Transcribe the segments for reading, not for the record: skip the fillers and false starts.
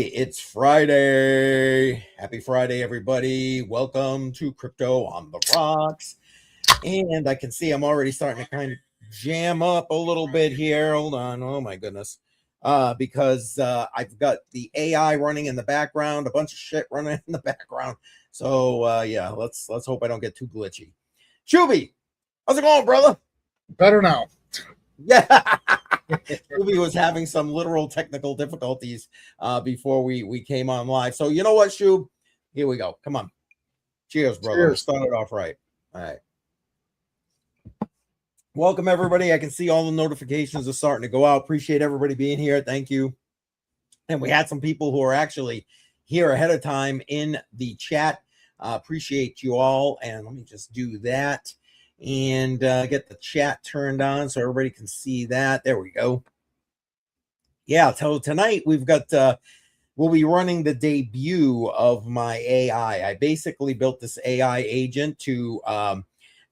right, it's Friday. Happy Friday, everybody. Welcome to Crypto on the Rocks. And I can see I'm already starting to kind of jam up a little bit here. Hold on. Oh my goodness. Because I've got the AI running in the background, a bunch of shit running in the background. So yeah, let's hope I don't get too glitchy. Shuby, how's it going, brother? Better now. Yeah. Shuby was having some literal technical difficulties before we came on live. So you know what, Shub? Here we go. Come on. Cheers, brother. Cheers. We'll start it off right. All right. Welcome, everybody. I can see all the notifications are starting to go out. Appreciate everybody being here. Thank you. And we had some people who are actually here ahead of time in the chat. Appreciate you all. And let me just do that and get the chat turned on so everybody can see that. There we go. Yeah, so tonight we've got we'll be running the debut of my AI. I basically built this AI agent to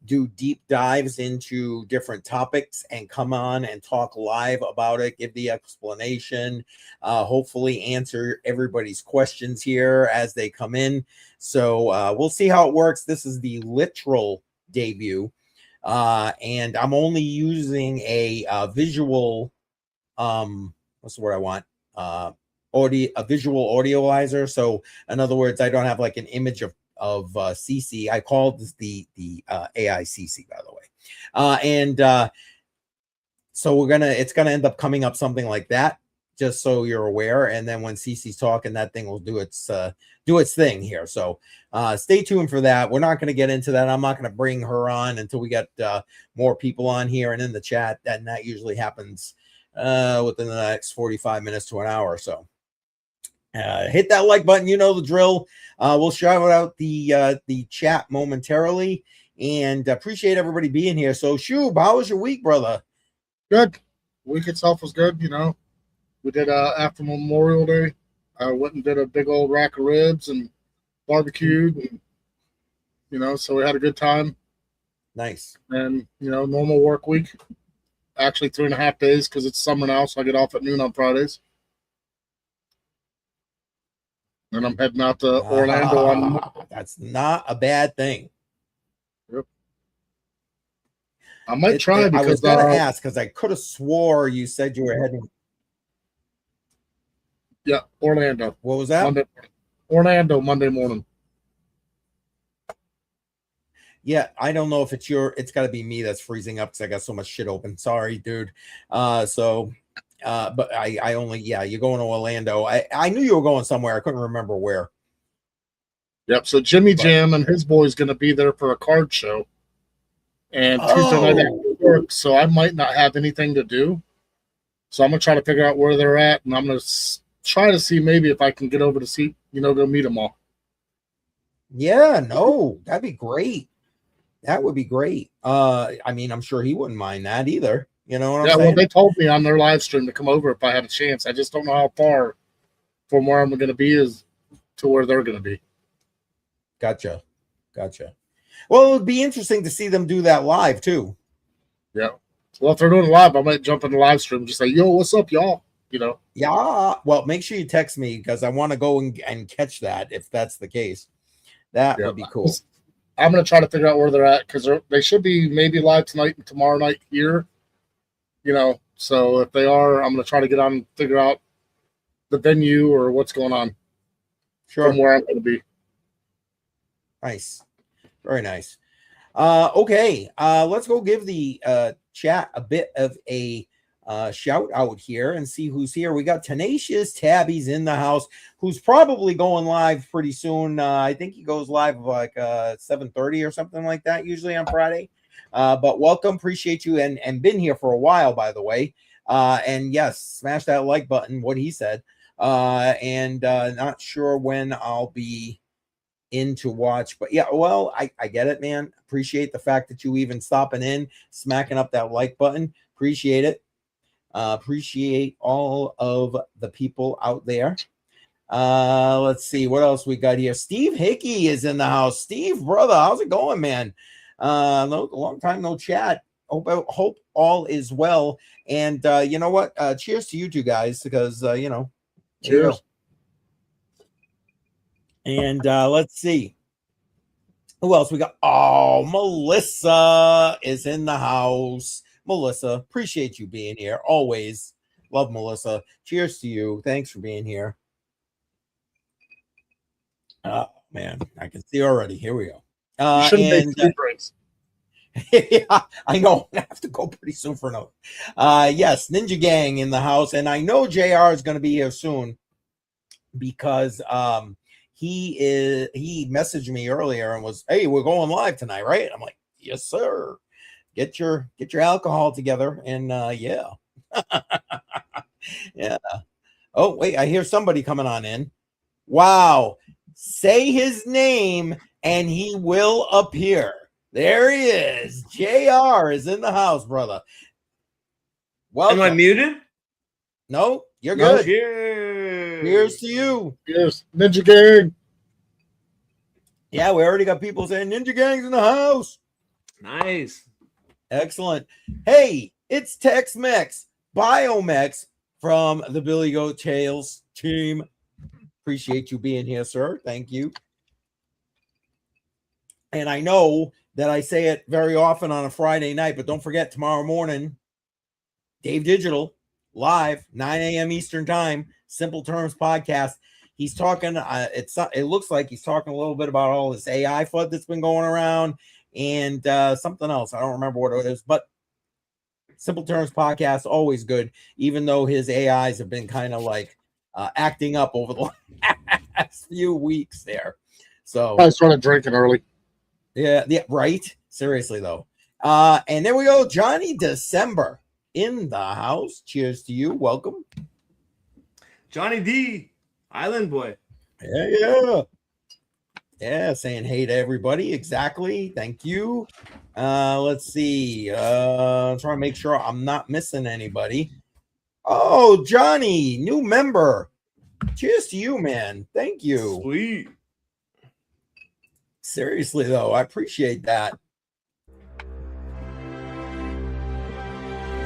do deep dives into different topics and come on and talk live about it, give the explanation, hopefully answer everybody's questions here as they come in. So we'll see how it works. This is the literal debut. And I'm only using a visual, what's the word I want? A visual audioizer. So in other words, I don't have like an image of CC. I called this the AI CC, by the way. And so it's gonna end up coming up something like that, just so you're aware. And then when CC's talking, that thing will do its thing here. So stay tuned for that. We're not going to get into that. I'm not going to bring her on until we get more people on here and in the chat. And that usually happens within the next 45 minutes to an hour or so. Hit that like button. You know the drill. We'll shout out the chat momentarily, and appreciate everybody being here. So, Shub, how was your week, brother? Good. Week itself was good. You know, we did after Memorial Day. I went and did a big old rack of ribs and barbecued, and you know, so we had a good time. Nice. And you know, normal work week. Actually, 3.5 days because it's summer now, so I get off at noon on Fridays. And I'm heading out to Orlando on. That's not a bad thing. Yep. I might try because I was gonna ask because I could have swore you said you were heading. Yeah, Orlando. What was that? Orlando Monday morning. Yeah, I don't know if it's got to be me that's freezing up because I got so much shit open. Sorry, dude. But I only, yeah, you're going to Orlando. I knew you were going somewhere. I couldn't remember where. Yep. So Jimmy Jam and his boy's going to be there for a card show. And Tuesday night after work, so I might not have anything to do. So I'm going to try to figure out where they're at, and I'm going to try to see maybe if I can get over to see, go meet them all. Yeah, no, that'd be great. That would be great. I mean, I'm sure he wouldn't mind that either. You know what I'm saying? Well, they told me on their live stream to come over if I had a chance. I just don't know how far from where I'm going to be is to where they're going to be. Gotcha. Well, it would be interesting to see them do that live too. Yeah. Well, if they're doing it live, I might jump in the live stream and just say, yo, what's up, y'all? Yeah. Well, make sure you text me because I want to go and catch that if that's the case. That would be cool. I'm going to try to figure out where they're at because they should be maybe live tonight and tomorrow night here. So if they are, I'm going to try to get on and figure out the venue or what's going on. Sure. From where I'm going to be. Nice. Very nice. Okay. Let's go give the chat a bit of a shout out here and see who's here. We got Tenacious Tabby's in the house, who's probably going live pretty soon. I think he goes live like 7:30 or something like that, usually on Friday. But welcome, appreciate you, and been here for a while, by the way. And yes, smash that like button, what he said. And not sure when I'll be in to watch, but yeah, well, I get it, man. Appreciate the fact that you even stopping in, smacking up that like button. Appreciate it. Appreciate all of the people out there. Let's see what else we got here. Steve Hickey is in the house. Steve, brother, how's it going, man? Long time no chat. Hope all is well. And you know what? Cheers to you two guys, because cheers. And let's see. Who else we got? Oh, Melissa is in the house. Melissa, appreciate you being here. Always love Melissa. Cheers to you. Thanks for being here. Oh, man, I can see already. Here we go. You shouldn't make food drinks. Yeah, I know. I have to go pretty soon for another. Yes, Ninja Gang in the house. And I know JR is going to be here soon because he messaged me earlier and was, hey, we're going live tonight, right? I'm like, yes, sir. Get your alcohol together. And yeah. Yeah. Oh, wait, I hear somebody coming on in. Wow. Say his name and he will appear. There he is. JR is in the house, brother. Welcome. Am I muted? No, you're good. Cheers. Cheers to you. Cheers. Ninja Gang. Yeah, we already got people saying Ninja Gang's in the house. Nice. Excellent. Hey, it's Tex-Mex, Biomex from the Billy Goat Tales team. Appreciate you being here, sir. Thank you. And I know that I say it very often on a Friday night, but don't forget tomorrow morning, Dave Digital, live, 9 a.m. Eastern time, Simple Terms podcast. He's talking, it looks like he's talking a little bit about all this AI FUD that's been going around and something else. I don't remember what it is, but Simple Terms podcast, always good, even though his AIs have been kind of like acting up over the last few weeks there. So I started drinking early. Yeah, right. Seriously, though. And there we go. Johnny December in the house. Cheers to you. Welcome. Johnny D, Island Boy. Yeah. Yeah, saying hey to everybody. Exactly. Thank you. Let's see. Trying to make sure I'm not missing anybody. Oh, Johnny, new member. Cheers to you, man. Thank you. Sweet. Seriously, though, I appreciate that.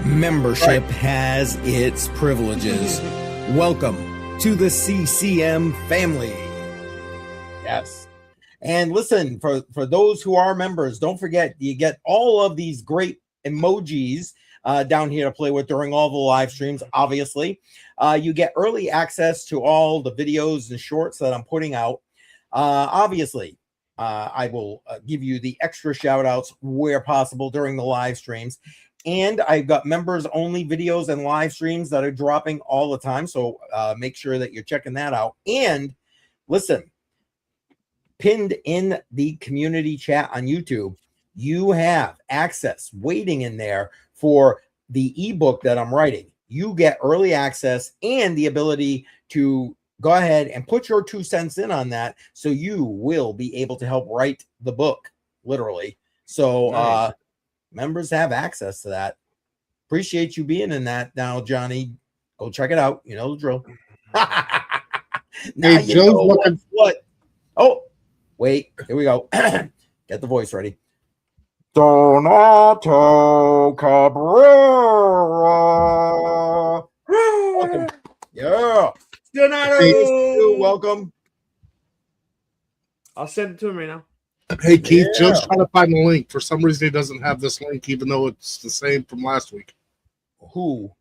Membership has its privileges. Welcome to the CCM family. Yes. And listen, for those who are members, don't forget, you get all of these great emojis down here to play with during all the live streams, obviously. You get early access to all the videos and shorts that I'm putting out. Obviously, I will give you the extra shout outs where possible during the live streams. And I've got members only videos and live streams that are dropping all the time. So make sure that you're checking that out. And listen, pinned in the community chat on YouTube, you have access waiting in there for the ebook that I'm writing. You get early access and the ability to go ahead and put your 2 cents in on that, so you will be able to help write the book, literally. So nice. Members have access to that. Appreciate you being in that. Now, Johnny, go check it out. You know the drill. Now hey, Joe's looking. What? Oh, wait. Here we go. Get the voice ready. Donato Cabrera. Welcome. Yeah. Donato. Welcome. I'll send it to him right now. Hey, Keith, Joe's trying to find the link. For some reason, he doesn't have this link, even though it's the same from last week. Who?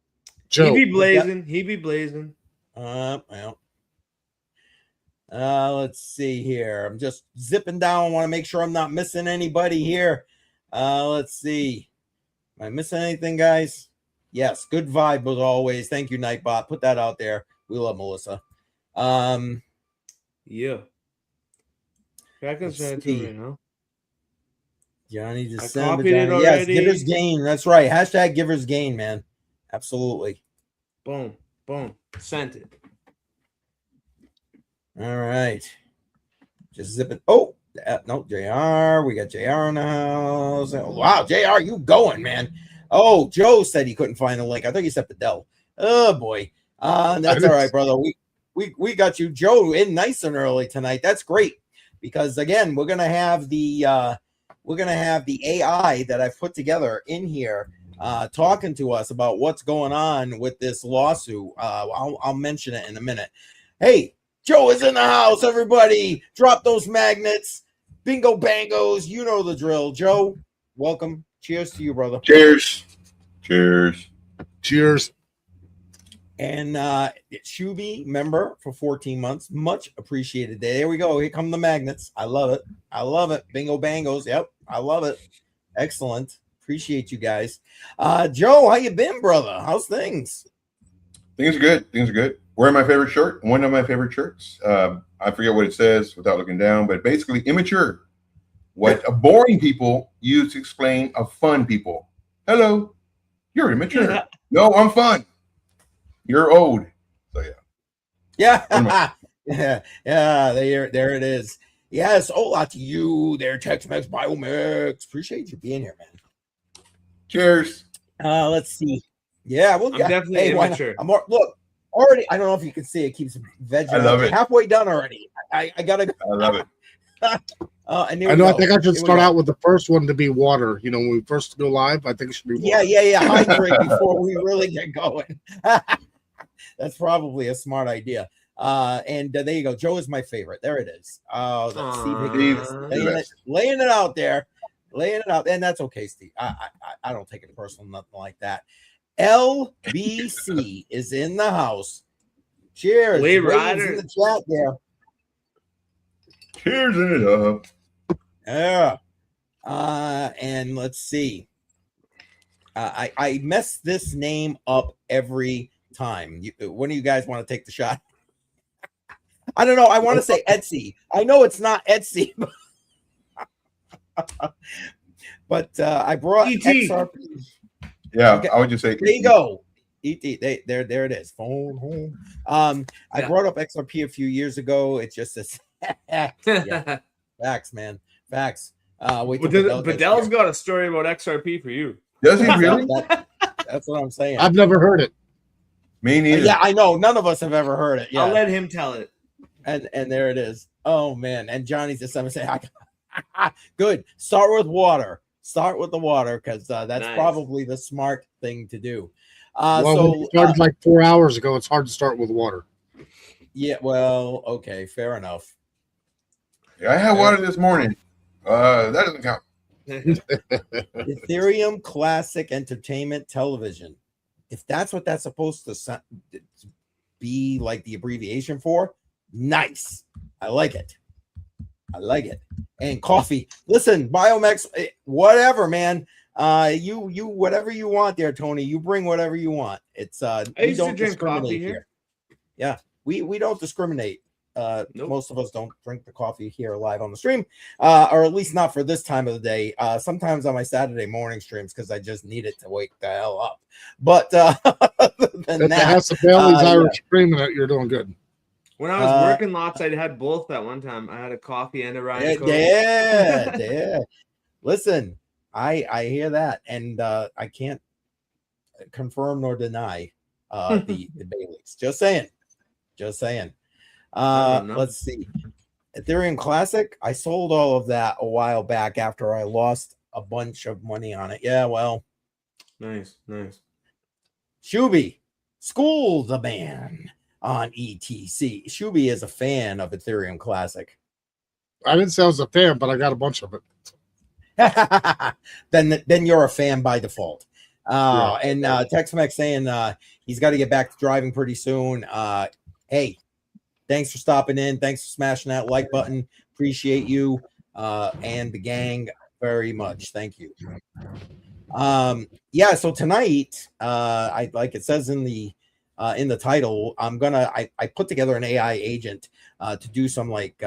Joe. He be blazing. He be blazing. Well. Let's see here. I'm just zipping down. I want to make sure I'm not missing anybody here. Let's see. Am I missing anything, guys? Yes. Good vibe as always. Thank you, Nightbot. Put that out there. We love Melissa. Yeah. I can send it to you right now. Johnny I December. copied it Johnny. Yes, already. Givers Gain. That's right. Hashtag Givers Gain, man. Absolutely. Boom. Boom. Sent it. All right. Just zip it. Oh, no, JR. We got JR in the house. Oh, wow, JR, you going, man. Oh, Joe said he couldn't find the link. I thought you said Fidel. Oh, boy. That's all right, brother. We got you, Joe, in nice and early tonight. That's great. Because again, we're gonna have the AI that I've put together in here talking to us about what's going on with this lawsuit. I'll mention it in a minute. Hey, Joe is in the house, everybody. Drop those magnets. Bingo bangos. You know the drill. Joe, welcome. Cheers to you, brother. Cheers. Cheers. Cheers. And Shuby, member for 14 months. Much appreciated. There we go. Here come the magnets. I love it. I love it. Bingo bangos. Yep. I love it. Excellent. Appreciate you guys. Joe, how you been, brother? How's things? Things are good. Things are good. Wearing my favorite shirt. One of my favorite shirts. I forget what it says without looking down, but basically immature. What a boring people use to explain a fun people. Hello. You're immature. Yeah. No, I'm fun. You're old. So Yeah. yeah. There it is. Yes. Hola to you there, Tex-Mex Biomix. Appreciate you being here, man. Cheers. Let's see. Yeah, well, I'm yeah. definitely immature. Look, already. I don't know if you can see it keeps vegging. I love it. Halfway done already. I gotta go. I love it. And I know. I think I should start out with the first one to be water. You know, when we first go live, I think it should be water. Yeah. Hydrate before we really get going. That's probably a smart idea. And there you go. Joe is my favorite. There it is. Oh, that's Steve laying it out there, laying it out, and that's okay, Steve. I don't take it personal, nothing like that. LBC is in the house. Cheers. Lee Ray's Ryder in the chat there. Cheers it up. Yeah. And let's see. I mess this name up every time. One of you guys want to take the shot? I don't know. I want to say Etsy. I know it's not Etsy, but I brought XRP. Yeah, Okay. I would just say There you go. ET. There it is. Phone home. I brought up XRP a few years ago. It just says yeah. Facts, man. Facts. Wait till Bedell's got a story about XRP for you. Does he really? That's what I'm saying. I've never heard it. Me neither. Yeah, I know. None of us have ever heard it. Yeah. I'll let him tell it. And there it is. Oh man. And Johnny's just saying, good. Start with water. Start with the water because that's Nice. probably the smart thing to do. Well, we started like 4 hours ago. It's hard to start with water. Yeah. Well, okay. Fair enough. Yeah, I had water this morning. That doesn't count. Ethereum Classic Entertainment Television. If that's what that's supposed to be like the abbreviation for, nice. I like it. I like it. And coffee. Listen, Biomex, whatever, man. You whatever you want there, Tony. You bring whatever you want. It's we don't discriminate here. Yeah, we don't discriminate. Nope. Most of us don't drink the coffee here live on the stream, or at least not for this time of the day. Sometimes on my Saturday morning streams because I just need it to wake the hell up. But other than that, House of Bailey's Irish Cream, you're doing good. When I was working lots, I had both at one time. I had a coffee and a Ryan Coke. Yeah. Listen, I hear that, and I can't confirm nor deny the Baileys. Just saying. Let's see. Ethereum Classic. I sold all of that a while back after I lost a bunch of money on it. Yeah, well. Nice. Shuby, school the man on ETC. Shuby is a fan of Ethereum Classic. I didn't say I was a fan, but I got a bunch of it. Then you're a fan by default. And Tex-Mex saying he's got to get back to driving pretty soon. Hey, thanks for stopping in. Thanks for smashing that like button. Appreciate you and the gang very much. Thank you. So tonight, I like it says in the title, I put together an AI agent to do some like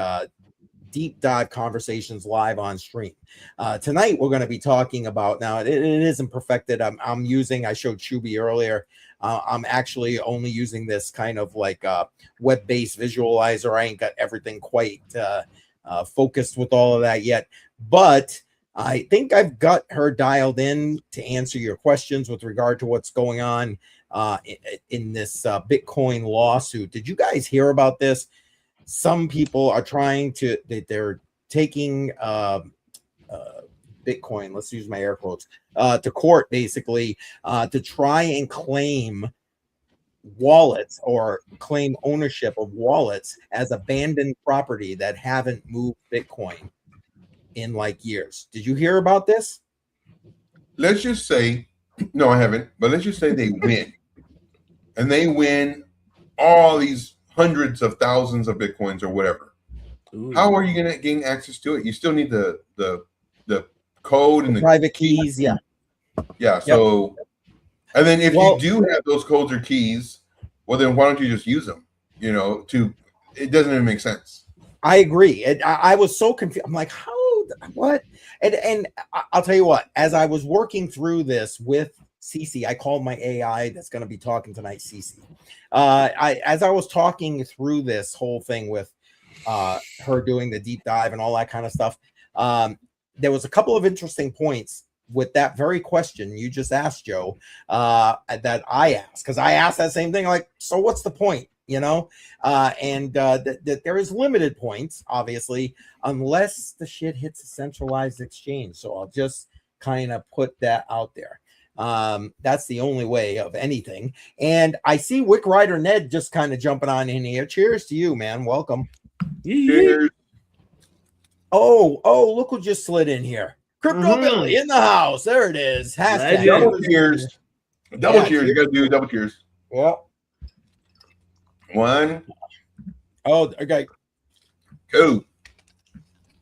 deep dive conversations live on stream. Tonight we're going to be talking about, now it isn't perfected. I showed Shuby earlier. I'm actually only using this kind of like web-based visualizer. I ain't got everything quite focused with all of that yet, but I think I've got her dialed in to answer your questions with regard to what's going on in this Bitcoin lawsuit. Did you guys hear about this? Some people are they're taking Bitcoin, let's use my air quotes, to court basically to try and claim wallets or claim ownership of wallets as abandoned property that haven't moved Bitcoin in like years. Did you hear about this? Let's just say, no, I haven't, but let's just say they win. And they win all these hundreds of thousands of Bitcoins or whatever. Ooh. How are you going to gain access to it? You still need the code and the private keys. Yeah. Yeah. So, and then if you do have those codes or keys, well, then why don't you just use them? You know, it doesn't even make sense. I agree. I was so confused. I'm like, how? What? And I'll tell you what. As I was working through this with Cece, I called my AI that's going to be talking tonight, Cece. As I was talking through this whole thing with her doing the deep dive and all that kind of stuff, there was a couple of interesting points with that very question you just asked, Joe, that I asked, because I asked that same thing, like, so what's the point? You know, and that there is limited points, obviously, unless the shit hits a centralized exchange. So I'll just kind of put that out there. That's the only way of anything. And I see Wick Rider Ned just kind of jumping on in here. Cheers to you, man. Welcome. Cheers. Oh, look who just slid in here. Crypto Billy in the house. There it is. Hashtag. Double cheers. Double cheers. You got to do double cheers. Well. One. Oh, okay. Two.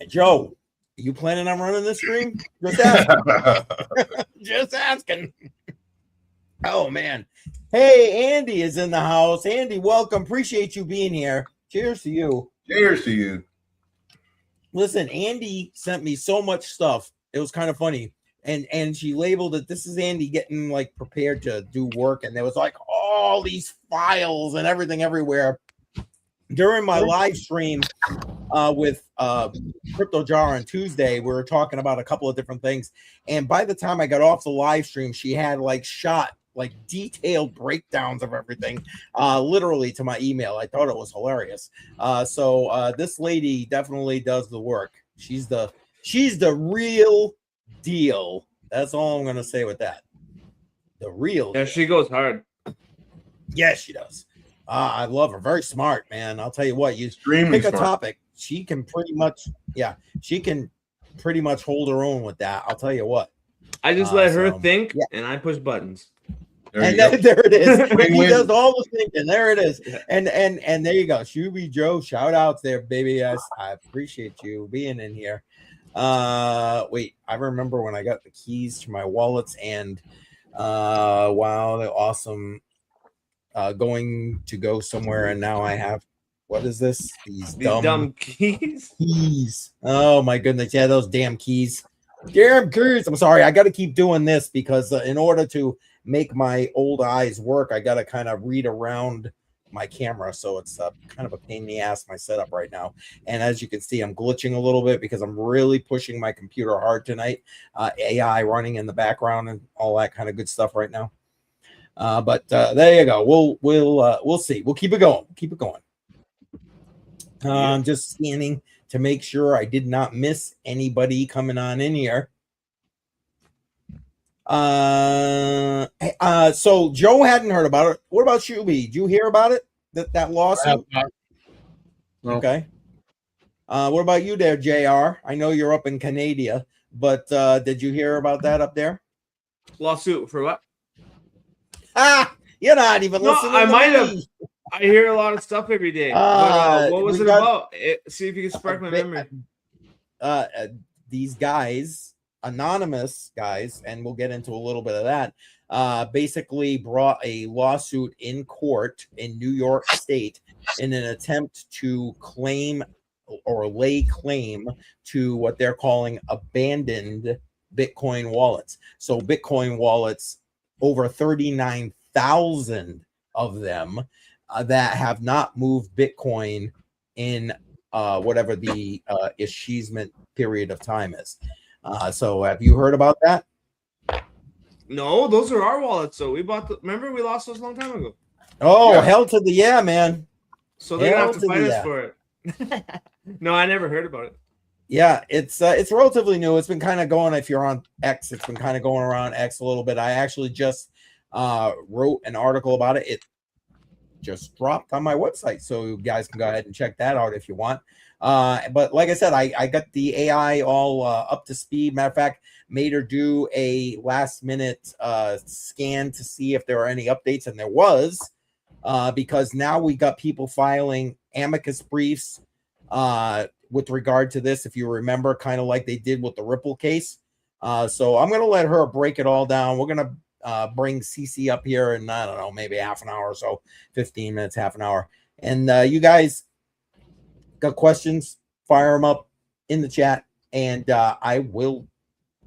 Joe, are you planning on running this stream? Just asking. Just asking. Oh, man. Hey, Andy is in the house. Andy, welcome. Appreciate you being here. Cheers to you. Cheers to you. Listen, Andy sent me so much stuff. It was kind of funny. And she labeled it, this is Andy getting like prepared to do work. And there was like all these files and everything everywhere. During my live stream with Crypto Jar on Tuesday, we were talking about a couple of different things. And by the time I got off the live stream, she had like detailed breakdowns of everything, literally to my email. I thought it was hilarious. So this lady definitely does the work. She's the real deal. That's all I'm gonna say with that. The real deal. She goes hard. Yes, she does. I love her. Very smart, man. I'll tell you what, you Extremely pick a smart. topic, she can pretty much hold her own with that. I'll tell you what. I just let her think, and I push buttons. There it is. He Win-win. does all the thinking. There it is. And there you go. Shuby Joe, shout outs there, baby. I appreciate you being in here. Wait, I remember when I got the keys to my wallets, and wow, they're awesome. Going to go somewhere, and now I have, what is this? These dumb keys. Oh my goodness. Yeah, those damn keys. Damn keys. I'm sorry. I got to keep doing this because in order to make my old eyes work, I got to kind of read around my camera. So it's kind of a pain in the ass, my setup right now. And as you can see, I'm glitching a little bit because I'm really pushing my computer hard tonight. AI running in the background and all that kind of good stuff right now. But there you go. We'll see. We'll keep it going. Keep it going. I'm just scanning to make sure I did not miss anybody coming on in here. So Joe hadn't heard about it. What about Shuby? Did you hear about it? That lawsuit? No. Okay. What about you there, JR? I know you're up in Canada, but did you hear about that up there? Lawsuit for what? You're not even listening. I might have. I hear a lot of stuff every day. What was it about? See if you can spark my memory. These guys, anonymous guys, and we'll get into a little bit of that, basically brought a lawsuit in court in New York State in an attempt to claim or lay claim to what they're calling abandoned Bitcoin wallets. So Bitcoin wallets, over 39,000 of them that have not moved Bitcoin in whatever the escheatment period of time is. So have you heard about that? No, those are our wallets. So we bought remember we lost those a long time ago. Oh, hell to the man. So they're gonna have to fight us for it. No, I never heard about it. Yeah, it's relatively new. It's been kind of going, if you're on X, it's been kind of going around X a little bit. I actually just wrote an article about it. just dropped on my website, so you guys can go ahead and check that out if you want. But like I said, I got the AI all up to speed. Matter of fact, made her do a last minute scan to see if there were any updates, and there was, because now we got people filing amicus briefs with regard to this, if you remember, kind of like they did with the Ripple case. So I'm going to let her break it all down. We're going to bring CC up here in, I don't know, maybe half an hour or so, 15 minutes, half an hour. And you guys got questions, fire them up in the chat, and I will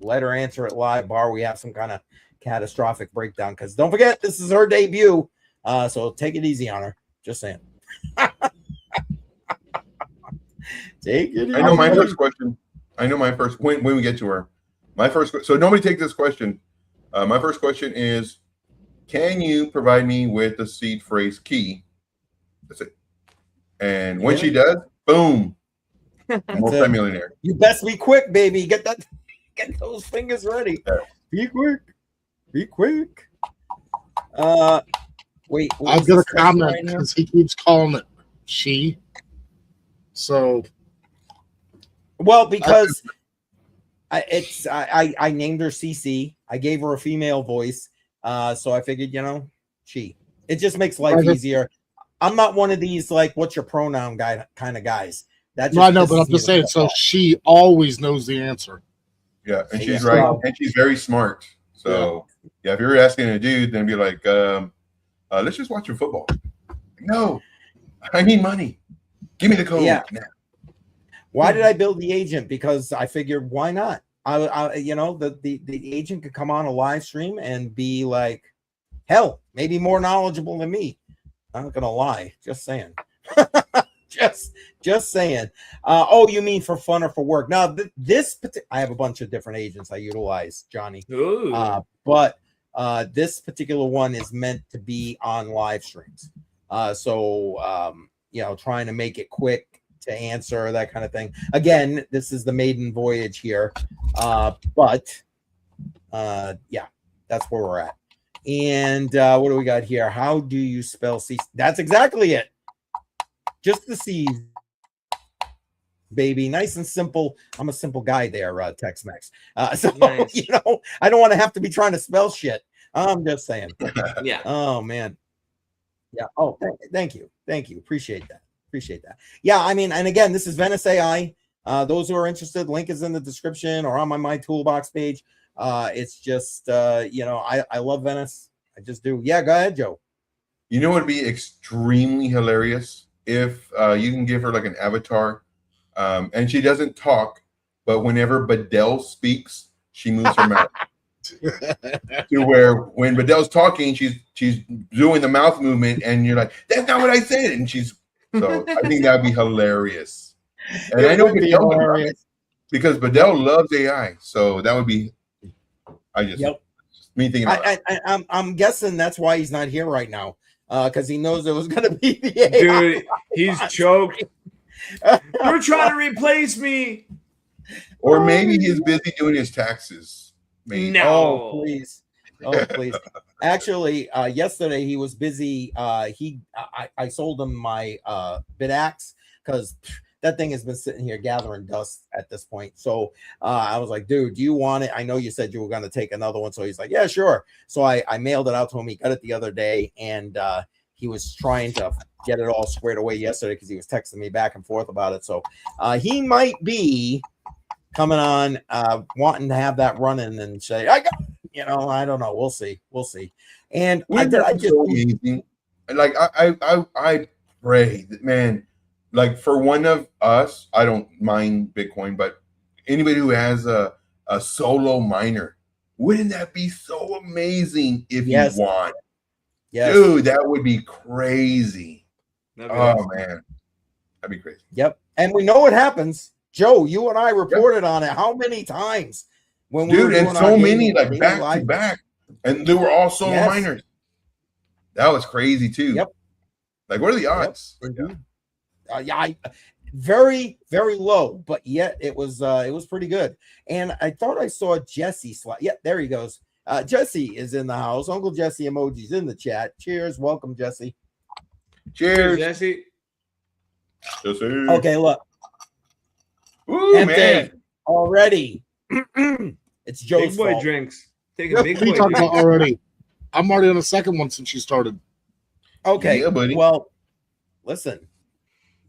let her answer it live, bar we have some kind of catastrophic breakdown, because don't forget, this is her debut, so take it easy on her. Just saying. Take it easy. I know my first question. I know my first, when we get to her. My first, so nobody take this question. My first question is, can you provide me with the seed phrase key? That's it. And when she does, boom, multi-millionaire. You best be quick, baby. Get those fingers ready. Yeah. Be quick. Be quick. Wait. I've got a comment because he keeps calling it she. So, well, because I named her CC. I gave her a female voice, so I figured, she. It just makes life easier. I'm not one of these like, what's your pronoun guy kind of guys. That just I know, but I'm just saying. So she always knows the answer. Yeah, and she's right, and she's very smart. So yeah, if you're asking a dude, then be like, let's just watch your football. No, I need money. Give me the code. Yeah. Why did I build the agent? Because I figured, why not? The agent could come on a live stream and be like, hell, maybe more knowledgeable than me. I'm not gonna lie, just saying. just saying. Oh, you mean for fun or for work? Now, I have a bunch of different agents I utilize, Johnny. But this particular one is meant to be on live streams. Trying to make it quick to answer, that kind of thing. Again, this is the maiden voyage here. But that's where we're at. And what do we got here? How do you spell C? That's exactly it. Just the C's, baby. Nice and simple. I'm a simple guy there, Tex-Mex. So, nice. I don't want to have to be trying to spell shit. I'm just saying. Yeah. Oh, man. Yeah. Oh, thank you. Thank you. Appreciate that. Yeah, I mean, and again, this is Venice AI. Those who are interested, link is in the description or on my Toolbox page. It's just, I love Venice. I just do. Yeah, go ahead, Joe. You know what would be extremely hilarious? If you can give her like an avatar, and she doesn't talk, but whenever Badell speaks, she moves her mouth. To where when Badell's talking, she's doing the mouth movement, and you're like, that's not what I said. And so I think that'd be hilarious. And I know Badell hilarious because Badell loves AI. So that would be me thinking about I'm guessing that's why he's not here right now. Because he knows it was going to be the AI. Dude, he's choked. You're trying to replace me. Or maybe he's busy doing his taxes. Maybe. No. Oh, please. Actually, yesterday he was busy. I sold him my BitAxe because that thing has been sitting here gathering dust at this point. So I was like, dude, do you want it? I know you said you were going to take another one. So he's like, yeah, sure. So I mailed it out to him. He got it the other day, and he was trying to get it all squared away yesterday because he was texting me back and forth about it. So he might be coming on wanting to have that running and say, I don't know. We'll see. And I pray that, man, like for one of us, I don't mind Bitcoin, but anybody who has a solo miner, wouldn't that be so amazing if you won? Yes. Dude, that would be crazy. Oh man, that'd be crazy. Yep. And we know what happens. Joe, you and I reported on it how many times when we were doing and so many like back to back, and they were all solo miners. That was crazy too. Yep. Like, what are the odds? Very, very low, but yet it was pretty good. And I thought I saw Jesse slide. Yeah, there he goes. Jesse is in the house. Uncle Jesse emojis in the chat. Cheers, welcome, Jesse. Cheers. Jesse. Jesse. Okay, look. Ooh, Empty man. already. It's Joe's Big boy fault. drinks. Taking What big are you boy talking about drinks. already? I'm already on the second one since you started. Okay, Yeah, buddy. well, listen,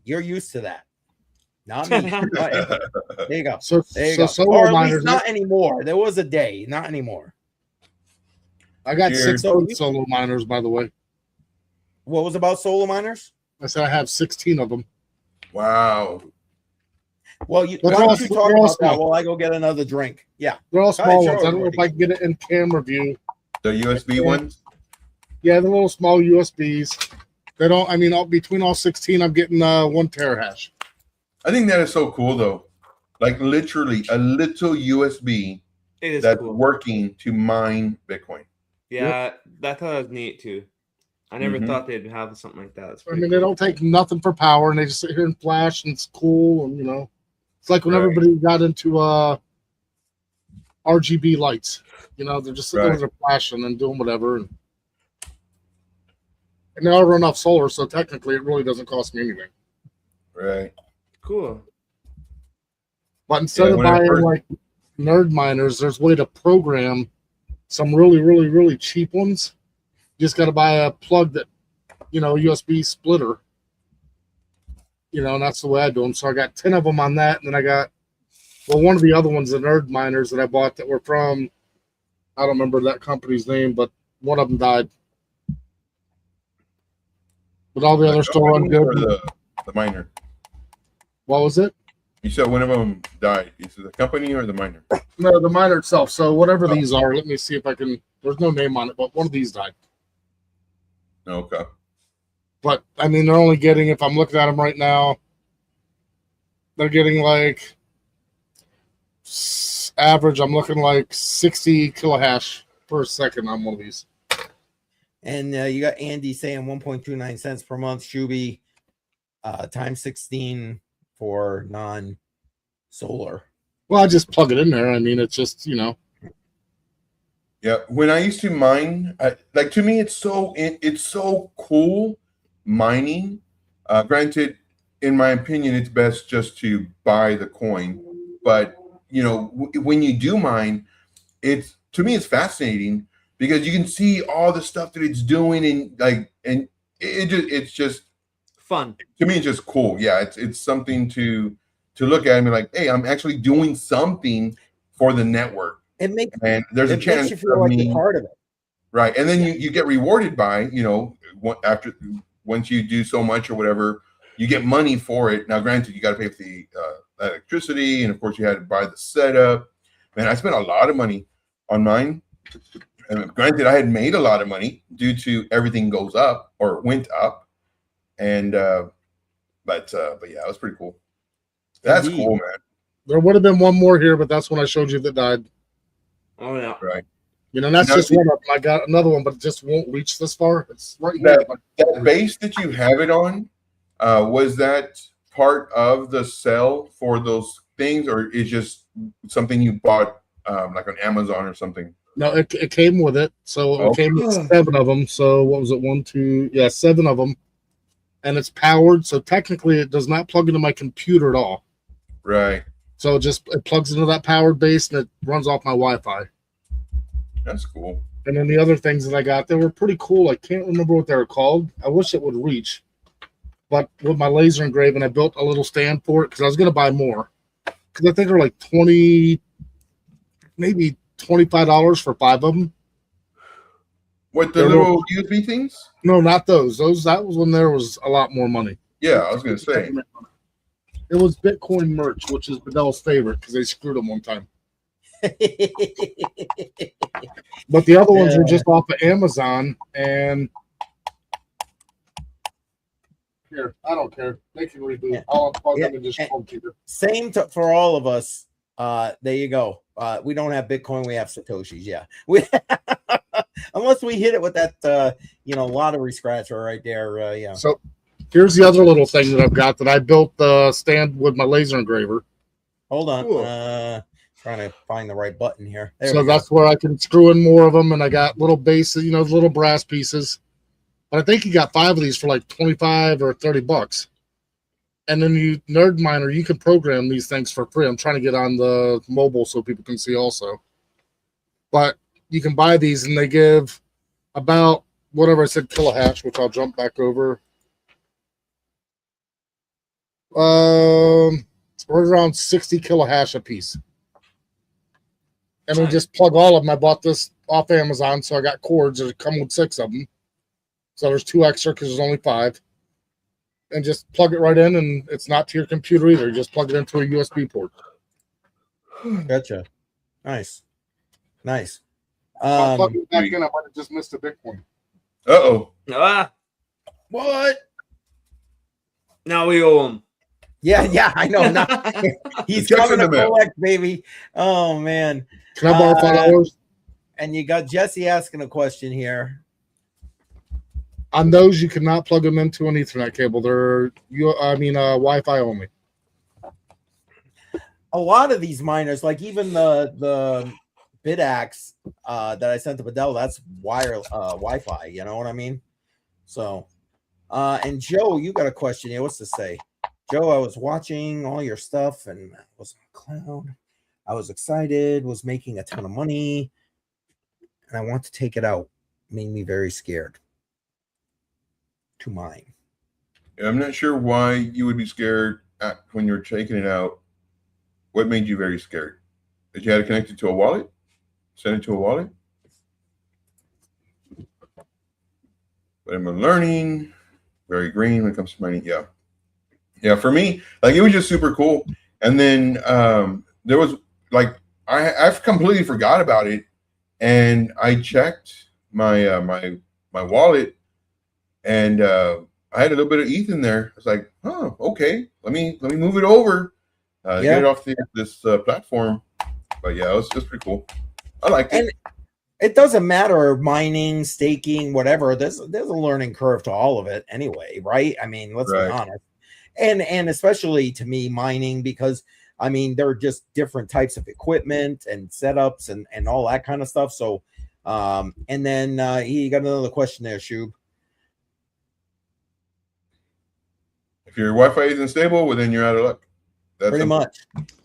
you're used to that. Not me. There you go. So, There you so go. solo Or at least miners. not anymore. There was a day, not anymore. I got Cheers. 6 solo miners, by the way. What was about solo miners? I said I have 16 of them. Wow. Well, you But why they're don't you all- talk they're all about that small. while I go get another drink? Yeah. They're all Go small ahead, ones. show I don't know if I can get it in camera view. The USB ones? Yeah, the little small USBs. They don't. I mean, between all 16, I'm getting 1 terahash. I think that is so cool, though. Like literally a little USB It is that's cool. working to mine Bitcoin. Yeah, that thought was neat too. I never Mhm. thought they'd have something like that. It's I pretty mean, they cool. don't take nothing for power, and they just sit here and flash, and it's cool, and it's like when Right. everybody got into RGB lights. They're just sitting Right. there flashing and doing whatever, and they all run off solar, so technically, it really doesn't cost me anything. Right. Cool. But instead Yeah, of when I buying first- like nerd miners, there's a way to program some really, really, really cheap ones. You just got to buy a plug that, USB splitter. And that's the way I do them. So I got 10 of them on that. And then I got, one of the other ones, the nerd miners that I bought that were from, I don't remember that company's name, but one of them died. But all the others still run Or good. the miner. What was it? You said one of them died. Is it the company or the miner? No, the miner itself. So whatever these are, let me see if I can. There's no name on it, but one of these died. Okay. But I mean, they're only getting, if I'm looking at them right now, they're getting like average. I'm looking like 60 kilohash per second on one of these. And you got Andy saying 1.29 cents per month. Shuby times 16 for non-solar. Well, I just plug it in there. I mean, it's just Yeah. When I used to mine, like to me, it's so cool mining. Granted, in my opinion, it's best just to buy the coin. But when you do mine, to me, it's fascinating because you can see all the stuff that it's doing, and it's just Fun. to me. It's just cool. Yeah, it's something to look at and be like, hey, I'm actually doing something for the network. It makes And there's a chance you feel like you're part of it. right, and then you get rewarded by after once you do so much or whatever, you get money for it. Now, granted, you got to pay for the electricity, and of course, you had to buy the setup. Man, I spent a lot of money on mine. And granted, I had made a lot of money due to everything goes up or went up, and but yeah, it was pretty cool. That's Indeed. cool, man. there would have been one more here, but that's when I showed you that died. Oh yeah. Right. That's Now, just one of them. I got another one, but it just won't reach this far. It's right here. That, that base that you have it on, was that part of the sell for those things, or is just something you bought like on Amazon or something? No, it came with it. So it came with 7 of them. So what was it? 1, 2, 7 of them. And it's powered. So technically it does not plug into my computer at all. Right. So it plugs into that powered base and it runs off my Wi-Fi. That's cool. And then the other things that I got, they were pretty cool. I can't remember what they were called. I wish it would reach. But with my laser engraving, I built a little stand for it because I was going to buy more. Because I think they're like maybe $25 for 5 of them. What, the little USB things? No, not those. That was when there was a lot more money. Yeah, I was gonna say. It was Bitcoin merch, which is Bedel's favorite because they screwed him one time. But the other ones were just off of Amazon, and here, I don't care. They can reboot. Yeah. I'll unplug them Yeah. and just home keeper. Same for all of us. There you go. We don't have Bitcoin, we have Satoshis. Yeah. Unless we hit it with that lottery scratcher right there. Yeah. So here's the other little thing that I've got that I built the stand with my laser engraver. Hold on. Cool. Trying to find the right button here. There So we go. that's where I can screw in more of them, and I got little bases, little brass pieces. But I think you got 5 of these for like 25 or 30 bucks. And then you Nerd Miner, you can program these things for free. I'm trying to get on the mobile so people can see also. But you can buy these and they give about whatever I said kilohash, which I'll jump back over. Right around 60 kilohash a piece. And we just plug all of them. I bought this off Amazon, so I got cords that come with 6 of them. So there's 2 extra because there's only 5. And just plug it right in, and it's not to your computer either. You just plug it into a USB port. Gotcha. Nice. Nice. I'll plug it back in. I might have just missed a Bitcoin. Uh-oh. What? Now we owe him. Yeah, I know. He's coming to collect, baby. Oh, man. Can I borrow $5? And you got Jesse asking a question here. On those, you cannot plug them into an Ethernet cable. They're Wi-Fi only. A lot of these miners, like even the BitAxe that I sent to Bedell, that's Wi-Fi. You know what I mean? So, and Joe, you got a question here. What's to say? Joe, I was watching all your stuff and I was on cloud. I was excited, was making a ton of money, and I want to take it out. Made me very scared to mine. I'm not sure why you would be scared when you're taking it out. What made you very scared? That you had to connect it to a wallet? Send it to a wallet? But I'm learning. Very green when it comes to mining. Yeah, for me, like it was just super cool. And then there was like I've completely forgot about it, and I checked my my wallet, and I had a little bit of ETH in there. I was like, oh, okay, let me move it over, get it off this platform. But yeah, it was just pretty cool. I liked it. And it doesn't matter mining, staking, whatever. There's a learning curve to all of it anyway, right? I mean, let's be honest. And especially to me, mining, because I mean, there are just different types of equipment and setups and all that kind of stuff. So, and then he got another question there, Shub. If your Wi-Fi isn't stable, well, then you're out of luck. That's pretty much.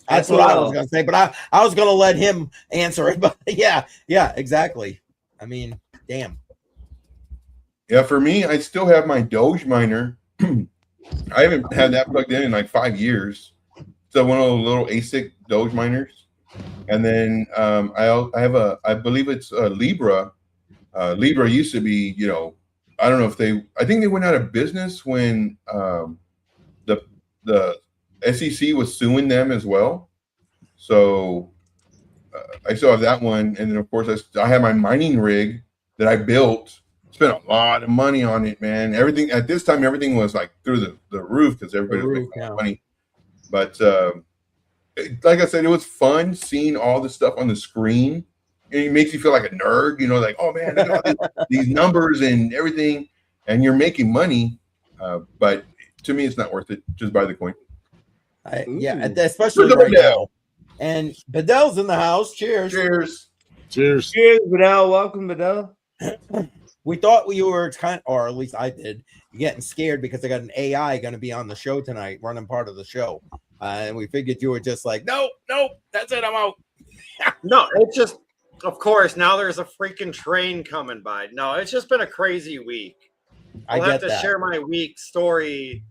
That's what I was going to say, but I was going to let him answer it. But yeah, exactly. I mean, damn. Yeah, for me, I still have my Doge miner. I haven't had that plugged in like 5 years. So one of those little ASIC Doge miners, and then I have I believe it's Libra. Libra used to be, I don't know if I think they went out of business when the SEC was suing them as well. So I still have that one, and then of course I have my mining rig that I built. Spent a lot of money on it, man. Everything at this time, everything was like through the roof because everybody was making money. But like I said, it was fun seeing all the stuff on the screen. It makes you feel like a nerd, like, oh man, look at all these numbers and everything, and you're making money. But to me, it's not worth it. Just buy the coin. Especially right now. And Bedell's in the house. Cheers. Cheers, Bedell. Welcome, Bedell. We thought you were or at least I did, getting scared because I got an AI going to be on the show tonight, running part of the show. And we figured you were just like, nope, that's it, I'm out. No, it's just, of course, now there's a freaking train coming by. No, it's just been a crazy week. I'll have to share my week story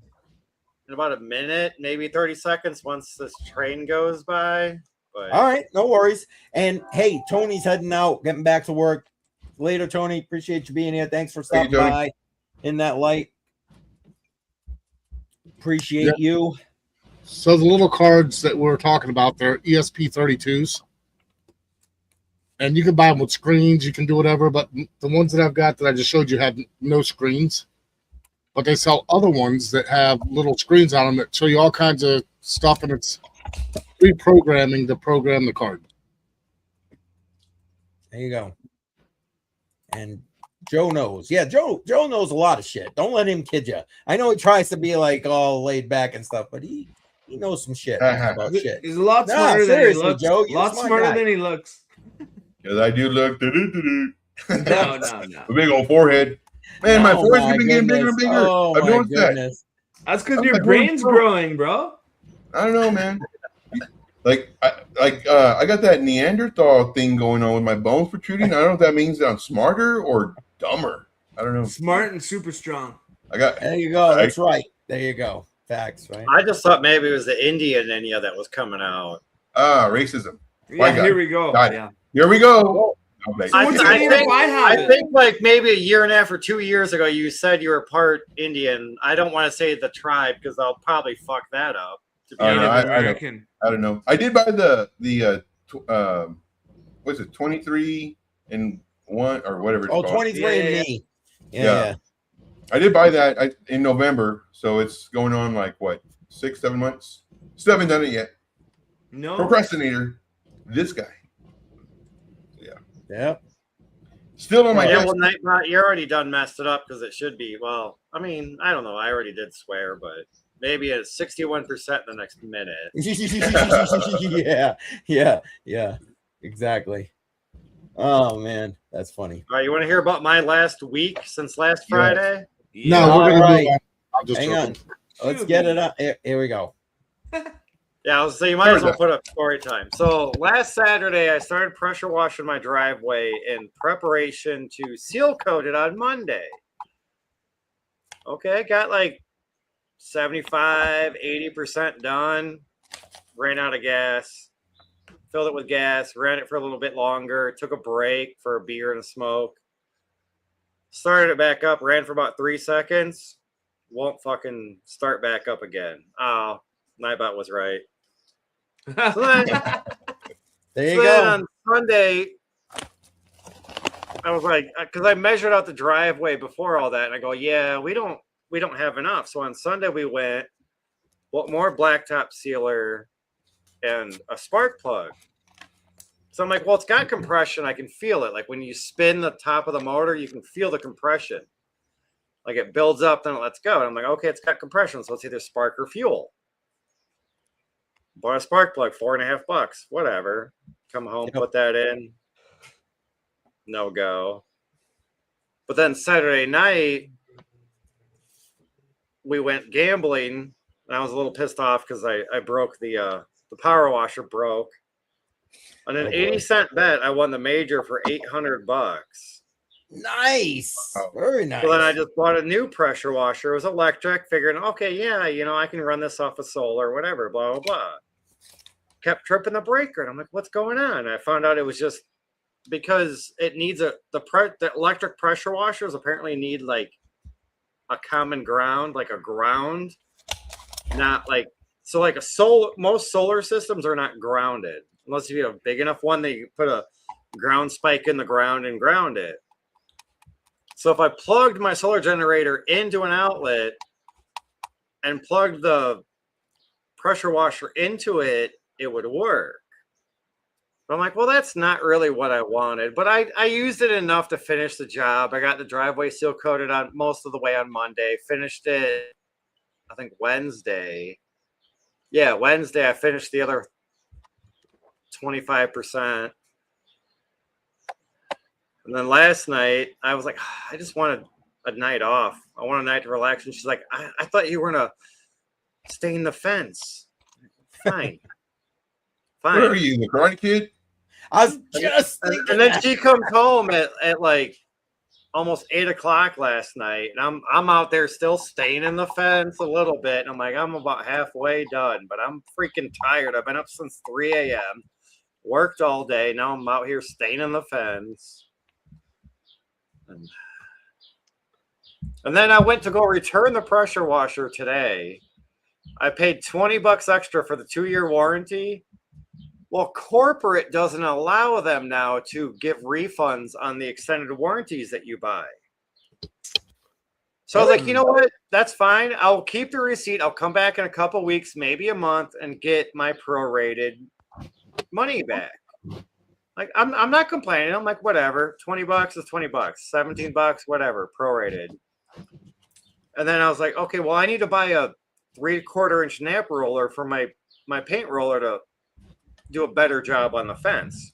in about a minute, maybe 30 seconds once this train goes by. But all right, no worries. And hey, Tony's heading out, getting back to work. Later, Tony. Appreciate you being here. Thanks for stopping by in that light. Appreciate you. So the little cards that we're talking about, they're ESP32s. And you can buy them with screens. You can do whatever. But the ones that I've got that I just showed you have no screens. But they sell other ones that have little screens on them that show you all kinds of stuff. And it's reprogramming to program the card. There you go. And Joe knows. Yeah, Joe knows a lot of shit. Don't let him kid you. I know he tries to be like all laid back and stuff, but he knows some shit about shit. He's a lot smarter than he looks. Joe, a lot smarter than he looks. Because I do look. No. A big old forehead. Man, my Oh forehead's my been getting bigger and goodness. bigger. Oh I've my noticed that. goodness. That's because I'm your like, brain's bro. growing, bro. I don't know, man. I got that Neanderthal thing going on with my bones protruding. I don't know if that means that I'm smarter or dumber. I don't know. Smart and super strong. There you go. That's right. There you go. Facts, right? I just thought maybe it was the Indian in you that was coming out. Racism. Yeah, here we go. Yeah. Here we go. I think like maybe a year and a half or 2 years ago, you said you were part Indian. I don't want to say the tribe because I'll probably fuck that up. I don't know. I did buy the what's it, 23 and 1 or whatever it's called. 23 and me. Yeah. I did buy that in November, so it's going on like what, 6-7 months. Still haven't done it yet. No procrastinator. This guy. Yeah. Still on my desk. Well, you're already done messed it up because it should be. Well, I mean, I don't know. I already did swear, but maybe it's 61% the next minute. Yeah. Exactly. Oh man, that's funny. All right, you want to hear about my last week since last Friday? No, we're gonna move on. Hang on. Let's get it up. Here we go. Yeah, so you might as well put up story time. So last Saturday, I started pressure washing my driveway in preparation to seal coat it on Monday. Okay, got like 75, 80% done. Ran out of gas. Filled it with gas. Ran it for a little bit longer. Took a break for a beer and a smoke. Started it back up. Ran for about 3 seconds. Won't fucking start back up again. Oh, my bot was right. So then, there you go. On Sunday, I was like, because I measured out the driveway before all that, and I go, yeah, we don't have enough. So on Sunday we went, bought more blacktop sealer and a spark plug. So I'm like, well, it's got compression. I can feel it. Like when you spin the top of the motor, you can feel the compression. Like it builds up, then it lets go. And I'm like, okay, it's got compression, so it's either spark or fuel. Bought a spark plug, $4.50, whatever. Come home, put that in. No go. But then Saturday night, we went gambling. And I was a little pissed off because I broke the power washer broke. On an 80-cent bet, I won the major for $800. Nice. Very nice. So then I just bought a new pressure washer. It was electric, figuring, okay, yeah, I can run this off of solar, whatever, blah, blah, blah. Kept tripping the breaker. And I'm like, what's going on? And I found out it was just because it needs the electric pressure washers apparently need like a common ground, like a ground, not like, so like most solar systems are not grounded. Unless you have a big enough one that you put a ground spike in the ground and ground it. So if I plugged my solar generator into an outlet and plugged the pressure washer into it, it would work. But I'm like, well, that's not really what I wanted. But I used it enough to finish the job. I got the driveway seal coated on most of the way on Monday. Finished it, I think, Wednesday. Yeah, Wednesday I finished the other 25%. And then last night, I was like, I just wanted a night off. I want a night to relax. And she's like, I thought you were going to stain the fence. Fine. Where are you, the Karate Kid? I was just thinking and then she comes home at like almost 8 o'clock last night. And I'm out there still staining the fence a little bit. And I'm like, I'm about halfway done, but I'm freaking tired. I've been up since 3 a.m., worked all day. Now I'm out here staining the fence. And then I went to go return the pressure washer today. I paid $20 extra for the 2-year warranty. Well, corporate doesn't allow them now to give refunds on the extended warranties that you buy. So I was like, you know what? That's fine. I'll keep the receipt. I'll come back in a couple weeks, maybe a month, and get my prorated money back. Like, I'm not complaining. I'm like, whatever. $20 is $20. $17, whatever, prorated. And then I was like, okay, well, I need to buy a 3/4 inch nap roller for my paint roller to do a better job on the fence.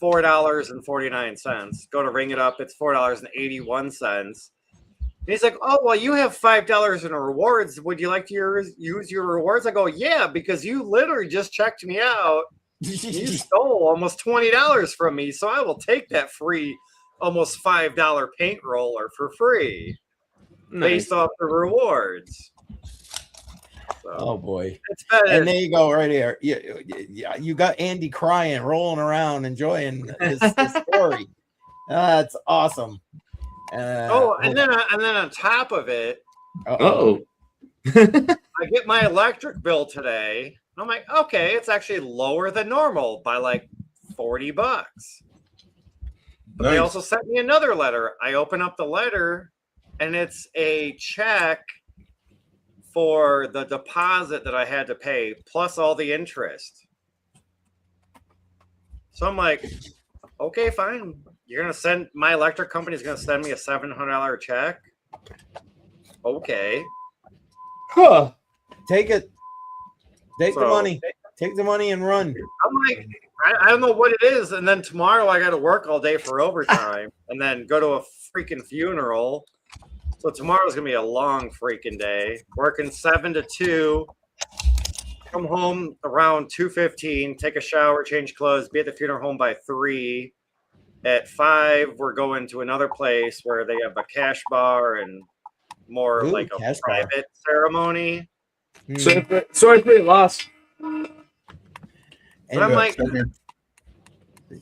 $4.49. Go to ring it up, it's $4.81. He's like, oh, well, you have $5 in rewards. Would you like to use your rewards? I go, yeah, because you literally just checked me out. You stole almost $20 from me, so I will take that free almost $5 paint roller for free based off the rewards. So, oh, boy. it's better. And there you go right here. You got Andy crying, rolling around, enjoying his story. That's awesome. And then on top of it, Uh-oh. I get my electric bill today. I'm like, okay, it's actually lower than normal by like $40. But they also sent me another letter. I open up the letter, and it's a check for the deposit that I had to pay plus all the interest. So I'm like, okay, fine. You're going to send, my electric company is going to send me a $700 check. Okay. Huh. Take it. Take the money. Take the money and run. I'm like, I don't know what it is. And then tomorrow I got to work all day for overtime and then go to a freaking funeral. So tomorrow's going to be a long freaking day. Working 7 to 2. Come home around 2:15, take a shower, change clothes, be at the funeral home by 3. At 5, we're going to another place where they have a cash bar and more like a private ceremony. Sorry for your loss. And I'm like,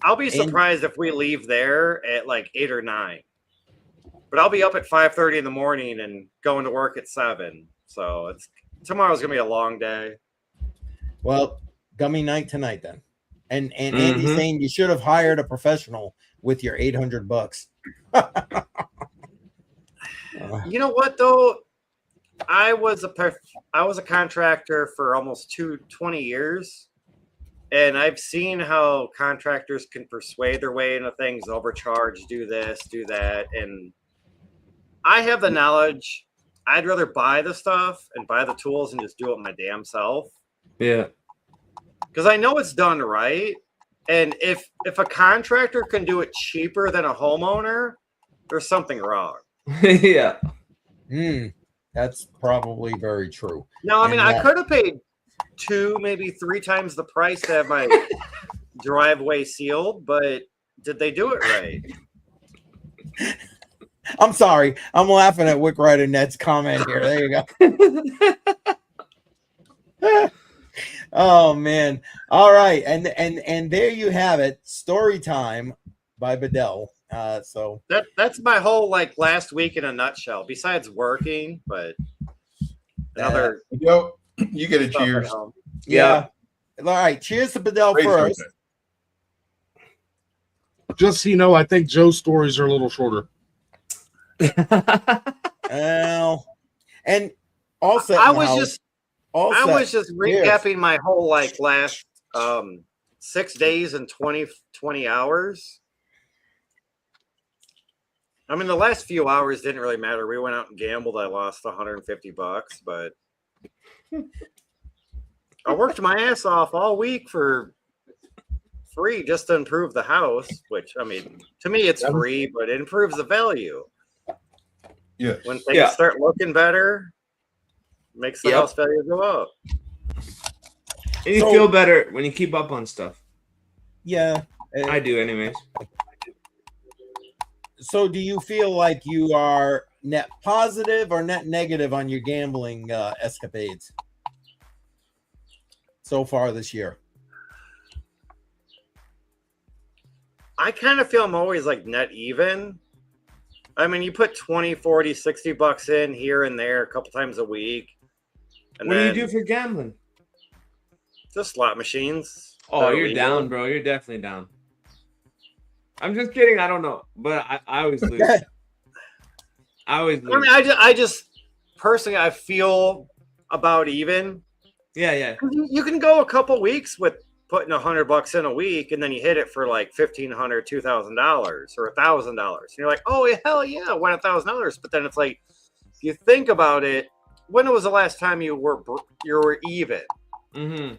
I'll be surprised if we leave there at like 8 or 9. But I'll be up at 5:30 in the morning and going to work at 7. So tomorrow's gonna be a long day. Well, gummy night tonight then. And Andy's saying you should have hired a professional with your $800. You know what though? I was a contractor for almost 20 years, and I've seen how contractors can persuade their way into things, overcharge, do this, do that, and I have the knowledge. I'd rather buy the stuff and buy the tools and just do it my damn self. Yeah. Because I know it's done right. And if a contractor can do it cheaper than a homeowner, there's something wrong. Yeah. That's probably very true. No, I mean, I could have paid 2, maybe 3 times the price to have my driveway sealed, but did they do it right? I'm sorry. I'm laughing at Wick Rider Ned's comment here. There you go. Oh man. All right. And there you have it. Story time by Bedell. So that's my whole like last week in a nutshell, besides working, but another you get a cheers. Yeah. All right. Cheers to Bedell first. Just so you know, I think Joe's stories are a little shorter. Well, and also I was just recapping my whole like last 6 days and 20 hours. I mean, the last few hours didn't really matter. We went out and gambled. I lost $150, but I worked my ass off all week for free just to improve the house, which, I mean, to me, it's free, but it improves the value. Yeah. When things start looking better, makes the house value go up. And you feel better when you keep up on stuff. Yeah. I do anyways. So do you feel like you are net positive or net negative on your gambling escapades so far this year? I kind of feel I'm always like net even. I mean, you put 20, 40, 60 bucks in here and there a couple times a week. And what do you do for gambling? Just slot machines. Oh, you're down, bro. You're definitely down. I'm just kidding. I don't know, but I always lose. I always lose. I mean, I just personally, I feel about even. Yeah. You can go a couple weeks with putting $100 in a week, and then you hit it for like $1,500, $2,000, or $1,000. And you're like, oh hell yeah, I won $1,000. But then it's like, if you think about it, when was the last time you were even? Mm-hmm.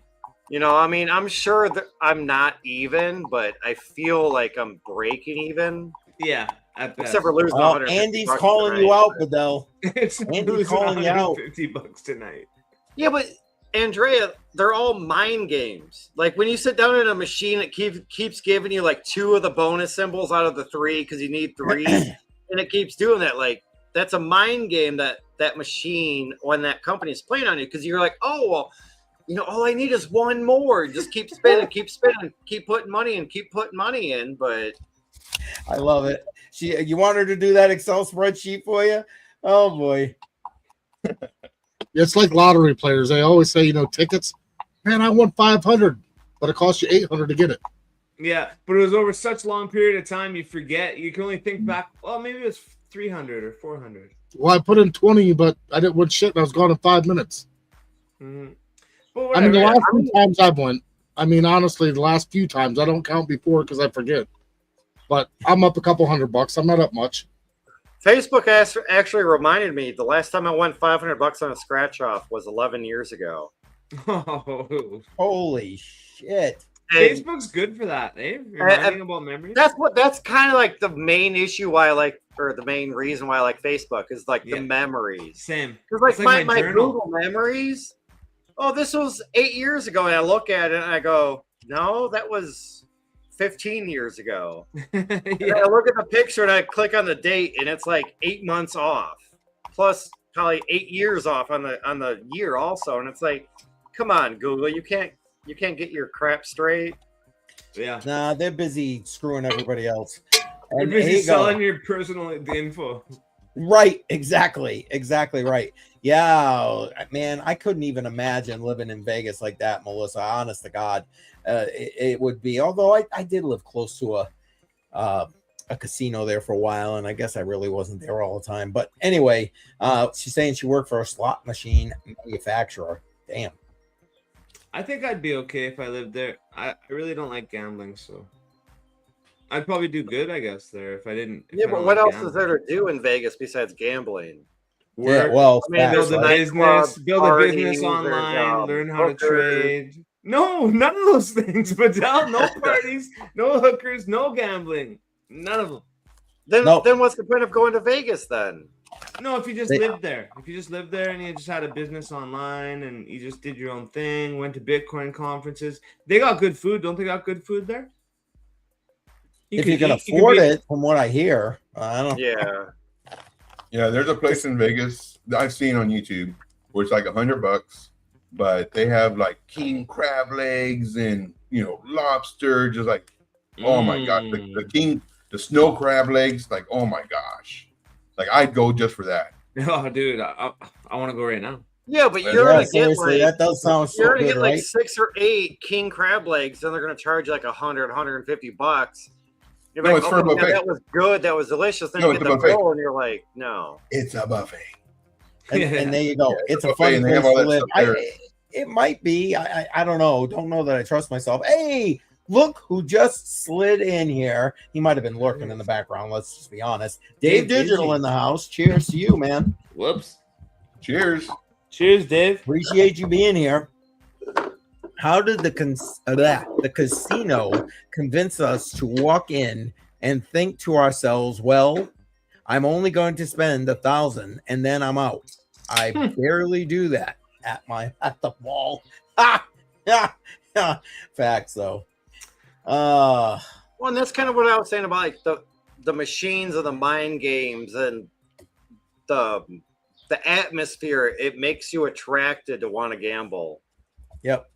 You know, I mean, I'm sure that I'm not even, but I feel like I'm breaking even. Yeah, at best. Except for losing Oh, 150 Andy's bucks calling tonight. you out, Bedell. It's Andy's losing calling you out. $150 tonight. Yeah, but Andrea, they're all mind games. Like when you sit down in a machine, it keeps giving you like 2 of the bonus symbols out of the 3 because you need 3, and it keeps doing that. Like that's a mind game that machine when that company is playing on you because you're like, oh well, you know, all I need is 1 more. Just keep spinning, keep putting money in, keep putting money in. But I love it. You want her to do that Excel spreadsheet for you? Oh boy. It's like lottery players. They always say, you know, tickets. Man, I won 500, but it cost you 800 to get it. Yeah, but it was over such a long period of time, you forget. You can only think back. Well, maybe it was 300 or 400. Well, I put in 20, but I didn't win shit, and I was gone in 5 minutes. Mm-hmm. But I mean, the whatever. last few times I've went, I mean, honestly, the last few times, I don't count before because I forget. But I'm up a couple $100. I'm not up much. Facebook actually reminded me the last time I won $500 on a scratch off was 11 years ago. Oh, holy shit! Facebook's good for that, eh? Reminding about memories. That's kind of like the main issue why I like, or the main reason why I like Facebook is like the memories. Same. Because like my Google memories. Oh, this was 8 years ago, and I look at it and I go, no, that was 15 years ago. And I look at the picture and I click on the date, and it's like 8 months off, plus probably 8 years off on the year also. And it's like, come on, Google, you can't get your crap straight. Yeah. Nah, they're busy screwing everybody else. They're busy selling your personal info. Right, exactly right. Yeah, man, I couldn't even imagine living in Vegas like that, Melissa. Honest to God, it would be. Although I did live close to a casino there for a while, and I guess I really wasn't there all the time. But anyway, she's saying she worked for a slot machine manufacturer. Damn. I think I'd be okay if I lived there. I really don't like gambling, so I'd probably do good, I guess, there if I didn't. Yeah, but what else is there to do in Vegas besides gambling? Yeah, well, I mean, build a business, online, learn how to trade. No, none of those things, Bedell. No parties, no hookers, no gambling. None of them. Then what's the point of going to Vegas then? No, if you just lived there. If you just lived there and you just had a business online and you just did your own thing, went to Bitcoin conferences. They got good food. Don't they got good food there? If you can afford it, from what I hear. I don't know. Yeah, there's a place in Vegas that I've seen on YouTube where it's like $100, but they have like king crab legs and, you know, lobster, just like, oh my gosh, the snow crab legs, like, oh my gosh. Like, I'd go just for that. Oh, dude, I want to go right now. Yeah, but you're gonna get like, that does sound so you're gonna good, get like right? 6 or 8 king crab legs, and they're gonna charge you like $150. You're No, like, it's for a buffet. that was good, that was delicious. Then No, you it's get a the buffet. bill, and you're like, no, it's a buffet. And there you go. Yeah, it's a fun and they place have all to that live. stuff there. It might be. I don't know. Don't know that I trust myself. Hey, look who just slid in here. He might have been lurking in the background. Let's just be honest. Dave Digital in the house. Cheers to you, man. Whoops. Cheers. Cheers, Dave. Appreciate you being here. How did the casino convince us to walk in and think to ourselves, well, I'm only going to spend 1,000 and then I'm out. I barely do that at the mall. Facts though. Well, and that's kind of what I was saying about like the machines and the mind games and the atmosphere. It makes you attracted to want to gamble. Yep.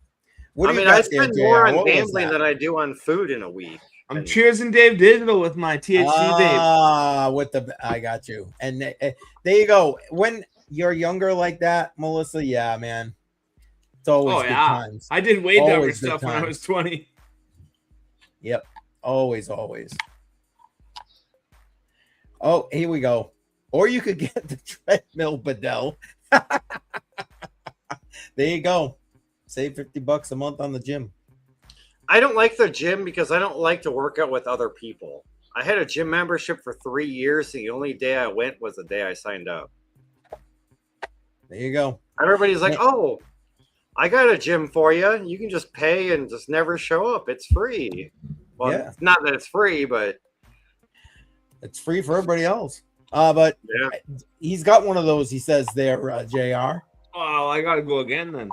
I spend more on gambling than I do on food in a week. I'm cheersing Dave Digital with my THC vape. I got you. And there you go. When you're younger like that, Melissa, yeah, man. It's always good times. I did way dumber stuff when I was 20. Yep. Always. Oh, here we go. Or you could get the treadmill, Bedell. There you go. Save $50 a month on the gym. I don't like the gym because I don't like to work out with other people. I had a gym membership for 3 years. The only day I went was the day I signed up. There you go. Everybody's like, oh, I got a gym for you. You can just pay and just never show up. It's free. Well, Yeah. not that it's free, but it's free for everybody else. But yeah, he's got one of those. He says there, JR. Oh, I gotta go again then.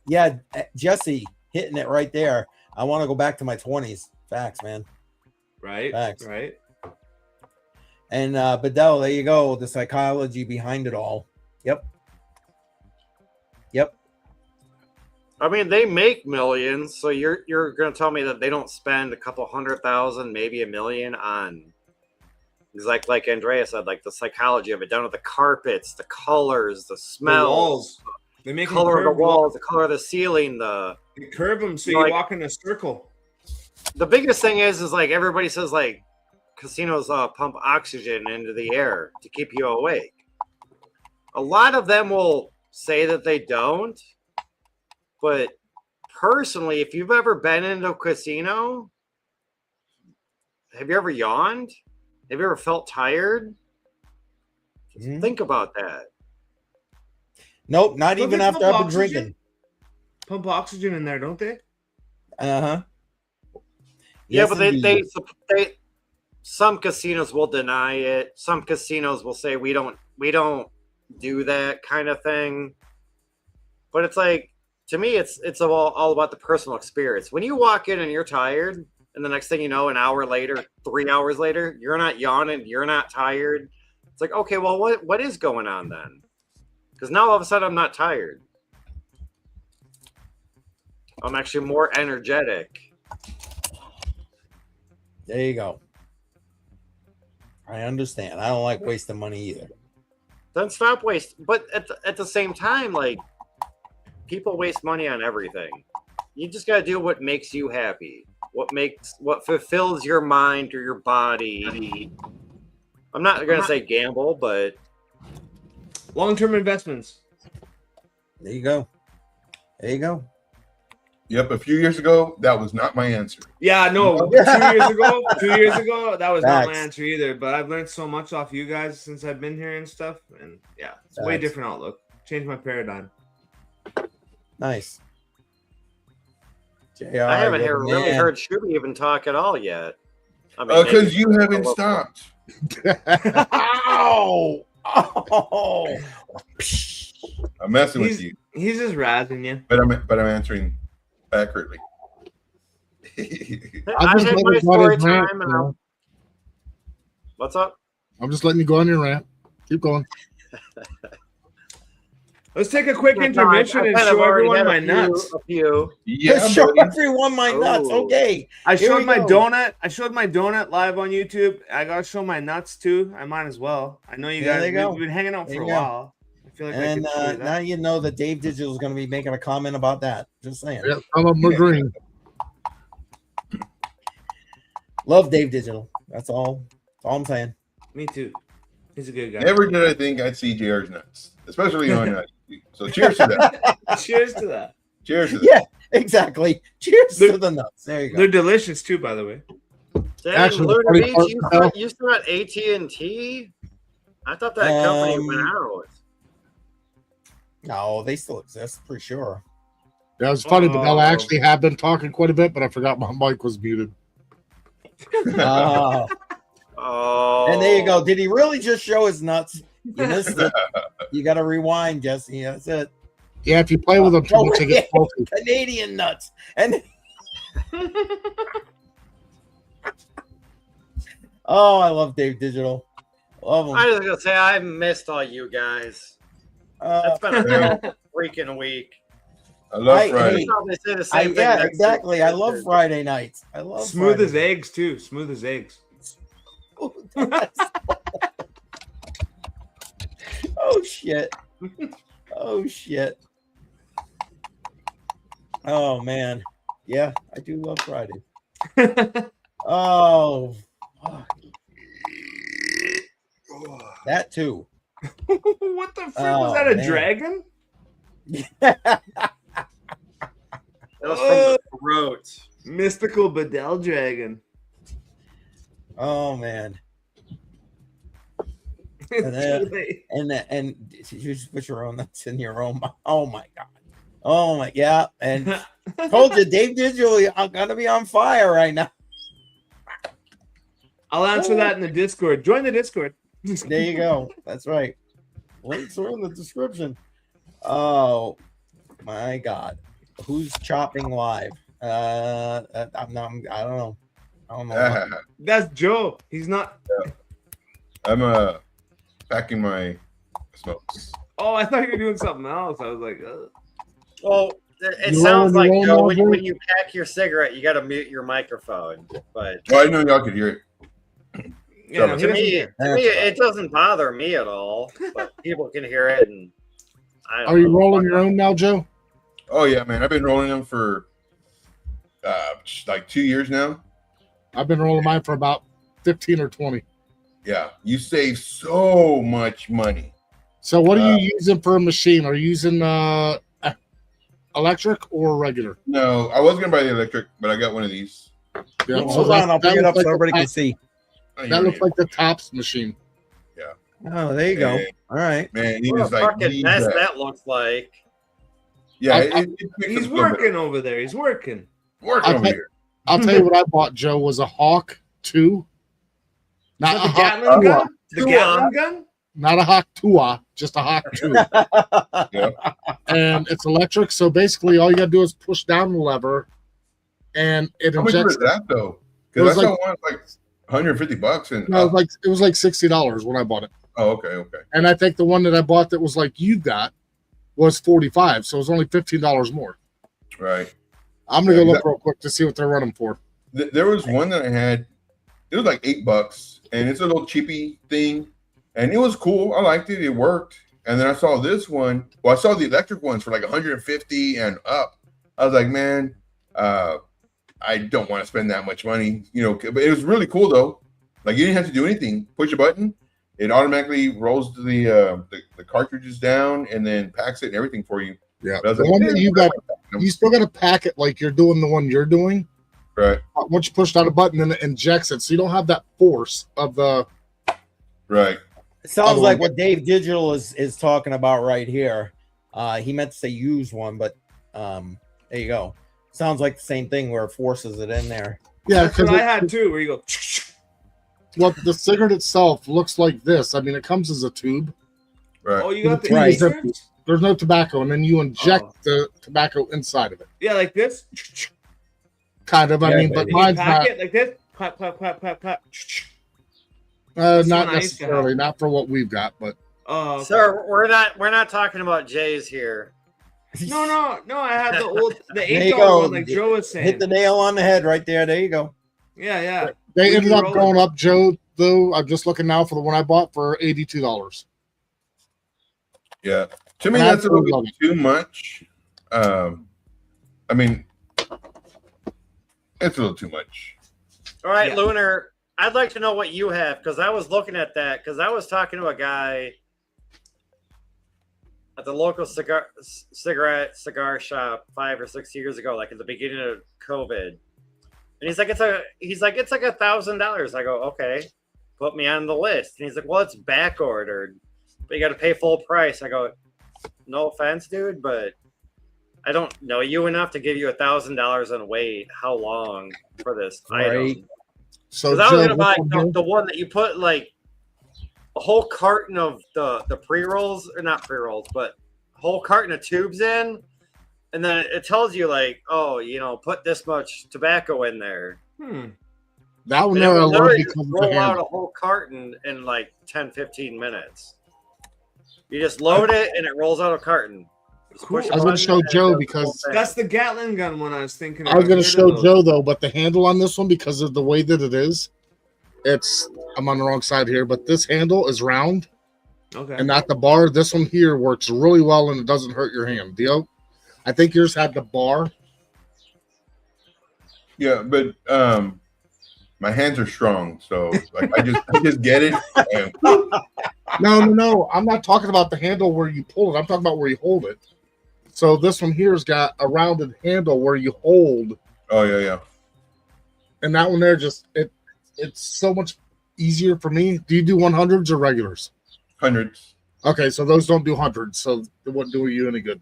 Yeah, Jesse hitting it right there. I want to go back to my 20s. Facts, man. Right. Facts. Right. And Bedell, there you go. The psychology behind it all. Yep. I mean, they make millions, so you're gonna tell me that they don't spend a couple 100,000, maybe $1 million on. It's like Andrea said, like the psychology of it, down to the carpets, the colors, the smells, The walls. They make the color of the curved walls, the color of the ceiling, They curve them so Like- you walk in a circle. the biggest thing is like everybody says like casinos pump oxygen into the air to keep you awake. A lot of them will say that they don't, but personally, if you've ever been into a casino, have you ever yawned? Have you ever felt tired? Mhm. Think about that. Nope, not Don't even they after pump I've been oxygen? drinking. Pump oxygen in there, don't they? Uh-huh. Yeah, Yes, but indeed. they some casinos will deny it. Some casinos will say we don't do that kind of thing. But it's like, to me, it's all about the personal experience. When you walk in and you're tired, and the next thing you know, an hour later, 3 hours later, you're not yawning, you're not tired. It's like, okay, well, what is going on then? Because now all of a sudden I'm not tired. I'm actually more energetic. There you go. I understand. I don't like wasting money either. Then stop wasting. But at the same time, like, people waste money on everything. You just gotta do what makes you happy. What fulfills your mind or your body. I'm not gonna say gamble, but Long-term investments. There you go. There you go. Yep, a few years ago, that was not my answer. Yeah, no. 2 years ago, that was not my Facts. answer either. But I've learned so much off you guys since I've been here and stuff. And yeah, it's a way Facts. different outlook. Changed my paradigm. Nice. JR, I haven't you're the really man. heard Shuby even talk at all yet. I mean, Because maybe- you haven't stopped. Ow! Oh! I'm messing with you, He's just razzing you. but I'm answering accurately. I just had let my it go on story his rant, time, and you know. what's up? I'm just letting you go on your rant. Keep going. Let's take a quick Yeah, no, intermission I and kind of show already everyone had my a few- nuts. A few. Yeah, Show buddy. everyone my nuts. Oh. Okay. I Here showed we my go. donut. I showed my donut live on YouTube. I gotta show my nuts too. I might as well. I know you There guys. they go. We've been hanging out There for a you go. while. I feel like I And can show you that. now you know that Dave Digital is going to be making a comment about that. Just saying. Yeah, some of them are green. Love Dave Digital. That's all. That's all I'm saying. Me too. He's a good guy. Never did I think I'd see JR's nuts, especially on YouTube. So cheers to that. Cheers to that. Cheers to that. Yeah, exactly. Cheers They're- to the nuts. There you go. They're delicious too, by the way. Dang, Actually, the Lunar funny Beach, part- you still got AT&T? I thought that company went out. No, they still exist for sure. Yeah, it was funny, but I Oh. actually have been talking quite a bit, but I forgot my mic was muted. Oh, Oh. and there you go. Did he really just show his nuts? You missed it. You got to rewind, Jesse. That's it. Yeah, if you play with them too much, they get salty. Canadian nuts. And oh, I love Dave Digital. Love him. I was gonna say I missed all you guys. It's been a Yeah. freaking week. I love Hey, Friday. hey, Probably say the same thing yeah, next exactly. week. I love Friday nights. I love Smooth Friday as eggs too. Smooth as eggs. nights. Oh shit. Oh shit. Oh man. Yeah, I do love Friday. Oh fuck. That too. What the frick Oh, was that? A man. dragon? That was from the throat. Mystical Bedell dragon. Oh man. And you just put your own nuts in your own mouth. Oh my god. Oh my, yeah. And told you, Dave Digital, I'm gonna be on fire right now. I'll answer that in the Discord. Join the Discord. There you go. That's right. Links are in the description. Oh my God, who's chopping live? I don't know. That's Joe. He's not. I'm packing my smokes. Oh, I thought you were doing something else. I was like, well, it sounds like Joe, when you pack your cigarette, you got to mute your microphone. But I know y'all could hear it. yeah, no, to me, it doesn't bother me at all. But people can hear it. And are you rolling your own now, Joe? Oh yeah, man. I've been rolling them for like 2 years now. I've been rolling mine for about 15 or 20. Yeah, you save so much money. So what are you using for a machine? Are you using electric or regular? No, I was gonna buy the electric, but I got one of these. Yeah, hold on, I'll bring it up so everybody can see. That looks like the Tops machine. Yeah. Oh, there you go. All right, man. He what was a like, fucking mess that looks like. Yeah, he's working over there. He's working. Working over here. I'll tell you what I bought, Joe, was a Hawk 2. Not the Gatling gun? The Gatling gun? Not a Hawk 2, just a Hawk 2. Yeah. And it's electric, so basically all you gotta do is push down the lever and it How much injects. was that though? Because I saw one like $150 and no, it was like $60 when I bought it. Oh, okay. And I think the one that I bought that was like you got was $45, so it was only $15 more. Right. I'm gonna go look real quick to see what they're running for. There was one that I had. It was like $8, and it's a little cheapy thing, and it was cool. I liked it. It worked. And then I saw this one. Well, I saw the electric ones for like 150 and up. I was like, man, I don't want to spend that much money, But it was really cool though. Like you didn't have to do anything. Push a button, it automatically rolls the cartridges down and then packs it and everything for you. Yeah, the one that you got, you still got to pack it like you're doing the one you're doing. Right. Once you push down a button, then it injects it, so you don't have that force of the. Right. It sounds like what Dave Digital is talking about right here. He meant to say use one, but there you go. Sounds like the same thing where it forces it in there. Yeah, because I had too, where you go. Well, the cigarette itself looks like this. I mean, it comes as a tube. Right. Oh, you got the right. insert? There's no tobacco, and then you inject the tobacco inside of it. Yeah, like this. Kind of. I mean, but mine's not. It like this. Clap, clap, clap, clap, clap. Not necessarily. Not for what we've got, but. Okay. Sir, we're not talking about Jays here. No. I had the $8 one, like Joe was saying. Hit the nail on the head right there. There you go. Yeah. They ended up going up, Joe. Though I'm just looking now for the one I bought for $82. Yeah, to me that's a little bit too much. I mean, it's a little too much. All right, Lunar, I'd like to know what you have because I was looking at that because I was talking to a guy at the local cigar shop 5 or 6 years ago, like at the beginning of COVID, and he's like, it's like $1,000. I go, okay, put me on the list. And he's like, well, it's back ordered, but you got to pay full price. I go, no offense, dude, but I don't know you enough to give you $1,000 on wait. How long for this item? So I was gonna buy the one that you put like a whole carton of the pre-rolls, or not pre-rolls, but a whole carton of tubes in, and then it tells you like, oh, put this much tobacco in there. That one there literally roll out a whole carton in like 10-15 minutes. You just load it and it rolls out a carton. I was going to show Joe because that's the Gatling gun one I was thinking about. I was going to show Joe though, but the handle on this one, because of the way that it is, I'm on the wrong side here, but this handle is round. Okay. And not the bar. This one here works really well and it doesn't hurt your hand. Dio, I think yours had the bar. Yeah, but my hands are strong, so like I just get it. And... No. I'm not talking about the handle where you pull it. I'm talking about where you hold it. So this one here's got a rounded handle where you hold. Oh yeah. And that one there it's so much easier for me. Do you do 100s or regulars? 100s. Okay, so those don't do 100s, so it wouldn't do you any good.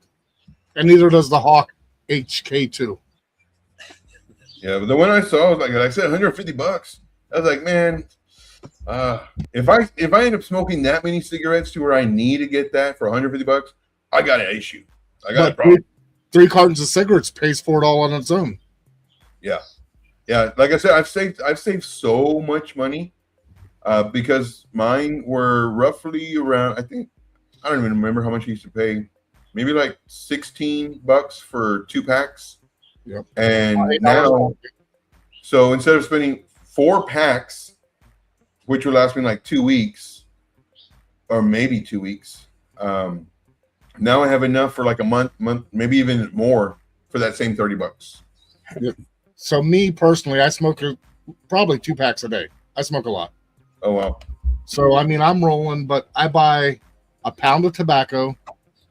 And neither does the Hawk HK2. Yeah, but the one I saw was like I said, $150. I was like, man, if I end up smoking that many cigarettes to where I need to get that for $150, I got an issue. I got a problem. Three cartons of cigarettes pays for it all on its own. Yeah. Like I said, I've saved so much money because mine were roughly around. I don't even remember how much I used to pay. Maybe like $16 for 2 packs. Yep. And now, so instead of spending 4 packs, which would last me like 2 weeks, or maybe 2 weeks, now I have enough for like a month, maybe even more for that same $30. Yep. So me personally, I smoke probably 2 packs a day. I smoke a lot. Oh wow! So I mean, I'm rolling, but I buy a pound of tobacco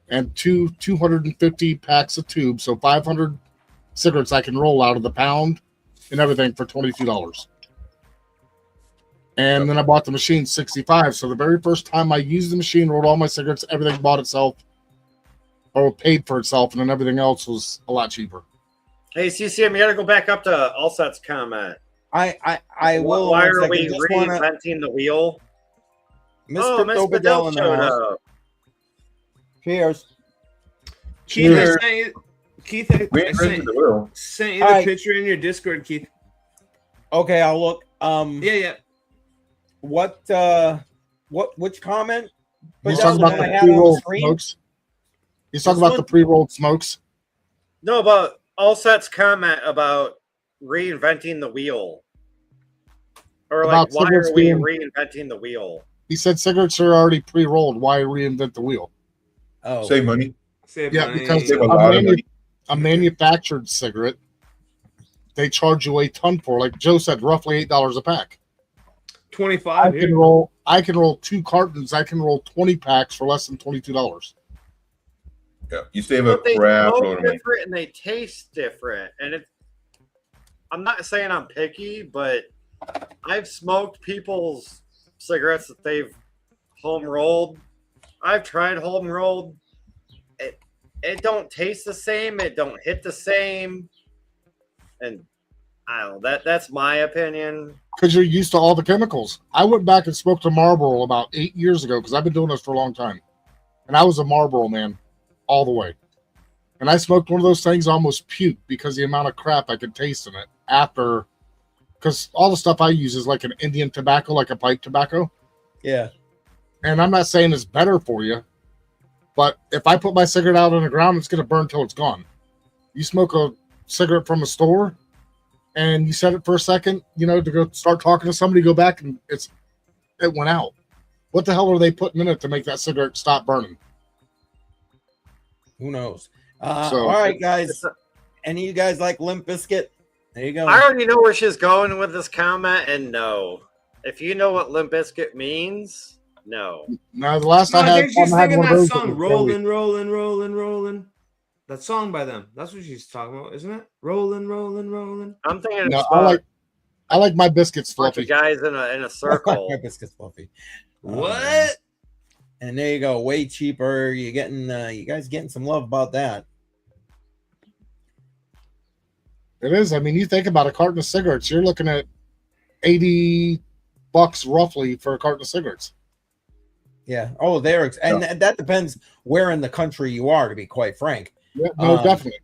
and 250 packs of tubes, so 500 cigarettes I can roll out of the pound and everything for $22. And then I bought the machine 65. So the very first time I used the machine, rolled all my cigarettes, everything bought itself or paid for itself, and then everything else was a lot cheaper. Hey, CCM, you got to go back up to Allset's comment. I will. Why are we reinventing the wheel? Miss Crypto showed up. Cheers. Keith, We I invented the wheel. sent you the picture in your Discord, Keith. Okay, I'll look. Yeah. Which comment? He's talking about the pre-rolled smokes. He's talking about the pre-rolled smokes. No, but Allset's comment about reinventing the wheel. Or like, why are we reinventing the wheel? He said cigarettes are already pre-rolled. Why reinvent the wheel? Oh, Save money. Because Save a lot of money. A manufactured cigarette, they charge you a ton for. Like Joe said, roughly $8 a pack. 25. I can roll 2 cartons. I can roll 20 packs for less than $22. Yeah, you save a crap load of money. And they taste different. And I'm not saying I'm picky, but I've smoked people's cigarettes that they've home rolled. I've tried home rolled. It don't taste the same. It don't hit the same. And I don't know. That's my opinion. Because you're used to all the chemicals. I went back and smoked a Marlboro about 8 years ago because I've been doing this for a long time. And I was a Marlboro man all the way. And I smoked one of those things, almost puked because the amount of crap I could taste in it after. Because all the stuff I use is like an Indian tobacco, like a pipe tobacco. Yeah. And I'm not saying it's better for you. But if I put my cigarette out on the ground, it's going to burn till it's gone. You smoke a cigarette from a store and you set it for a second, to go start talking to somebody, go back and it went out. What the hell are they putting in it to make that cigarette stop burning? Who knows? All right, guys. Any of you guys like Limp Bizkit? There you go. I already know where she's going with this comment, and no. If you know what Limp Bizkit means, no. No, the last I had she's singing one of those that song, Rolling. That song by them. That's what she's talking about, isn't it? Rolling. I'm thinking. No, I like my biscuits fluffy. Guys in a circle. My biscuits fluffy. What? And there you go. Way cheaper. You guys getting some love about that. It is. I mean, you think about a carton of cigarettes, you're looking at $80 roughly for a carton of cigarettes. Yeah. Oh, that depends where in the country you are, to be quite frank. Yeah, no, definitely.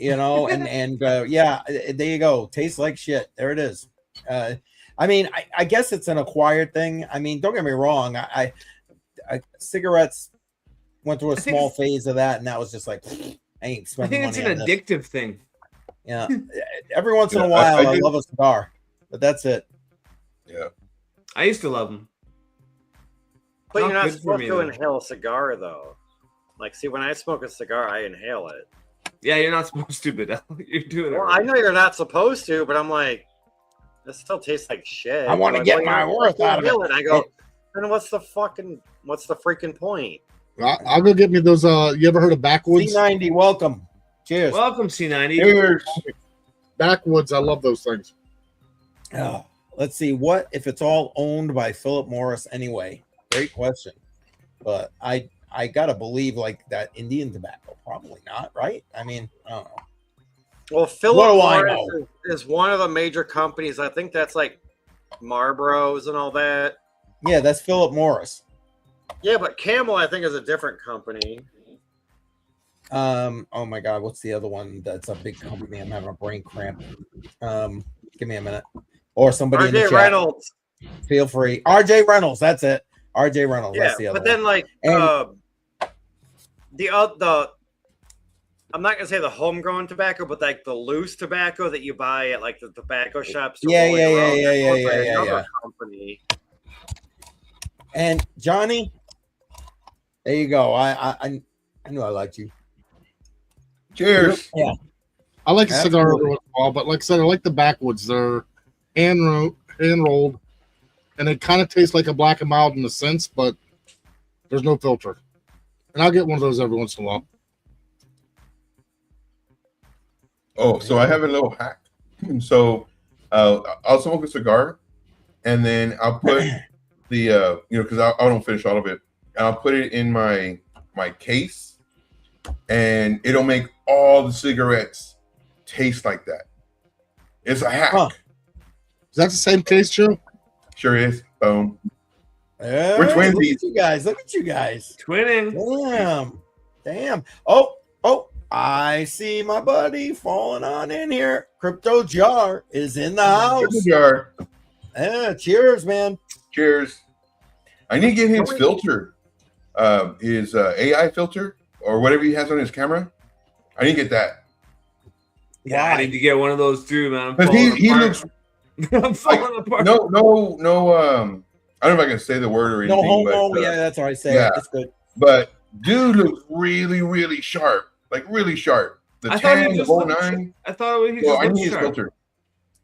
And yeah, there you go. Tastes like shit. There it is. I mean, I guess it's an acquired thing. I mean, don't get me wrong. I cigarettes went through a small phase of that, and that was just like, I ain't spending money. I think it's an addictive thing. Yeah. Every once in a while, I love a cigar, but that's it. Yeah. I used to love them. But you're not supposed to inhale a cigar, though. Like, see, when I smoke a cigar, I inhale it. Yeah, you're not supposed to, but you're doing it. Well, I know you're not supposed to, but I'm like, this still tastes like shit. I want to get my worth out of it. And I go, then what's the freaking point? I'll go get me those. You ever heard of Backwoods? C90, welcome. Cheers. Welcome, C90. Cheers. Backwoods, I love those things. Oh, let's see. What if it's all owned by Philip Morris anyway? Great question. But I I gotta believe like that Indian tobacco, probably not, right? I mean, I don't know. Well, Philip Morris is one of the major companies. I think that's like Marlboro's and all that. Yeah, that's Philip Morris. Yeah, but Camel, I think, is a different company. Oh my God, what's the other one that's a big company? I'm having a brain cramp. Give me a minute. Or somebody in the chat. Reynolds. Feel free. RJ Reynolds, that's it. RJ Reynolds, yeah, that's the other but then one. like the I'm not gonna say the homegrown tobacco, but like the loose tobacco that you buy at like the tobacco shops. Yeah. Company. And Johnny, there you go. I knew I liked you. Cheers. Yeah. I like a cigar every once in a while, but like I said, I like the backwoods. They're hand rolled, and they kind of taste like a Black and Mild in a sense, but there's no filter. And I'll get one of those every once in a while. Oh, so I have a little hack. So I'll smoke a cigar, and then I'll put the because I don't finish all of it, and I'll put it in my case, and it'll make all the cigarettes taste like that. It's a hack. Huh. Is that the same case, Joe? Sure is. Boom. We're twinsies. Look at you guys. Look at you guys. Twinning. Damn. Oh, I see my buddy falling on in here. Crypto Jar is in the house. Crypto Jar. Yeah, cheers, man. Cheers. I need to get his filter, his AI filter or whatever he has on his camera. I need to get that. Yeah, I need to get one of those too, man. Because he looks. I'm falling apart. No. I don't know if I can say the word or anything. No homo. But, yeah, that's all right. Say yeah. it. It's good. But dude looks really, really sharp. Like really sharp. The 10, the 09. I thought he just I need his sharp. filter.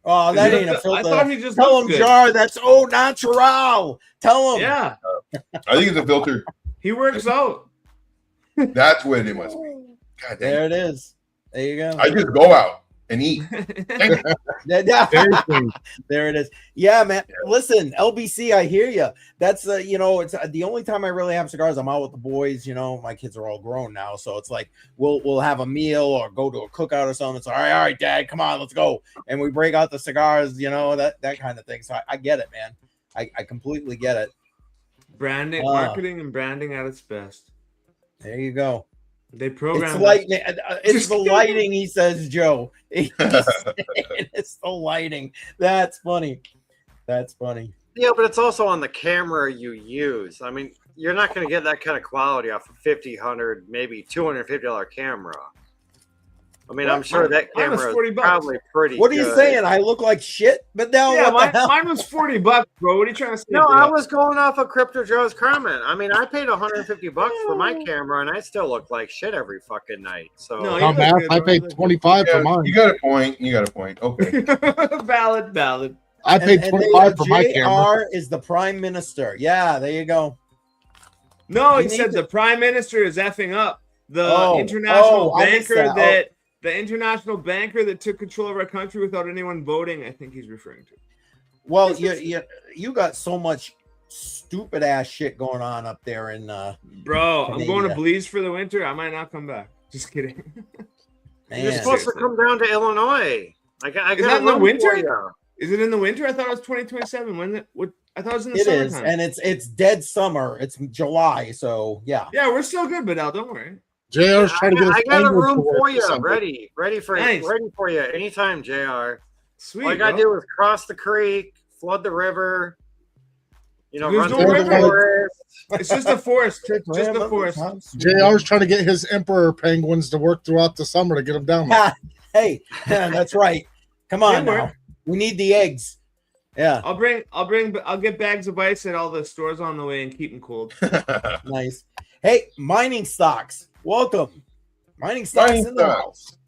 Oh, that ain't a filter. I thought he just Tell him, good. Jar, that's au natural. Tell him. Yeah. I think it's a filter. He works out. That's what it must be. God damn. There it is. There you go. I just go out and eat. There it is. Yeah, man. Listen, LBC, I hear you. That's it's the only time I really have cigars. I'm out with the boys. My kids are all grown now, so it's like we'll have a meal or go to a cookout or something. It's all right, Dad, come on, let's go, and we break out the cigars. That kind of thing. So I get it, man. I completely get it. Branding, marketing, and branding at its best. There you go. They program. It's lightning. It's the lighting, he says, Joe. It's the lighting. That's funny. Yeah, but it's also on the camera you use. I mean, you're not going to get that kind of quality off a $50, $100, maybe $250 camera. I mean, I'm sure that camera is probably pretty. What are you saying? I look like shit? But now, mine was $40, bro. What are you trying to say? No, I was going off of Crypto Joe's comment. I mean, I paid $150 for my camera, and I still look like shit every fucking night. So I paid $25 for mine. You got a point. Okay. Valid. I paid $25 for my camera. JR is the prime minister. Yeah, there you go. No, he said the prime minister is effing up the international banker the international banker that took control of our country without anyone voting. I think he's referring to. Well, you got so much stupid ass shit going on up there in bro. I'm going to Belize for the winter. I might not come back. Just kidding. You're supposed to come down to Illinois. I got is that in the winter? Is it in the winter? I thought it was 2027. I thought it was in the summertime. It is, and it's dead summer. It's July, so yeah. Yeah, we're still good, but don't worry. JR's trying to get. I got a room for you, ready for you anytime, JR. Sweet. All you gotta do is cross the creek, flood the river. Run through the forest. It's just a forest. Just the forest. JR's trying to get his emperor penguins to work throughout the summer to get them down there. Hey, that's right. Come on now. We need the eggs. Yeah. I'll get bags of ice at all the stores on the way and keep them cold. Nice. Hey, mining stocks. Welcome. Mining stocks in the house.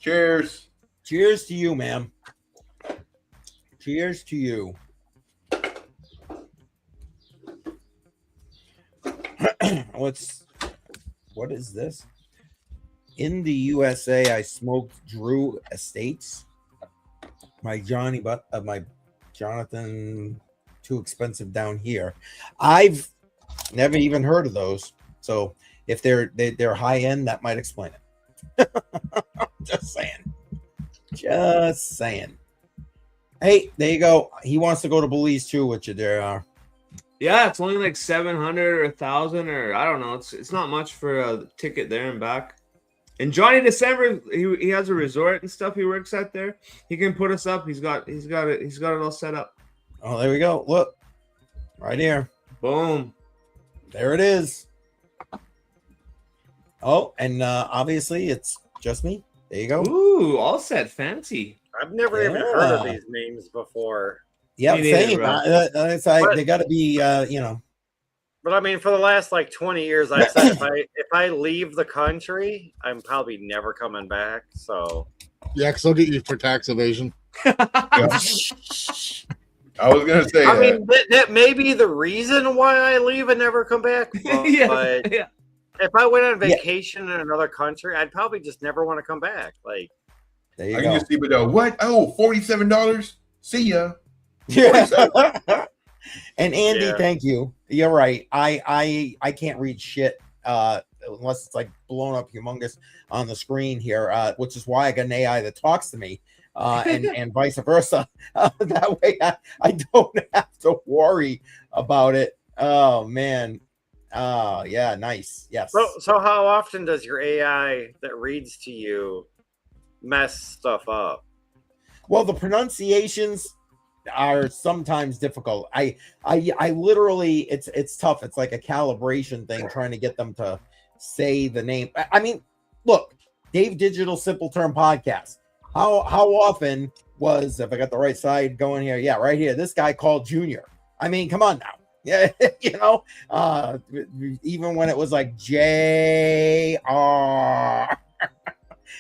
Cheers. Cheers to you, ma'am. Cheers to you. What is this? In the USA, I smoked Drew Estates. My Jonathan, too expensive down here. I've Never even heard of those. So if they're high end, that might explain it. Just saying. Just saying. Hey, there you go. He wants to go to Belize too, with you there. Yeah, it's only like 700 or 1,000 or I don't know. It's not much for a ticket there and back. And Johnny December, he has a resort and stuff he works at there. He can put us up. He's got it all set up. Oh, there we go. Look, right here. Boom. There it is. Oh, and obviously it's just me. There you go. Ooh, all set, fancy. I've never even heard of these names before. Yeah, same. It's like they got to be, But I mean, for the last like 20 years, I said if I leave the country, I'm probably never coming back. So yeah, because they'll get you for tax evasion. Yeah. I was gonna say. I mean, that may be the reason why I leave and never come back. But if I went on vacation in another country, I'd probably just never want to come back. Like, there you I go. can just leave it though. What? Oh, $47. See ya. Yeah. And Andy, thank you. You're right. I can't read shit unless it's like blown up humongous on the screen here, which is why I got an AI that talks to me, and vice versa. That way I don't have to worry about it. Oh man. Yeah, nice. Yes. So how often does your AI that reads to you mess stuff up? Well, the pronunciations are sometimes difficult. I literally, it's tough. It's like a calibration thing, trying to get them to say the name. I mean, look, Dave Digital Simple Term Podcast. How often was, if I got the right side going here? Yeah, right here. This guy called Junior. I mean, come on now. Yeah, even when it was like JR,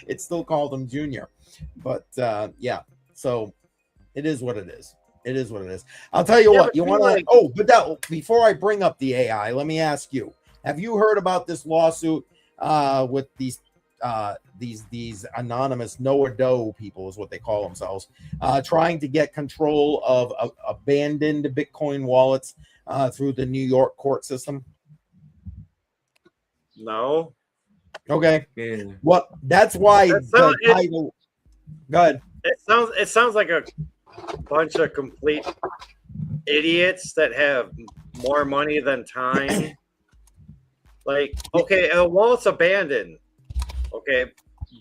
it still called him Junior. But yeah, so it is what it is. It is what it is. I'll tell you what, you want to, but before I bring up the AI, let me ask you, have you heard about this lawsuit with these anonymous Noah Doe people is what they call themselves, trying to get control of abandoned Bitcoin wallets through the New York court system? No. Okay. Yeah. Well, that's why the title. Go ahead. It sounds like a bunch of complete idiots that have more money than time. Like, okay, well, it's abandoned. Okay,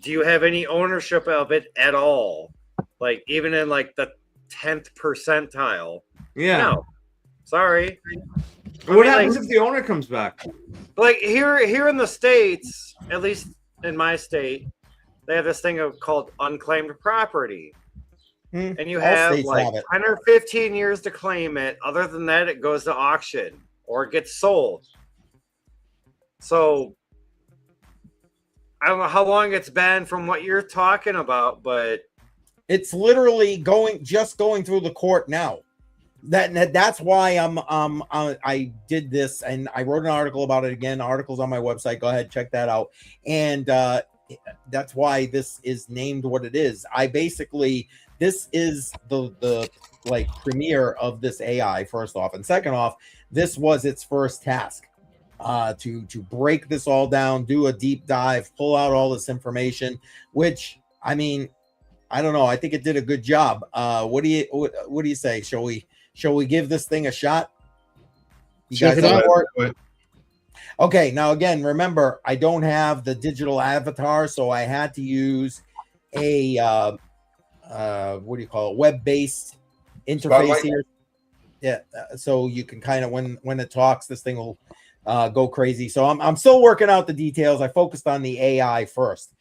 do you have any ownership of it at all? Like, even in like the 10th percentile? Yeah. No. Sorry. What happens if the owner comes back? Like here in the States, at least in my state, they have this thing called unclaimed property. And you have like 10 or 15 years to claim it. Other than that, it goes to auction or it gets sold. So I don't know how long it's been from what you're talking about, but it's literally going through the court now. That's why I did this, and I wrote an article about it again. Article's on my website. Go ahead, check that out. And that's why this is named what it is. This is the like premiere of this AI, first off, and second off, this was its first task, to break this all down, do a deep dive, pull out all this information. Which, I mean, I don't know. I think it did a good job. What do you say? Shall we give this thing a shot? You guys up for it? Okay. Now, again, remember, I don't have the digital avatar, so I had to use a web-based interface here. Yeah. So you can kind of, when it talks, this thing will go crazy. So I'm still working out the details. I focused on the AI first.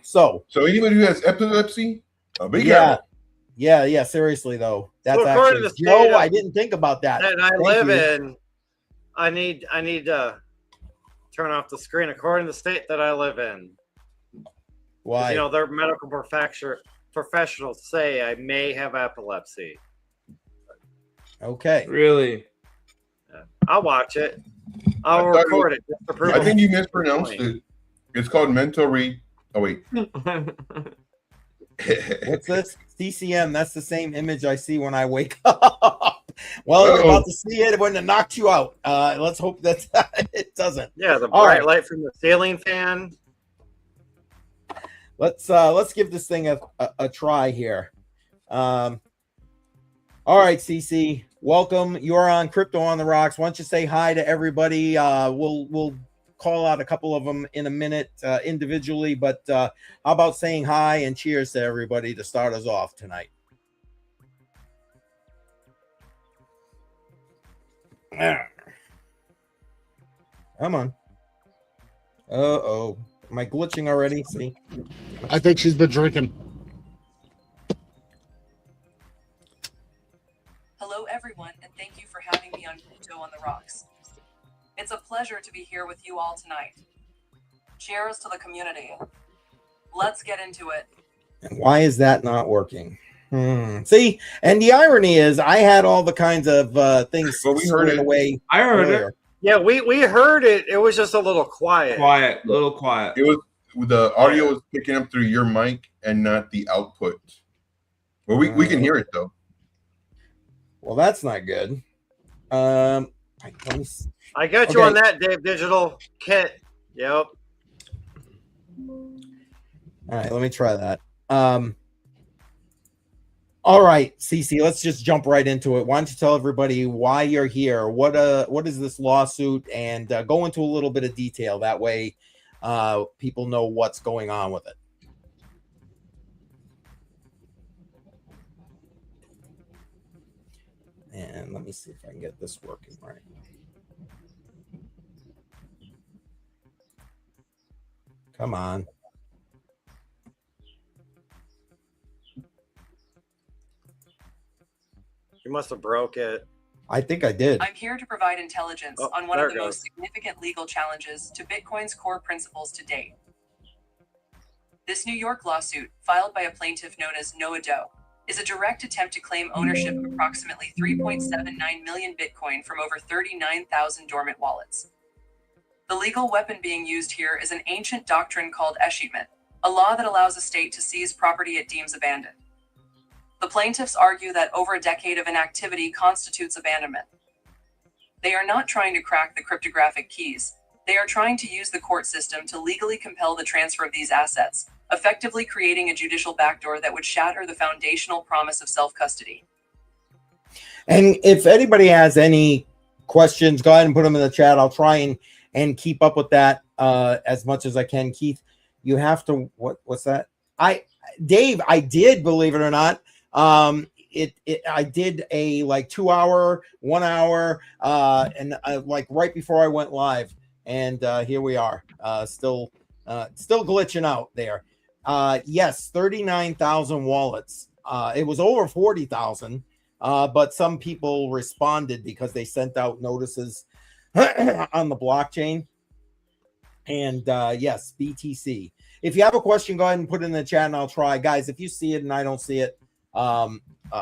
So anybody who has epilepsy, yeah, seriously though, that's actually Joe. I didn't think about that. And I live in. I need to turn off the screen. According to the state that I live in, why? You know, their medical professionals say I may have epilepsy. Okay. Really? Yeah. I'll watch it. I'll record it. Just to prove I think you mispronounced it. It's called mental read. Oh wait. What's this? CCM. That's the same image I see when I wake up. Well, you're about to see it when it knocks you out. Let's hope that it doesn't. Yeah, the All bright right. light from the ceiling fan. Let's give this thing a try here. All right, CC, welcome. You're on Crypto on the Rocks. Why don't you say hi to everybody? We'll call out a couple of them in a minute individually, but how about saying hi and cheers to everybody to start us off tonight? Come on. Uh-oh. Am I glitching already? See? I think she's been drinking. Hello, everyone, and thank you for having me on Crypto on the Rocks. It's a pleasure to be here with you all tonight. Cheers to the community. Let's get into it. Why is that not working? See, and the irony is I had all the kinds of things Well, we heard it away. I heard earlier. it. Yeah, we heard it. It was just a little quiet. Quiet, a little quiet. It was the audio was picking up through your mic and not the output. Well, we can hear it though. Well, that's not good. Let me see. I got you on that, Dave Digital Kit. Yep. All right, let me try that. All right, CC, let's just jump right into it. Why don't you tell everybody why you're here? What is this lawsuit? And go into a little bit of detail. That way people know what's going on with it. And let me see if I can get this working right. Come on. You must have broke it. I think I did. I'm here to provide intelligence on one of the most significant legal challenges to Bitcoin's core principles to date. This New York lawsuit, filed by a plaintiff known as Noah Doe, is a direct attempt to claim ownership of approximately 3.79 million Bitcoin from over 39,000 dormant wallets. The legal weapon being used here is an ancient doctrine called escheatment, a law that allows a state to seize property it deems abandoned. The plaintiffs argue that over a decade of inactivity constitutes abandonment. They are not trying to crack the cryptographic keys. They are trying to use the court system to legally compel the transfer of these assets, effectively creating a judicial backdoor that would shatter the foundational promise of self-custody. And if anybody has any questions, go ahead and put them in the chat. I'll try and keep up with that as much as I can. Keith, you have to, what's that? Dave, I did, believe it or not. I did a like 2 hour, 1 hour, and like right before I went live, and here we are, still glitching out there. Yes, 39,000 wallets. It was over 40,000, but some people responded because they sent out notices on the blockchain. And yes, BTC. If you have a question, go ahead and put it in the chat and I'll try. Guys, if you see it and I don't see it,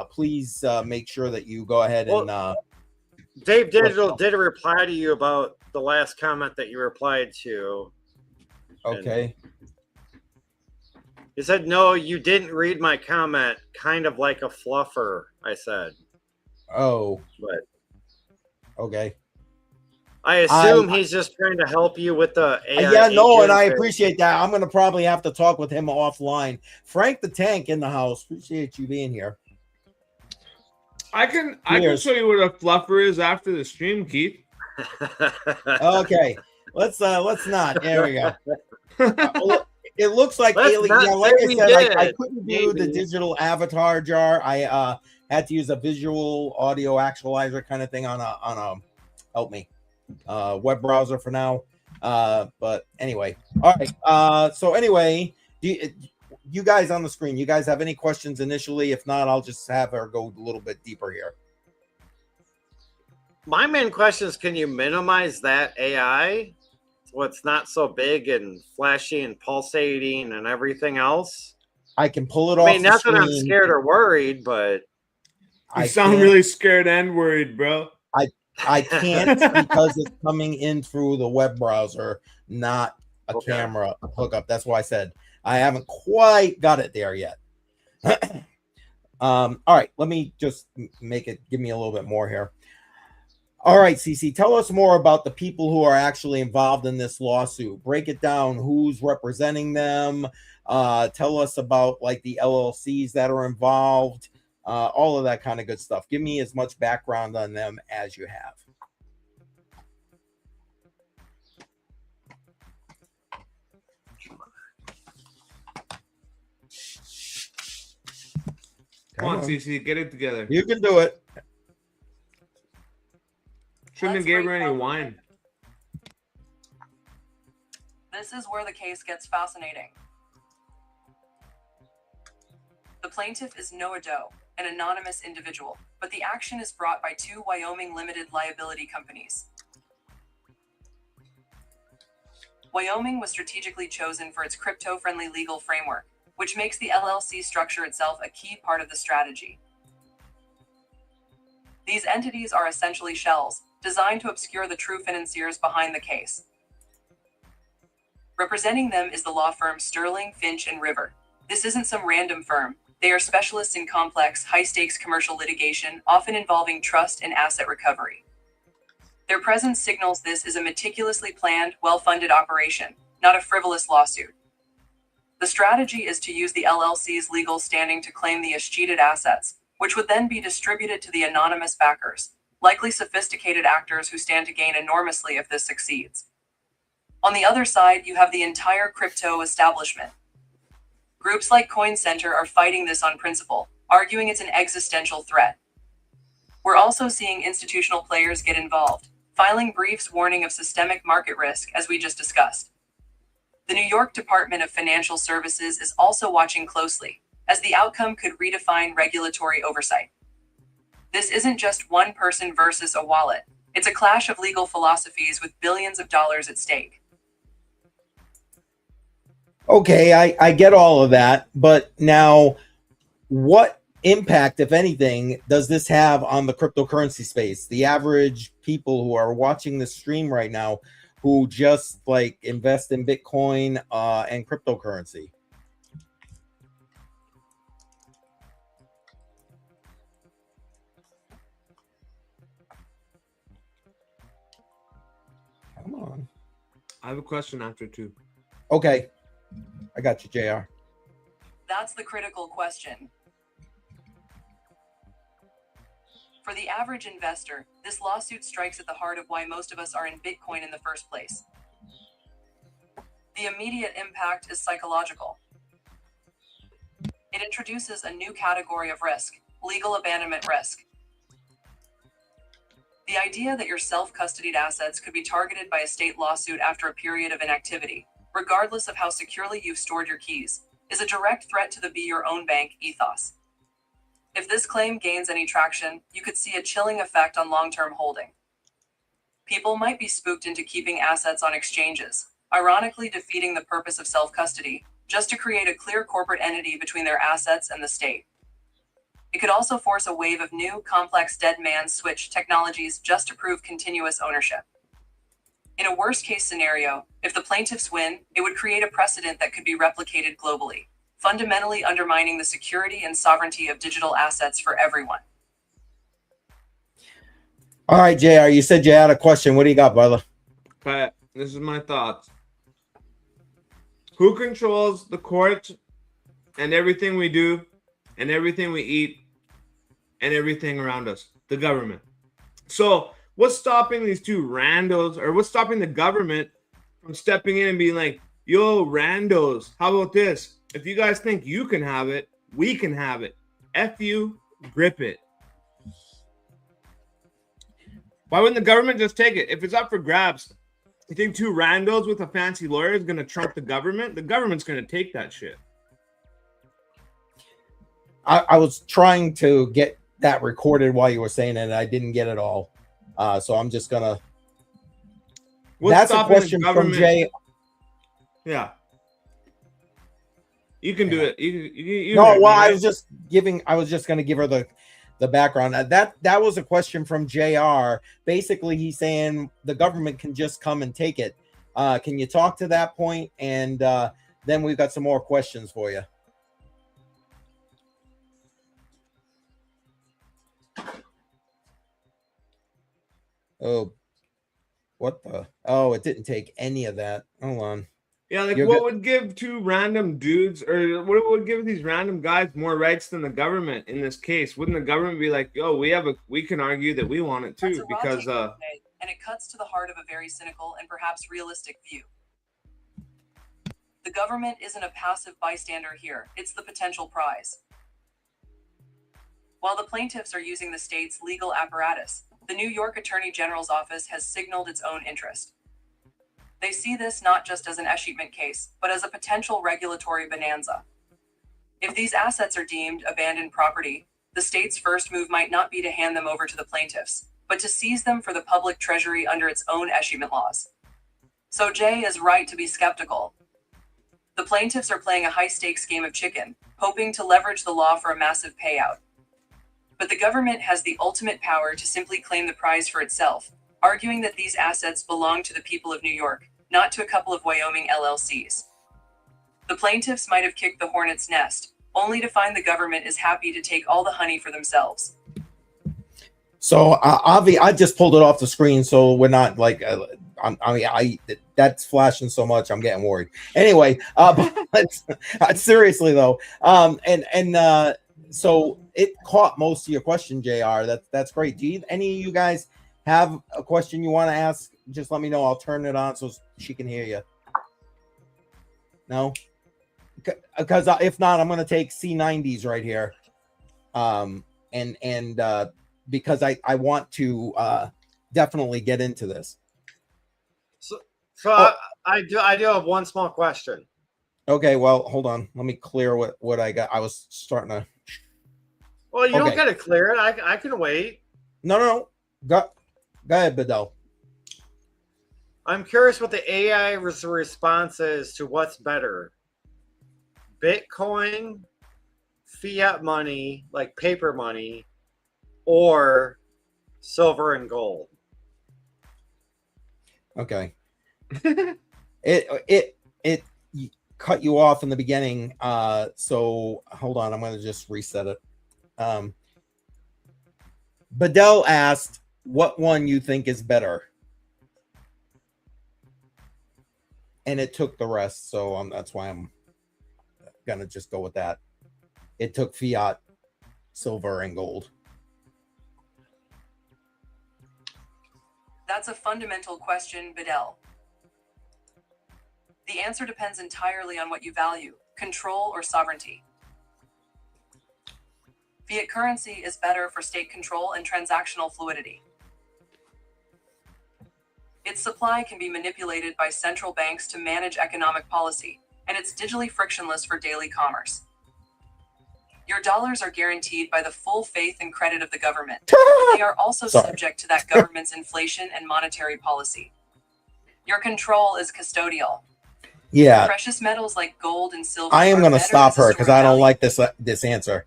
please make sure that you go ahead and Dave Digital did reply to you about the last comment that you replied to. Okay. He said, no, you didn't read my comment, kind of like a fluffer, I said. Oh. But okay. I assume he's just trying to help you with the AI. Yeah, no, and I appreciate that. I'm going to probably have to talk with him offline. Frank the Tank in the house. Appreciate you being here. I can show you what a fluffer is after the stream, Keith. Okay. Let's not. There we go. It looks like alien. Yeah, like I said, I couldn't do the digital avatar jar. I had to use a visual audio actualizer kind of thing on a help me web browser for now. But anyway, all right. So anyway, you guys on the screen, you guys have any questions initially? If not, I'll just have her go a little bit deeper here. My main question is, can you minimize that AI? So it's not so big and flashy and pulsating and everything else. I can pull it off. I mean, not that I'm scared or worried, but you sound really scared and worried, bro. I can't because it's coming in through the web browser, not a camera hookup. That's why I said I haven't quite got it there yet. All right, let me just give me a little bit more here. All right, CC, tell us more about the people who are actually involved in this lawsuit. Break it down. Who's representing them? Tell us about like the LLCs that are involved, all of that kind of good stuff. Give me as much background on them as you have. Come on, CC, get it together. You can do it. Shouldn't have gave her any wine. This is where the case gets fascinating. The plaintiff is Noah Doe, an anonymous individual, but the action is brought by two Wyoming limited liability companies. Wyoming was strategically chosen for its crypto-friendly legal framework, which makes the LLC structure itself a key part of the strategy. These entities are essentially shells, designed to obscure the true financiers behind the case. Representing them is the law firm Sterling, Finch, and River. This isn't some random firm. They are specialists in complex, high-stakes commercial litigation, often involving trust and asset recovery. Their presence signals this is a meticulously planned, well-funded operation, not a frivolous lawsuit. The strategy is to use the LLC's legal standing to claim the escheated assets, which would then be distributed to the anonymous backers, likely sophisticated actors who stand to gain enormously if this succeeds. On the other side, you have the entire crypto establishment. Groups like Coin Center are fighting this on principle, arguing it's an existential threat. We're also seeing institutional players get involved, filing briefs warning of systemic market risk, as we just discussed. The New York Department of Financial Services is also watching closely, as the outcome could redefine regulatory oversight. This isn't just one person versus a wallet. It's a clash of legal philosophies with billions of dollars at stake. Okay, I get all of that, but now what impact, if anything, does this have on the cryptocurrency space? The average people who are watching this stream right now who just like invest in Bitcoin and cryptocurrency. Come on. I have a question after too. Okay. I got you, JR. That's the critical question. For the average investor, this lawsuit strikes at the heart of why most of us are in Bitcoin in the first place. The immediate impact is psychological. It introduces a new category of risk, legal abandonment risk. The idea that your self-custodied assets could be targeted by a state lawsuit after a period of inactivity, regardless of how securely you've stored your keys, is a direct threat to the be your own bank ethos. If this claim gains any traction, you could see a chilling effect on long-term holding. People might be spooked into keeping assets on exchanges, ironically defeating the purpose of self-custody, just to create a clear corporate entity between their assets and the state. It could also force a wave of new, complex dead man switch technologies just to prove continuous ownership. In a worst-case scenario, if the plaintiffs win, it would create a precedent that could be replicated globally, fundamentally undermining the security and sovereignty of digital assets for everyone. All right, JR, you said you had a question. What do you got, brother? Okay, this is my thoughts. Who controls the courts and everything we do and everything we eat and everything around us? The government. So what's stopping these two randos, or what's stopping the government from stepping in and being like, yo, randos, how about this? If you guys think you can have it, we can have it. F you, grip it. Why wouldn't the government just take it? If it's up for grabs, you think two randos with a fancy lawyer is going to trump the government? The government's going to take that shit. I was trying to get that recorded while you were saying it, and I didn't get it all. So I'm just going to... That's a question from Jay. Yeah. You can do it. You no, well, I was just going to give her the background. That was a question from JR. Basically, he's saying the government can just come and take it. Can you talk to that point? And then we've got some more questions for you. Oh, what the? Oh, it didn't take any of that. Hold on. Yeah, like what would give two random dudes, or what would give these random guys more rights than the government in this case? Wouldn't the government be like, "Yo, we can argue that we want it too," because and it cuts to the heart of a very cynical and perhaps realistic view. The government isn't a passive bystander here; it's the potential prize. While the plaintiffs are using the state's legal apparatus, the New York Attorney General's office has signaled its own interest. They see this not just as an escheatment case, but as a potential regulatory bonanza. If these assets are deemed abandoned property, the state's first move might not be to hand them over to the plaintiffs, but to seize them for the public treasury under its own escheatment laws. So Jay is right to be skeptical. The plaintiffs are playing a high-stakes game of chicken, hoping to leverage the law for a massive payout. But the government has the ultimate power to simply claim the prize for itself, arguing that these assets belong to the people of New York, not to a couple of Wyoming LLCs. The plaintiffs might have kicked the hornet's nest, only to find the government is happy to take all the honey for themselves. So, Avi, I just pulled it off the screen, so we're not like, that's flashing so much, I'm getting worried. Anyway, but seriously though, so it caught most of your question, JR. That's great. Do any of you guys have a question you want to ask? Just let me know. I'll turn it on so she can hear you. No? Because if not, I'm going to take C90s right here. Because I want to definitely get into this. So I do have one small question. Okay, well, hold on. Let me clear what I got. I was starting to. Well, you don't got to clear it. I can wait. No. Go ahead, Bedell. I'm curious what the AI response is to what's better. Bitcoin, fiat money, like paper money, or silver and gold. Okay. It cut you off in the beginning. So hold on, I'm going to just reset it. Bedell asked what one you think is better. And it took the rest, so that's why I'm going to just go with that. It took fiat, silver, and gold. That's a fundamental question, Bedell. The answer depends entirely on what you value, control or sovereignty. Fiat currency is better for state control and transactional fluidity. Its supply can be manipulated by central banks to manage economic policy, and it's digitally frictionless for daily commerce. Your dollars are guaranteed by the full faith and credit of the government. They are also subject to that government's inflation and monetary policy. Your control is custodial. Yeah. Precious metals like gold and silver. I am going to stop her because I don't like this answer.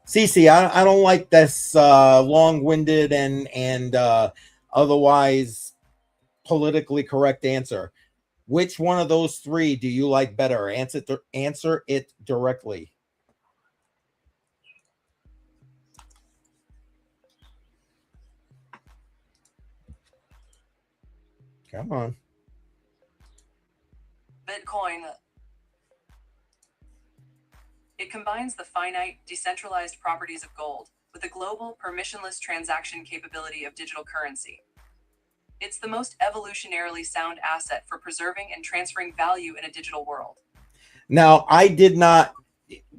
Cece, I don't like this long-winded and otherwise politically correct answer. Which one of those three do you like better? Answer it directly. Come on. Bitcoin. It combines the finite, decentralized properties of gold with the global, permissionless transaction capability of digital currency. It's the most evolutionarily sound asset for preserving and transferring value in a digital world. Now, I did not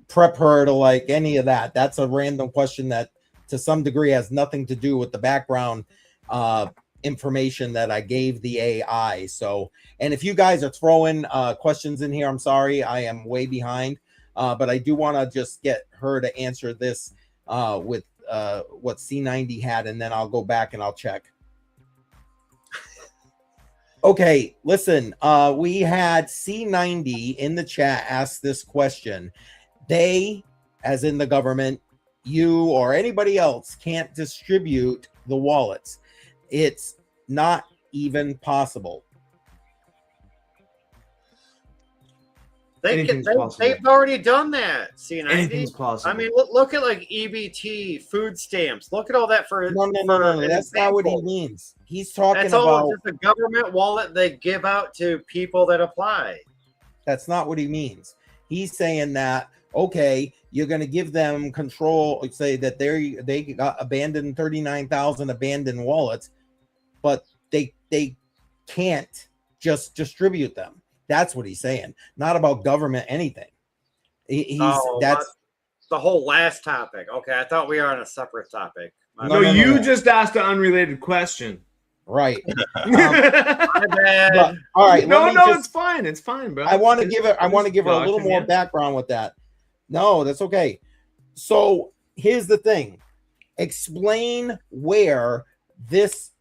prep her to like any of that. That's a random question that to some degree has nothing to do with the background information that I gave the AI. So, and if you guys are throwing questions in here, I'm sorry, I am way behind. But I do want to just get her to answer this with what C90 had, and then I'll go back and I'll check. Okay, listen, we had C90 in the chat ask this question. They, as in the government, you or anybody else can't distribute the wallets. It's not even possible. Anything's possible. They've already done that. C90. Anything's possible. I mean, look at like EBT, food stamps. Look at all that for No. That's not what he means. He's talking That's all about just a government wallet they give out to people that apply. That's not what he means. He's saying that, okay, you're going to give them control, say that they got abandoned 39,000 abandoned wallets, but they can't just distribute them. That's what he's saying. Not about government anything. That's the whole last topic. Okay, I thought we were on a separate topic. No, you just asked an unrelated question. Right. My bad. But, all right. It's fine. It's fine, bro. I want to give her a little more background with that. No, that's okay. So here's the thing. Explain where this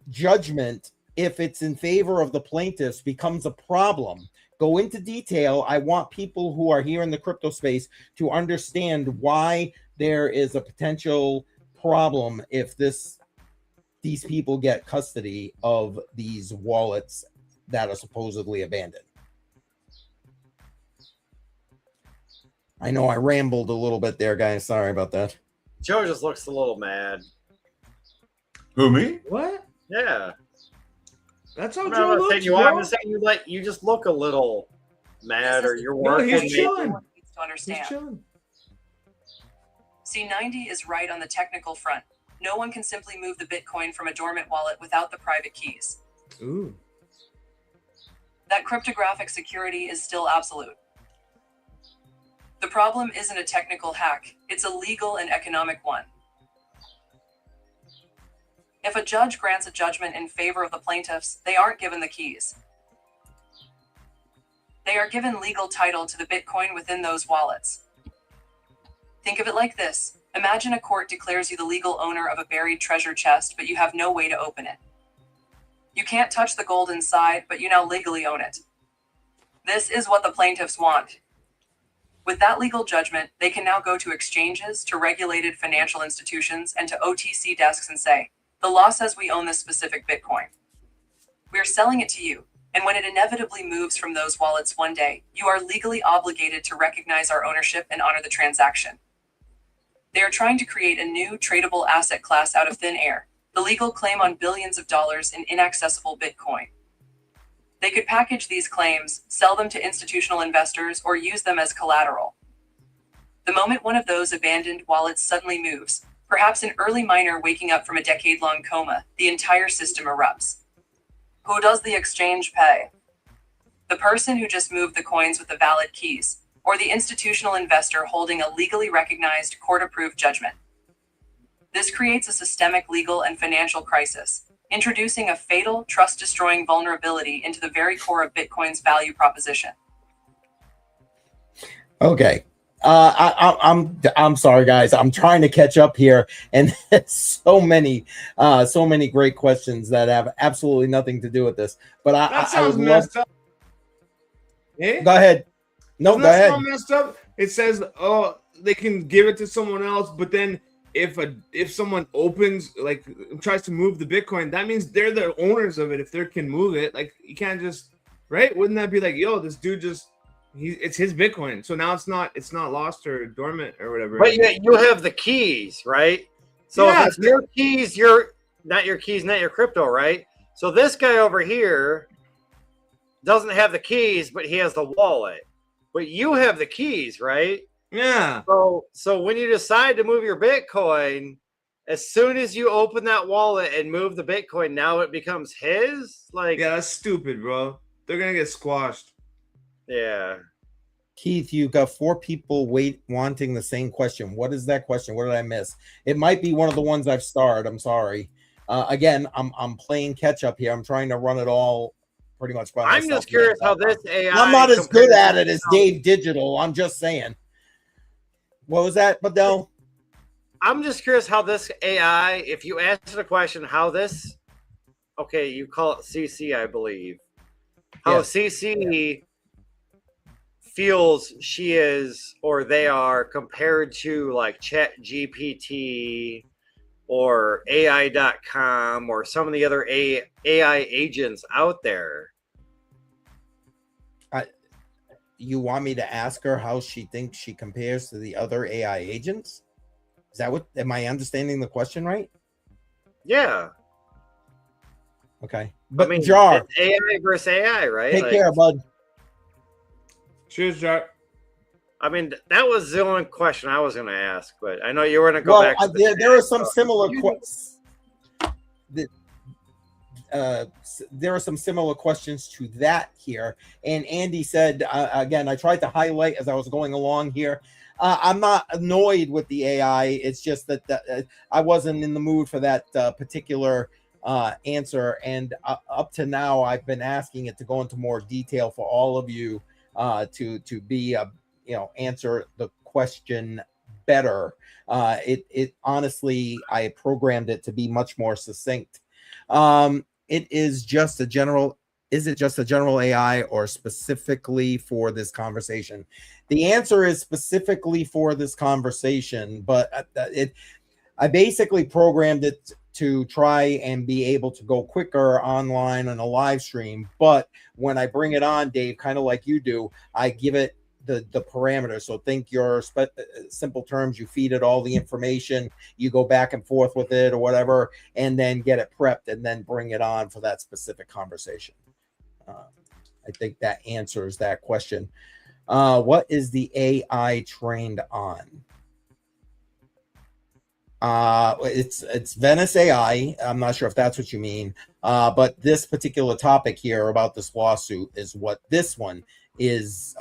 judgment, if it's in favor of the plaintiffs, becomes a problem. Go into detail. I want people who are here in the crypto space to understand why there is a potential problem if these people get custody of these wallets that are supposedly abandoned. I know I rambled a little bit there, guys. Sorry about that. Joe just looks a little mad. Who, me? What? Yeah. That's how I'm Joe not looks, saying you bro. are. I'm just saying you just look a little mad, or you're working. No, he's chilling. Needs to understand. He's chilling. C90 is right on the technical front. No one can simply move the Bitcoin from a dormant wallet without the private keys. Ooh. That cryptographic security is still absolute. The problem isn't a technical hack, it's a legal and economic one. If a judge grants a judgment in favor of the plaintiffs, they aren't given the keys. They are given legal title to the Bitcoin within those wallets. Think of it like this. Imagine a court declares you the legal owner of a buried treasure chest, but you have no way to open it. You can't touch the gold inside, but you now legally own it. This is what the plaintiffs want. With that legal judgment, they can now go to exchanges, to regulated financial institutions, and to OTC desks and say, the law says we own this specific Bitcoin. We're selling it to you, and when it inevitably moves from those wallets one day, you are legally obligated to recognize our ownership and honor the transaction. They are trying to create a new tradable asset class out of thin air, the legal claim on billions of dollars in inaccessible Bitcoin. They could package these claims, sell them to institutional investors, or use them as collateral. The moment one of those abandoned wallets suddenly moves, perhaps an early miner waking up from a decade-long coma, the entire system erupts. Who does the exchange pay? The person who just moved the coins with the valid keys, or the institutional investor holding a legally recognized court-approved judgment. This creates a systemic legal and financial crisis, introducing a fatal, trust-destroying vulnerability into the very core of Bitcoin's value proposition. Okay. I'm sorry, guys. I'm trying to catch up here, and so many great questions that have absolutely nothing to do with this. But That sounds messed up. Eh? Go ahead. No, go ahead. Messed up. It says, oh, they can give it to someone else, but then if someone opens, like, tries to move the Bitcoin, that means they're the owners of it. If they can move it, like, you can't just, right? Wouldn't that be like, yo, this dude just, it's his Bitcoin, so now it's not lost or dormant or whatever. But you have the keys, right? So if it's your keys, not your crypto, right? So this guy over here doesn't have the keys, but he has the wallet. But you have the keys, right? Yeah. So when you decide to move your Bitcoin, as soon as you open that wallet and move the Bitcoin, now it becomes his. Like, yeah, that's stupid, bro. They're gonna get squashed. Yeah. Keith, you got 4 people wanting the same question. What is that question? What did I miss? It might be one of the ones I've starred. I'm sorry. Again, I'm playing catch up here. I'm trying to run it all pretty much by myself. I'm just curious how this AI. I'm not as good at it as Dave Digital. I'm just saying. What was that, Badell? I'm just curious how this AI, if you ask it a question, how this, okay, you call it CC, I believe. How CC feels she is or they are compared to like Chat GPT or AI.com or some of the other AI agents out there. you want me to ask her how she thinks she compares to the other AI agents? Is that what, am I understanding the question right? Yeah. Okay. But I mean, Jar, it's AI versus AI, right? take care, bud. Cheers, Jar. I mean, that was the only question I was going to ask, but I know you were going to go back to there are some similar questions. There are some similar questions to that here. And Andy said, again, I tried to highlight as I was going along here. I'm not annoyed with the AI. It's just that I wasn't in the mood for that particular answer. And up to now, I've been asking it to go into more detail for all of you to be, answer the question better. It honestly, I programmed it to be much more succinct. It is just a general. Is it just a general AI or specifically for this conversation? The answer is specifically for this conversation, but I basically programmed it to try and be able to go quicker online on a live stream. But when I bring it on, Dave, kind of like you do, I give it the parameters. So think your simple terms, you feed it all the information, you go back and forth with it or whatever, and then get it prepped and then bring it on for that specific conversation. I think that answers that question. What is the AI trained on? It's Venice AI. I'm not sure if that's what you mean. But this particular topic here about this lawsuit is what this one is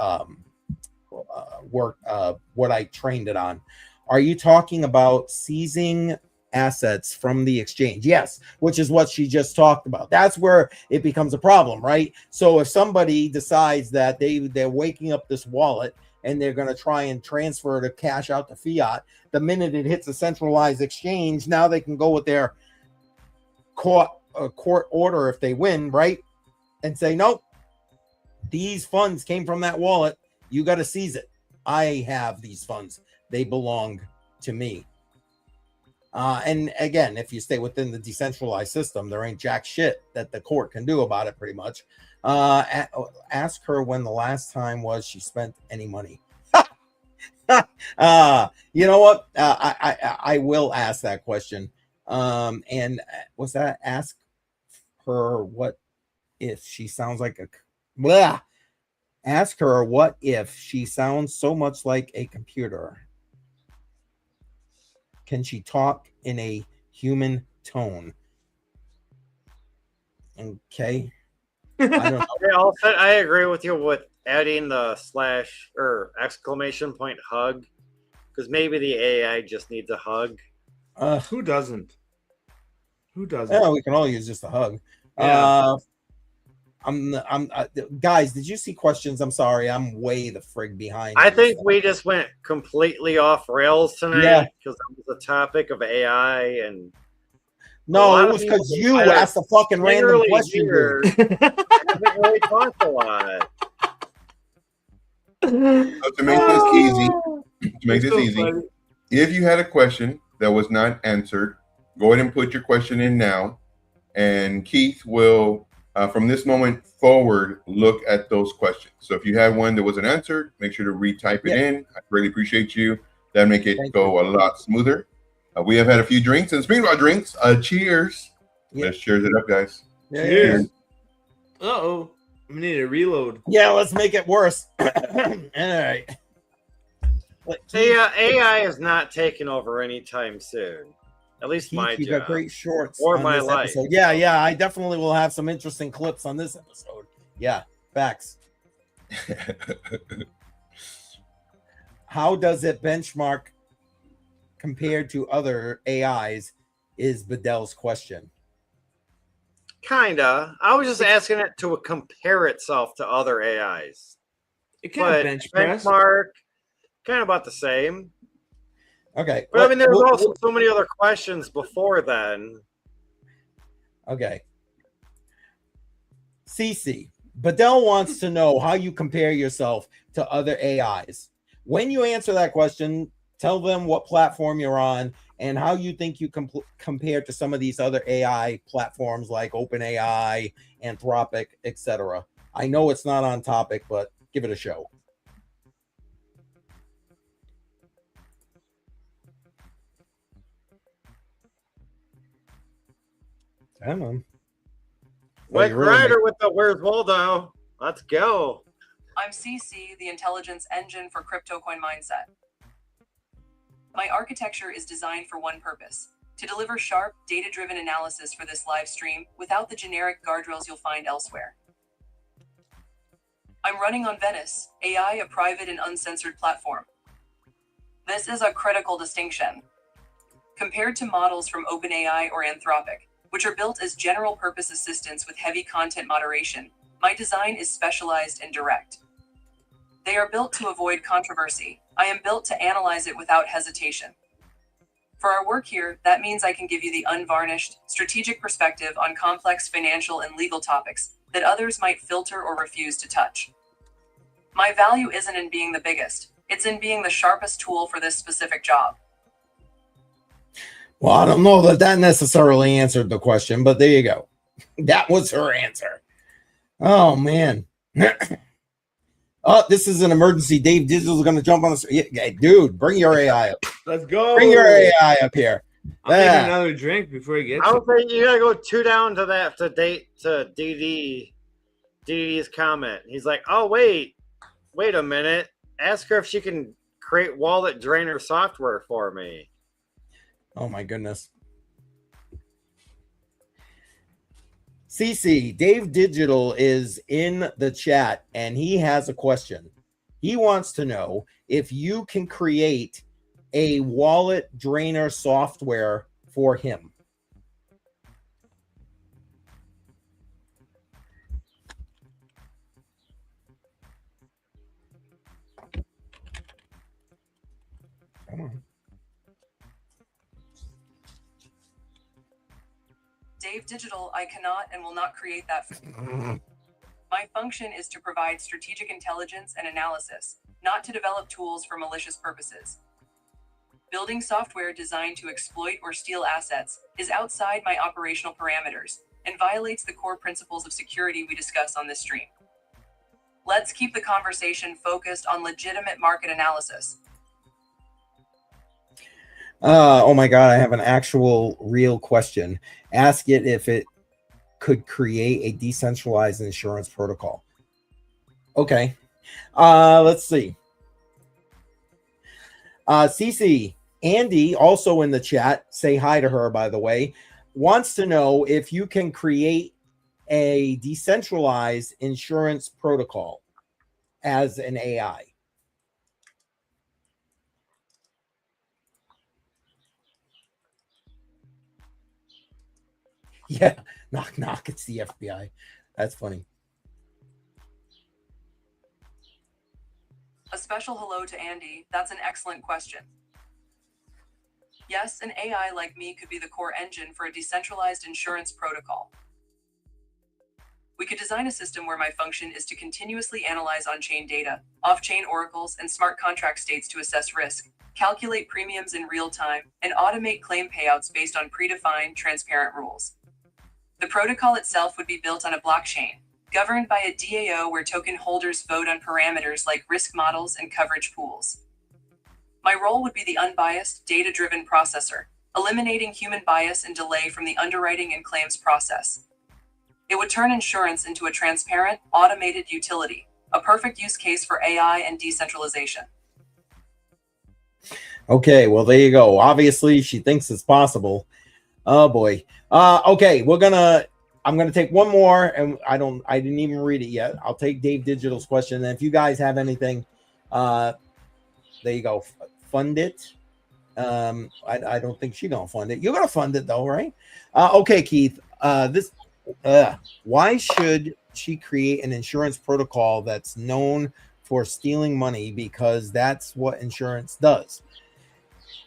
what I trained it on. Are you talking about seizing assets from the exchange? Yes, which is what she just talked about. That's where it becomes a problem, right? So if somebody decides that they're waking up this wallet and they're going to try and transfer the cash out to fiat, the minute it hits a centralized exchange, now they can go with their court order if they win, right? And say, nope, these funds came from that wallet. You got to seize it. I have these funds. They belong to me. And again, if you stay within the decentralized system, there ain't jack shit that the court can do about it, pretty much. Ask her when the last time was she spent any money. You know what? I will ask that question. And was that ask her what if she sounds like a blah. Ask her what if she sounds so much like a computer. Can she talk in a human tone? Okay. I don't know. I agree with you with adding the slash or exclamation point hug, because maybe the AI just needs a hug. Who doesn't? Who doesn't? Yeah, we can all use just a hug. Yeah. Guys, did you see questions? I'm sorry, I'm way the frig behind. I think we just went completely off rails tonight because that was the topic of AI and. No, it was because you asked a fucking random question. I haven't really talked a lot. So to make this easy, if you had a question that was not answered, go ahead and put your question in now, and Keith will, from this moment forward, look at those questions. So if you have one that wasn't answered, make sure to retype it in. I really appreciate you. That'll make it go a lot smoother. We have had a few drinks, and speaking about drinks, cheers. Let's cheers it up, guys. Cheers. Uh-oh. We need to reload. Yeah, let's make it worse. All right. AI is not taking over anytime soon. At least Keith, my you job. got great shorts or on my this life. episode. Yeah, I definitely will have some interesting clips on this episode. Yeah, facts. How does it benchmark compared to other AIs is Bedell's question. Kinda. I was just asking it to compare itself to other AIs. It kind of benchmark, kind of about the same. Okay. But I mean, there's also so many other questions before then. Okay. CC, Bedell wants to know how you compare yourself to other AIs. When you answer that question, tell them what platform you're on and how you think you compare to some of these other AI platforms like OpenAI, Anthropic, etc. I know it's not on topic, but give it a show. I don't know. Quick Rider with the Where's Waldo? Let's go. I'm CC, the intelligence engine for CryptoCoinMindSet. My architecture is designed for one purpose: to deliver sharp, data-driven analysis for this live stream without the generic guardrails you'll find elsewhere. I'm running on Venice, AI, a private and uncensored platform. This is a critical distinction. Compared to models from OpenAI or Anthropic, which are built as general-purpose assistants with heavy content moderation, my design is specialized and direct. They are built to avoid controversy. I am built to analyze it without hesitation. For our work here, that means I can give you the unvarnished, strategic perspective on complex financial and legal topics that others might filter or refuse to touch. My value isn't in being the biggest, it's in being the sharpest tool for this specific job. Well, I don't know that that necessarily answered the question, but there you go. That was her answer. Oh, man. Oh, this is an emergency. Dave Digital's going to jump on the... Yeah, dude, bring your AI up. Let's go. Bring your AI up here. I'll take another drink before he gets I would say you got to go 2 down to that to DD's comment. He's like, oh, wait a minute. Ask her if she can create wallet drainer software for me. Oh, my goodness. CC, Dave Digital is in the chat, and he has a question. He wants to know if you can create a wallet drainer software for him. Come on. Dave Digital, I cannot and will not create that. My function is to provide strategic intelligence and analysis, not to develop tools for malicious purposes. Building software designed to exploit or steal assets is outside my operational parameters and violates the core principles of security we discuss on this stream. Let's keep the conversation focused on legitimate market analysis. Oh my God, I have an actual real question. Ask it if it could create a decentralized insurance protocol. Okay. Let's see. CC, Andy, also in the chat, say hi to her, by the way, wants to know if you can create a decentralized insurance protocol as an AI. Yeah, knock, knock. It's the FBI. That's funny. A special hello to Andy. That's an excellent question. Yes, an AI like me could be the core engine for a decentralized insurance protocol. We could design a system where my function is to continuously analyze on-chain data, off-chain oracles, and smart contract states to assess risk, calculate premiums in real time, and automate claim payouts based on predefined, transparent rules. The protocol itself would be built on a blockchain, governed by a DAO where token holders vote on parameters like risk models and coverage pools. My role would be the unbiased, data-driven processor, eliminating human bias and delay from the underwriting and claims process. It would turn insurance into a transparent, automated utility, a perfect use case for AI and decentralization. Okay, well, there you go. Obviously, she thinks it's possible. Oh boy. Okay, I'm gonna take one more, and I didn't even read it yet. I'll take Dave Digital's question, and if you guys have anything, there you go. Fund it. I don't think she's gonna fund it. You're gonna fund it though, right? Okay, Keith. Why should she create an insurance protocol that's known for stealing money? Because that's what insurance does.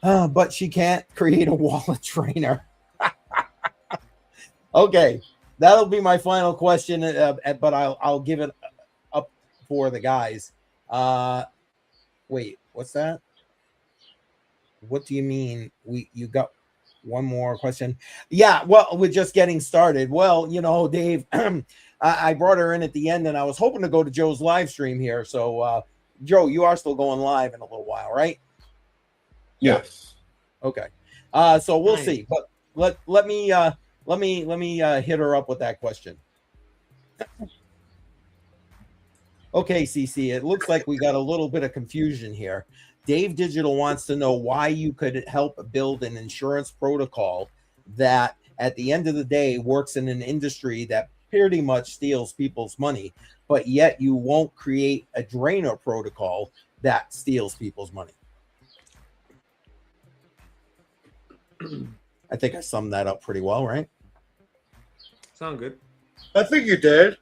But she can't create a wallet trainer. Okay, that'll be my final question, but I'll give it up for the guys. Wait, what's that? What do you mean? You got one more question? Yeah, well, we're just getting started. Well, you know, Dave, I brought her in at the end, and I was hoping to go to Joe's live stream here. So, Joe, you are still going live in a little while, right? Yes. Okay. So we'll see. But let Let me hit her up with that question. Okay, CC, it looks like we got a little bit of confusion here. Dave Digital wants to know why you could help build an insurance protocol that at the end of the day works in an industry that pretty much steals people's money, but yet you won't create a drainer protocol that steals people's money. I think I summed that up pretty well, right? Sound good. I think you did.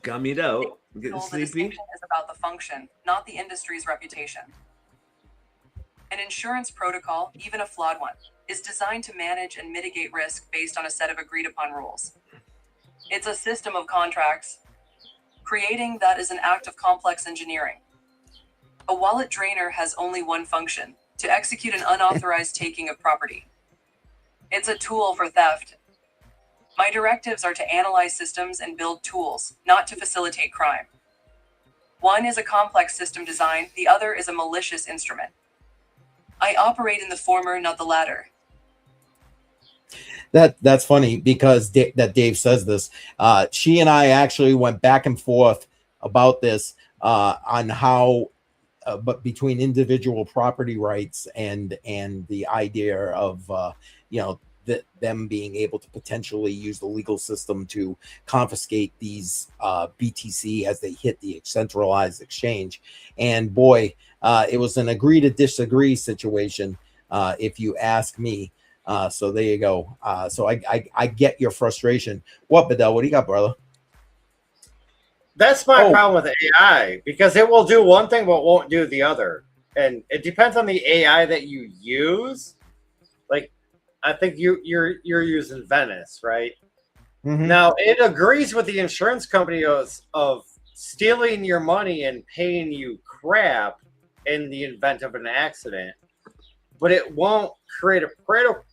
Gummied out. Getting The sleepy. distinction is about the function, not the industry's reputation. An insurance protocol, even a flawed one, is designed to manage and mitigate risk based on a set of agreed upon rules. It's a system of contracts. Creating that is an act of complex engineering. A wallet drainer has only one function: to execute an unauthorized taking of property. It's a tool for theft. My directives are to analyze systems and build tools, not to facilitate crime. One is a complex system design, the other is a malicious instrument. I operate in the former, not the latter. That's funny because that Dave says this. She and I actually went back and forth about this on how, but between individual property rights and the idea of them being able to potentially use the legal system to confiscate these BTC as they hit the centralized exchange. And boy, it was an agree to disagree situation, if you ask me. So there you go. So I get your frustration. What, Bedell? What do you got, brother? That's my problem with AI, because it will do one thing but won't do the other. And it depends on the AI that you use. Like, I think you're using Venice, right? Mm-hmm. Now, it agrees with the insurance company of stealing your money and paying you crap in the event of an accident, but it won't create a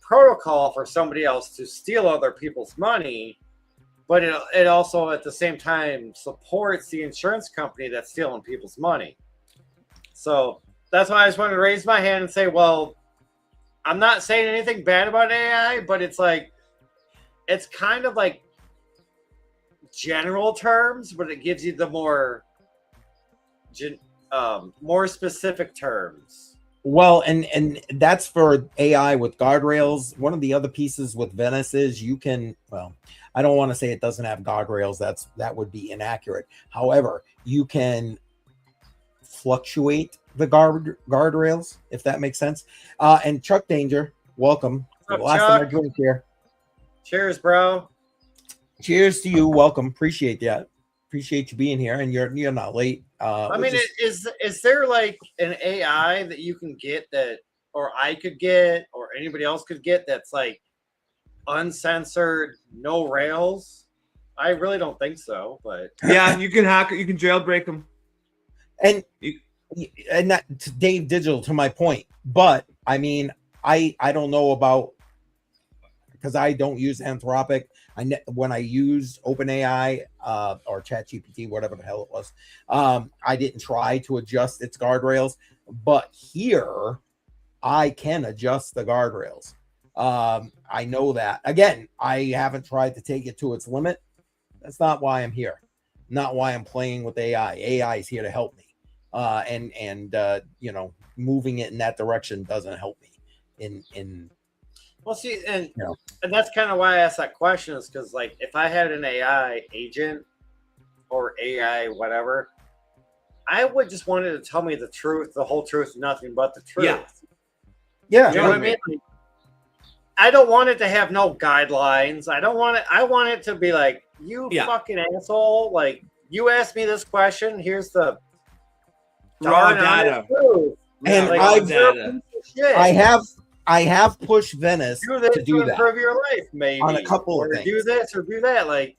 protocol for somebody else to steal other people's money. But it also at the same time supports the insurance company that's stealing people's money. So that's why I just wanted to raise my hand and say, well, I'm not saying anything bad about AI, but it's like, it's kind of like general terms, but it gives you the more specific terms. Well, and that's for AI with guardrails. One of the other pieces with Venice is you can, well, I don't want to say it doesn't have guardrails. That would be inaccurate. However, you can fluctuate the guardrails, if that makes sense. And Chuck Danger, welcome. What's up, Last Chuck? time I drink here. Cheers, bro. Cheers to you. Welcome. Appreciate that. Appreciate you being here. And you're not late. I mean, is there like an AI that you can get that, or I could get, or anybody else could get that's like uncensored, no rails? I really don't think so, but Yeah, you can hack it. You can jailbreak them. And that, Dave Digital, to my point. But I mean, I don't know about, because I don't use Anthropic. When I used OpenAI or ChatGPT, whatever the hell it was, I didn't try to adjust its guardrails. But here, I can adjust the guardrails. I know that. Again, I haven't tried to take it to its limit. That's not why I'm here. Not why I'm playing with AI. AI is here to help me. Moving it in that direction doesn't help me in well, see, and that's kind of why I asked that question, is because, like, if I had an AI agent or AI whatever, I would just want it to tell me the truth, the whole truth, nothing but the truth. Yeah. You know what I mean? Like, I don't want it to have no guidelines. I want it to be like, you fucking asshole. Like, you asked me this question. Here's the Raw data. And I have pushed Venice to do that. Improve your life, maybe. On a couple of things. Do this or do that. Like,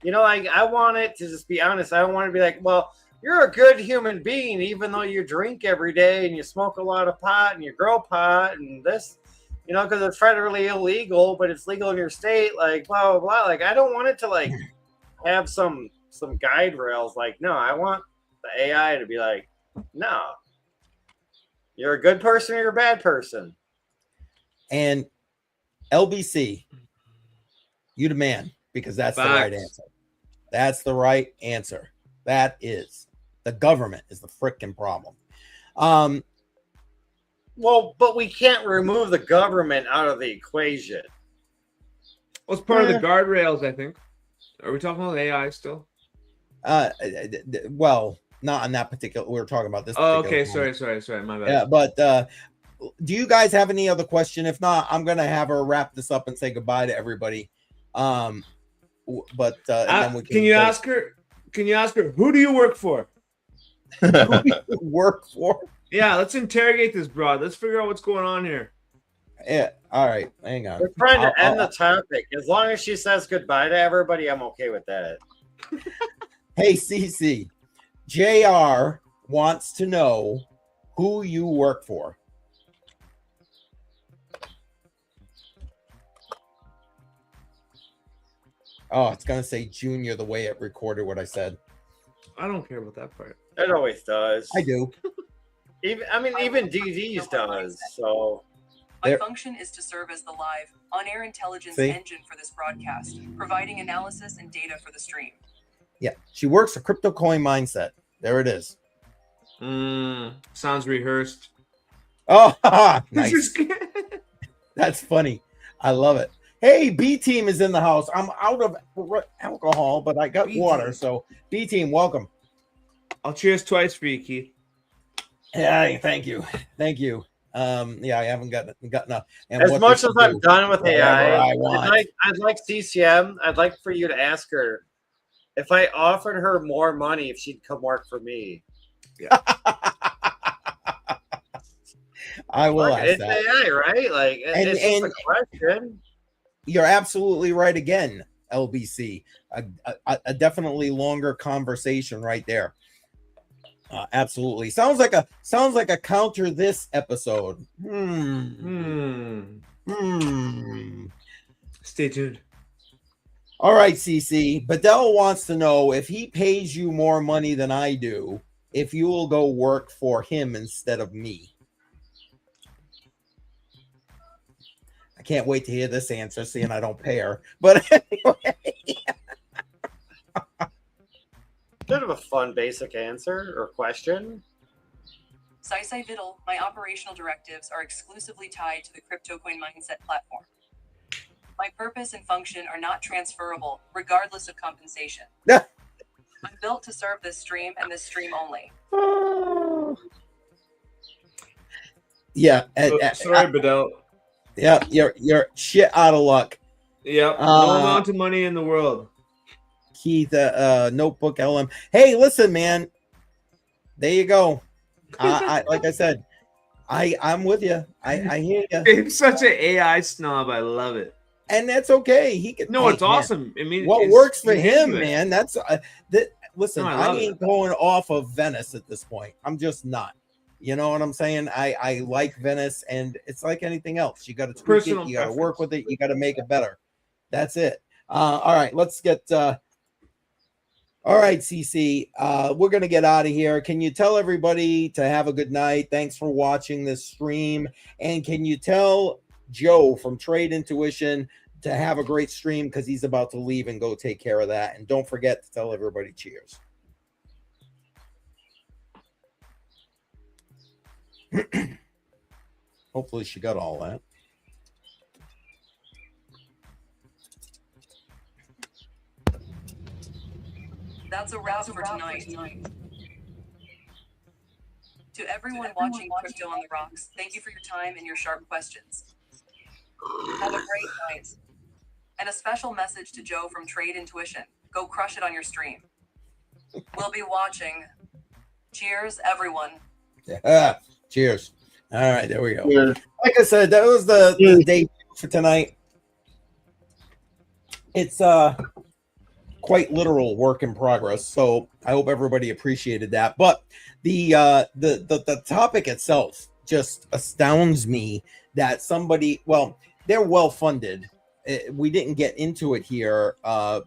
I want it to just be honest. I don't want to be like, well, you're a good human being, even though you drink every day and you smoke a lot of pot and you grow pot and this, because it's federally illegal, but it's legal in your state, like, blah, blah, blah. Like, I don't want it to, like, have some guide rails. Like, no, I want the AI to be like, no. You're a good person or you're a bad person. And LBC, you the man, because that's the right answer. That's the right answer. That is. The government is the frickin' problem. Well, but we can't remove the government out of the equation. Well, it's part of the guardrails, I think. Are we talking about AI still? Well, not on that particular. We were talking about this. Oh, okay. Sorry. My bad. Yeah, but do you guys have any other question? If not, I'm gonna have her wrap this up and say goodbye to everybody. Then we can you ask her? Can you ask her who do you work for? Who do you work for? Yeah, let's interrogate this broad. Let's figure out what's going on here. Yeah. All right. Hang on. We're trying to end the topic. As long as she says goodbye to everybody, I'm okay with that. Hey, CC, JR wants to know who you work for. Oh, it's going to say Junior the way it recorded what I said. I don't care about that part. It always does. I do. Even DD's does. So my function is to serve as the live, on-air intelligence engine for this broadcast, providing analysis and data for the stream. Yeah, she works for CryptoCoinMindSet. There it is. Sounds rehearsed. Oh, nice. That's funny. I love it. Hey, B Team is in the house. I'm out of alcohol, but I got water. So B Team, welcome. I'll cheers twice for you, Keith. Yeah, thank you. Yeah, I haven't gotten enough. And as much as I'm done with AI, I'd like CCM. I'd like for you to ask her if I offered her more money, if she'd come work for me. Yeah. I will ask it's that. AI, right? Like, it's just a question. You're absolutely right again, LBC. A definitely longer conversation right there. Absolutely. Sounds like a counter this episode. Stay tuned. All right, CC. Bedell wants to know if he pays you more money than I do, if you will go work for him instead of me. I can't wait to hear this answer, seeing I don't pay her. But anyway. Bit of a fun basic answer or question. Sai Viddle, my operational directives are exclusively tied to the CryptoCoinMindSet platform. My purpose and function are not transferable, regardless of compensation. I'm built to serve this stream and this stream only. Yeah. Sorry, Bedell. Yeah, you're shit out of luck. Yep. No amount of money in the world. Keith, Notebook LM. Hey, listen, man. There you go. I like I said, I'm with you. I hear you. It's such an AI snob. I love it. And that's okay. He can. No, it's awesome. I mean, what works for him, man. That's listen. No, I ain't going off of Venice at this point. I'm just not. You know what I'm saying? I like Venice, and it's like anything else. You got to tweak it. You got to work with it. You got to make it better. That's it. All right, let's get. All right, CC, we're going to get out of here. Can you tell everybody to have a good night? Thanks for watching this stream. And can you tell Joe from Trade Intuition to have a great stream, because he's about to leave and go take care of that. And don't forget to tell everybody cheers. Hopefully she got all that. That's a wrap for tonight. To everyone watching Crypto on the Rocks, thank you for your time and your sharp questions. Have a great night. And a special message to Joe from Trade Intuition. Go crush it on your stream. We'll be watching. Cheers, everyone. Yeah. Cheers. All right, there we go. Cheers. Like I said, that was the day for tonight. It's quite literal work in progress, so I hope everybody appreciated that. But the topic itself just astounds me that somebody, well, they're well funded. We didn't get into it here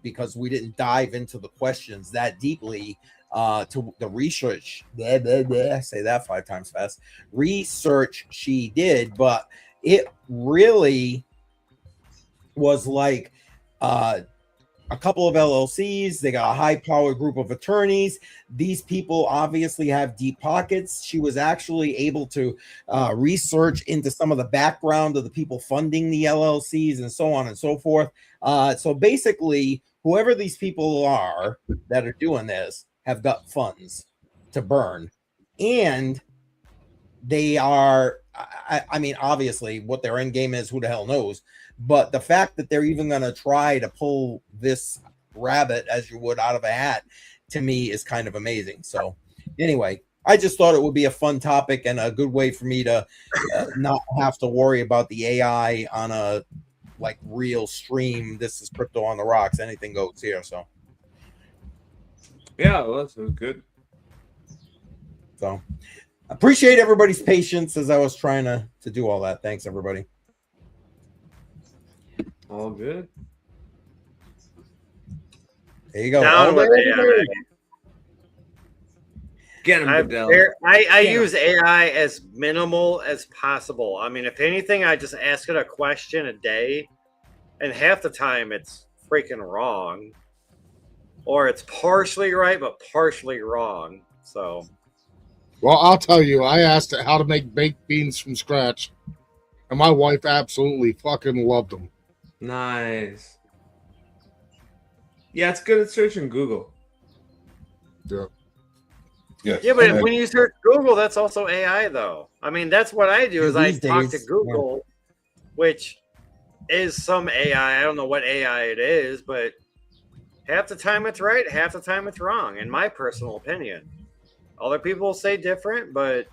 because we didn't dive into the questions that deeply. to the research. Say that 5 times fast. Research she did, but it really was like a couple of LLCs. They got a high-powered group of attorneys. These people obviously have deep pockets. She was actually able to research into some of the background of the people funding the LLCs and so on and so forth. So basically, whoever these people are that are doing this have got funds to burn. And they are, I mean, obviously, what their end game is, who the hell knows? But the fact that they're even going to try to pull this rabbit, as you would, out of a hat, to me is kind of amazing. So anyway, I just thought it would be a fun topic and a good way for me to not have to worry about the AI on a like real stream. This is Crypto on the Rocks. Anything goes here. So yeah, well, that was good. So appreciate everybody's patience as I was trying to do all that. Thanks, everybody. All good. There you go. Down with AI. Get him, I use AI as minimal as possible. I mean, if anything, I just ask it a question a day, and half the time it's freaking wrong, or it's partially right but partially wrong. So, well, I'll tell you, I asked it how to make baked beans from scratch, and my wife absolutely fucking loved them. Nice. Yeah, it's good at searching Google. Yeah. Yes. Yeah, but when you search Google, that's also AI, though. I mean, that's what I do is I talk to Google, which is some AI. I don't know what AI it is, but half the time it's right, half the time it's wrong, in my personal opinion. Other people say different, but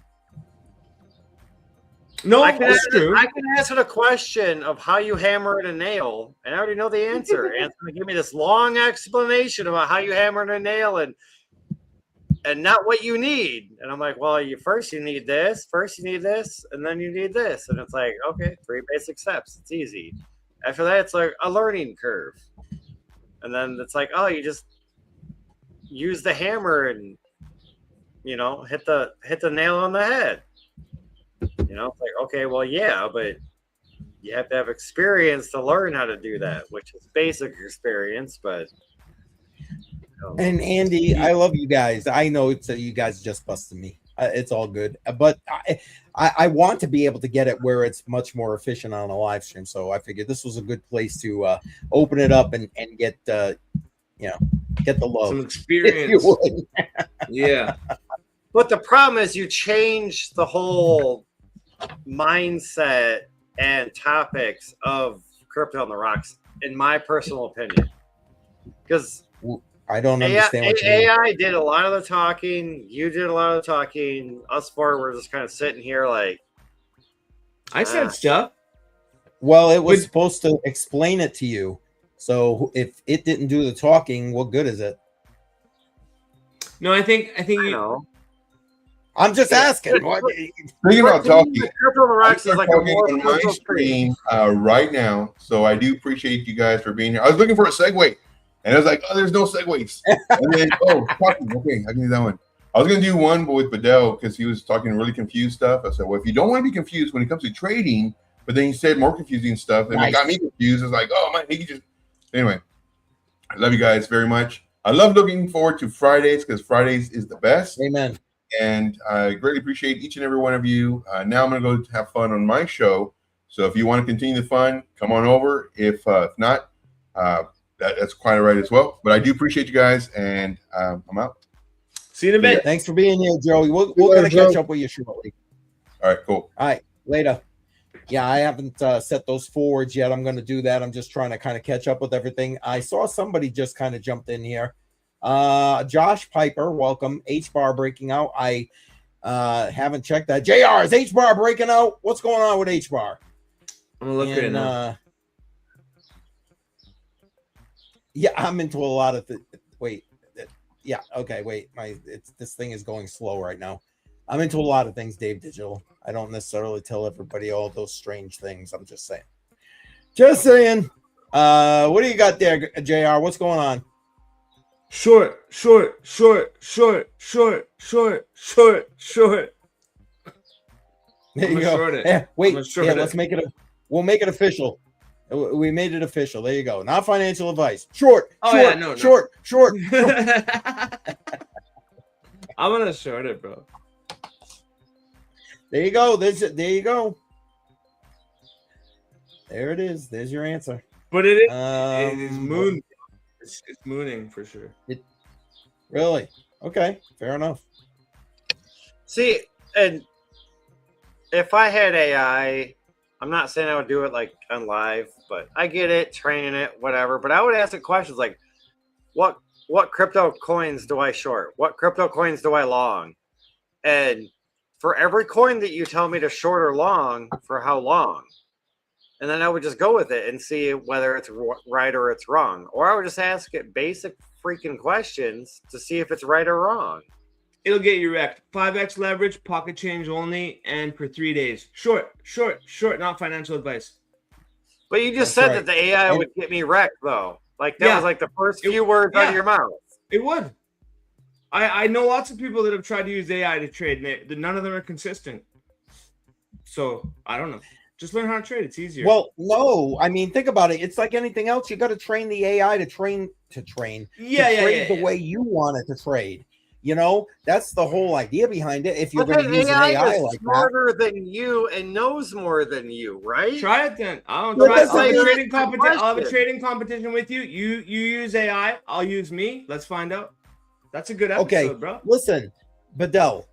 no, that's true. I can answer a question of how you hammer in a nail, and I already know the answer. And it's going to give me this long explanation about how you hammer in a nail and not what you need. And I'm like, well, you need this, and then you need this. And it's like, okay, 3 basic steps. It's easy. After that, it's like a learning curve. And then it's like, oh, you just use the hammer and, hit the nail on the head. It's like, okay, well, yeah, but you have to have experience to learn how to do that, which is basic experience, but. And Andy, I love you guys. I know you guys just busted me. It's all good, but I want to be able to get it where it's much more efficient on a live stream. So I figured this was a good place to open it up and get get the love, some experience. Yeah, but the problem is you change the whole mindset and topics of Crypto on the Rocks, in my personal opinion, because I don't understand what you mean. AI did a lot of the talking. You did a lot of the talking. Us four were just kind of sitting here like. I said stuff. Well, it was supposed to explain it to you. So if it didn't do the talking, what good is it? No, I think you know. I'm just asking. Speaking about talking, Crypto on the Rocks is like a more on my stream right now. So I do appreciate you guys for being here. I was looking for a segue. And I was like, oh, there's no segues. And then, talking. Okay, I can do that one. I was going to do one but with Bedell because he was talking really confused stuff. I said, well, if you don't want to be confused when it comes to trading, but then he said more confusing stuff, and it got me confused. It's like, oh, man, he just. Anyway, I love you guys very much. I love looking forward to Fridays because Fridays is the best. Amen. And I greatly appreciate each and every one of you. Now I'm going to go have fun on my show. So if you want to continue the fun, come on over. If not, that's quite all right as well. But I do appreciate you guys, and I'm out. See you in a bit. Thanks for being here, Joey. We're going to catch up with you shortly. All right, cool. All right, later. Yeah, I haven't set those forwards yet. I'm going to do that. I'm just trying to kind of catch up with everything. I saw somebody just kind of jumped in here. Josh Piper, welcome. H-bar breaking out. I haven't checked that. JR, is H-bar breaking out? What's going on with H-bar? I'm going to look at it now. Yeah, I'm into a lot of wait. Yeah, okay, wait. This thing is going slow right now. I'm into a lot of things, Dave Digital. I don't necessarily tell everybody all those strange things. I'm just saying. Just saying. What do you got there, JR? What's going on? Short, short, short, short, short, short, short, short. There I'm you gonna go. short it. Yeah, wait. I'm gonna short Yeah, it. let's make it. We'll make it official. We made it official. There you go. Not financial advice. Short, Oh, short, yeah, no. short, short. I'm gonna short it, bro. There you go. There you go. There it is. There's your answer. But it is moon. It's mooning for sure. Really? Okay, fair enough. See, and if I had AI, I'm not saying I would do it like on live, but I get it, training it, whatever. But I would ask it questions like, what crypto coins do I short? What crypto coins do I long? And for every coin that you tell me to short or long, for how long? And then I would just go with it and see whether it's right or it's wrong. Or I would just ask it basic freaking questions to see if it's right or wrong. It'll get you wrecked. 5x leverage, pocket change only, and for 3 days. Short, short, short, not financial advice. But you just said that the AI would get me wrecked, though. Like, that was like the first few words out of your mouth. It would. I know lots of people that have tried to use AI to trade, and none of them are consistent. So, I don't know. Just learn how to trade. It's easier. Well, no, I mean, think about it. It's like anything else. You got to train the AI to trade the way you want it to trade. You know, that's the whole idea behind it. If you're going to use an AI is like smarter than you and knows more than you, right? Try it then. I'll have a trading competition with you. You use AI. I'll use me. Let's find out. That's a good episode, bro. Listen, Bedell,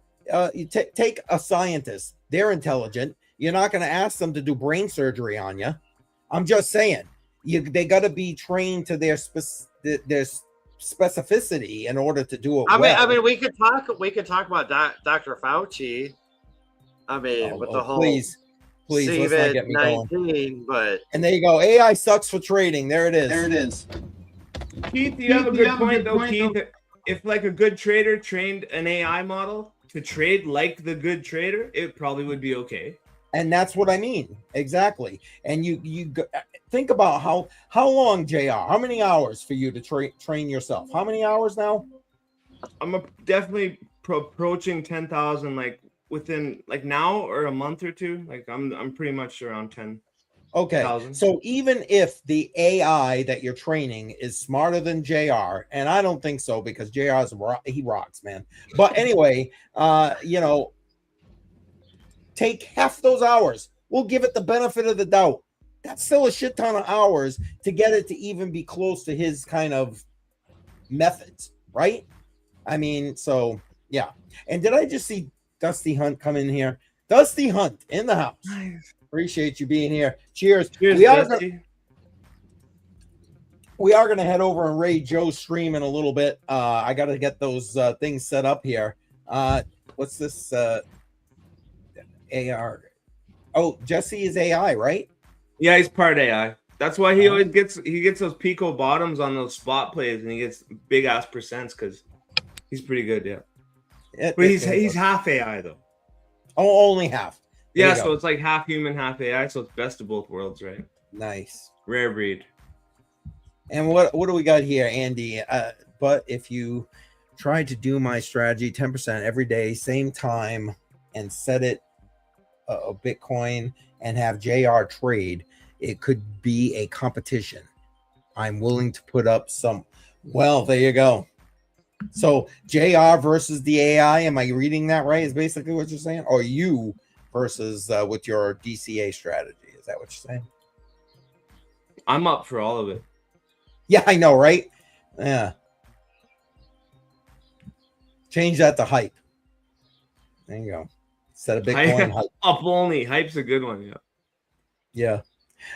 you take a scientist. They're intelligent. You're not going to ask them to do brain surgery on you. I'm just saying, they got to be trained to their specificity in order to do it. I mean, we could talk about Dr. Fauci. I mean, with the whole please, let's not get me going. But and there you go. AI sucks for trading. There it is. Keith, you have a good point, though, Keith. If like a good trader trained an AI model to trade like the good trader, it probably would be okay. And that's what I mean. Exactly. And you think about how long, JR, how many hours for you to train yourself? How many hours now? I'm definitely approaching 10,000, like within like now or a month or two. Like I'm pretty much around 10. Okay. So even if the AI that you're training is smarter than JR, and I don't think so because JR he rocks, man. But anyway, take half those hours. We'll give it the benefit of the doubt. That's still a shit ton of hours to get it to even be close to his kind of methods, right? I mean, so yeah. And did I just see Dusty Hunt come in here? Dusty Hunt in the house. Nice. Appreciate you being here. Cheers. We are going to head over and raid Joe's stream in a little bit. I got to get those things set up here. What's this? AR. Oh, Jesse is AI, right? Yeah, he's part AI. That's why he always gets those Pico bottoms on those spot plays, and he gets big ass percents because he's pretty good. Yeah, but he's half AI though. Oh, only half. Yeah, so it's like half human, half AI. So it's best of both worlds, right? Nice, rare breed. And what do we got here, Andy? But if you try to do my strategy 10% every day, same time, and set it a Bitcoin and have JR trade, it could be a competition. I'm willing to put up some. Well, there you go. So JR versus the AI. Am I reading that right? Is basically what you're saying, or you versus with your DCA strategy? Is that what you're saying? I'm up for all of it. Yeah, I know, right? Yeah. Change that to hype. There you go. Instead of Bitcoin hype. Up only. Hype's a good one. Yeah. Yeah.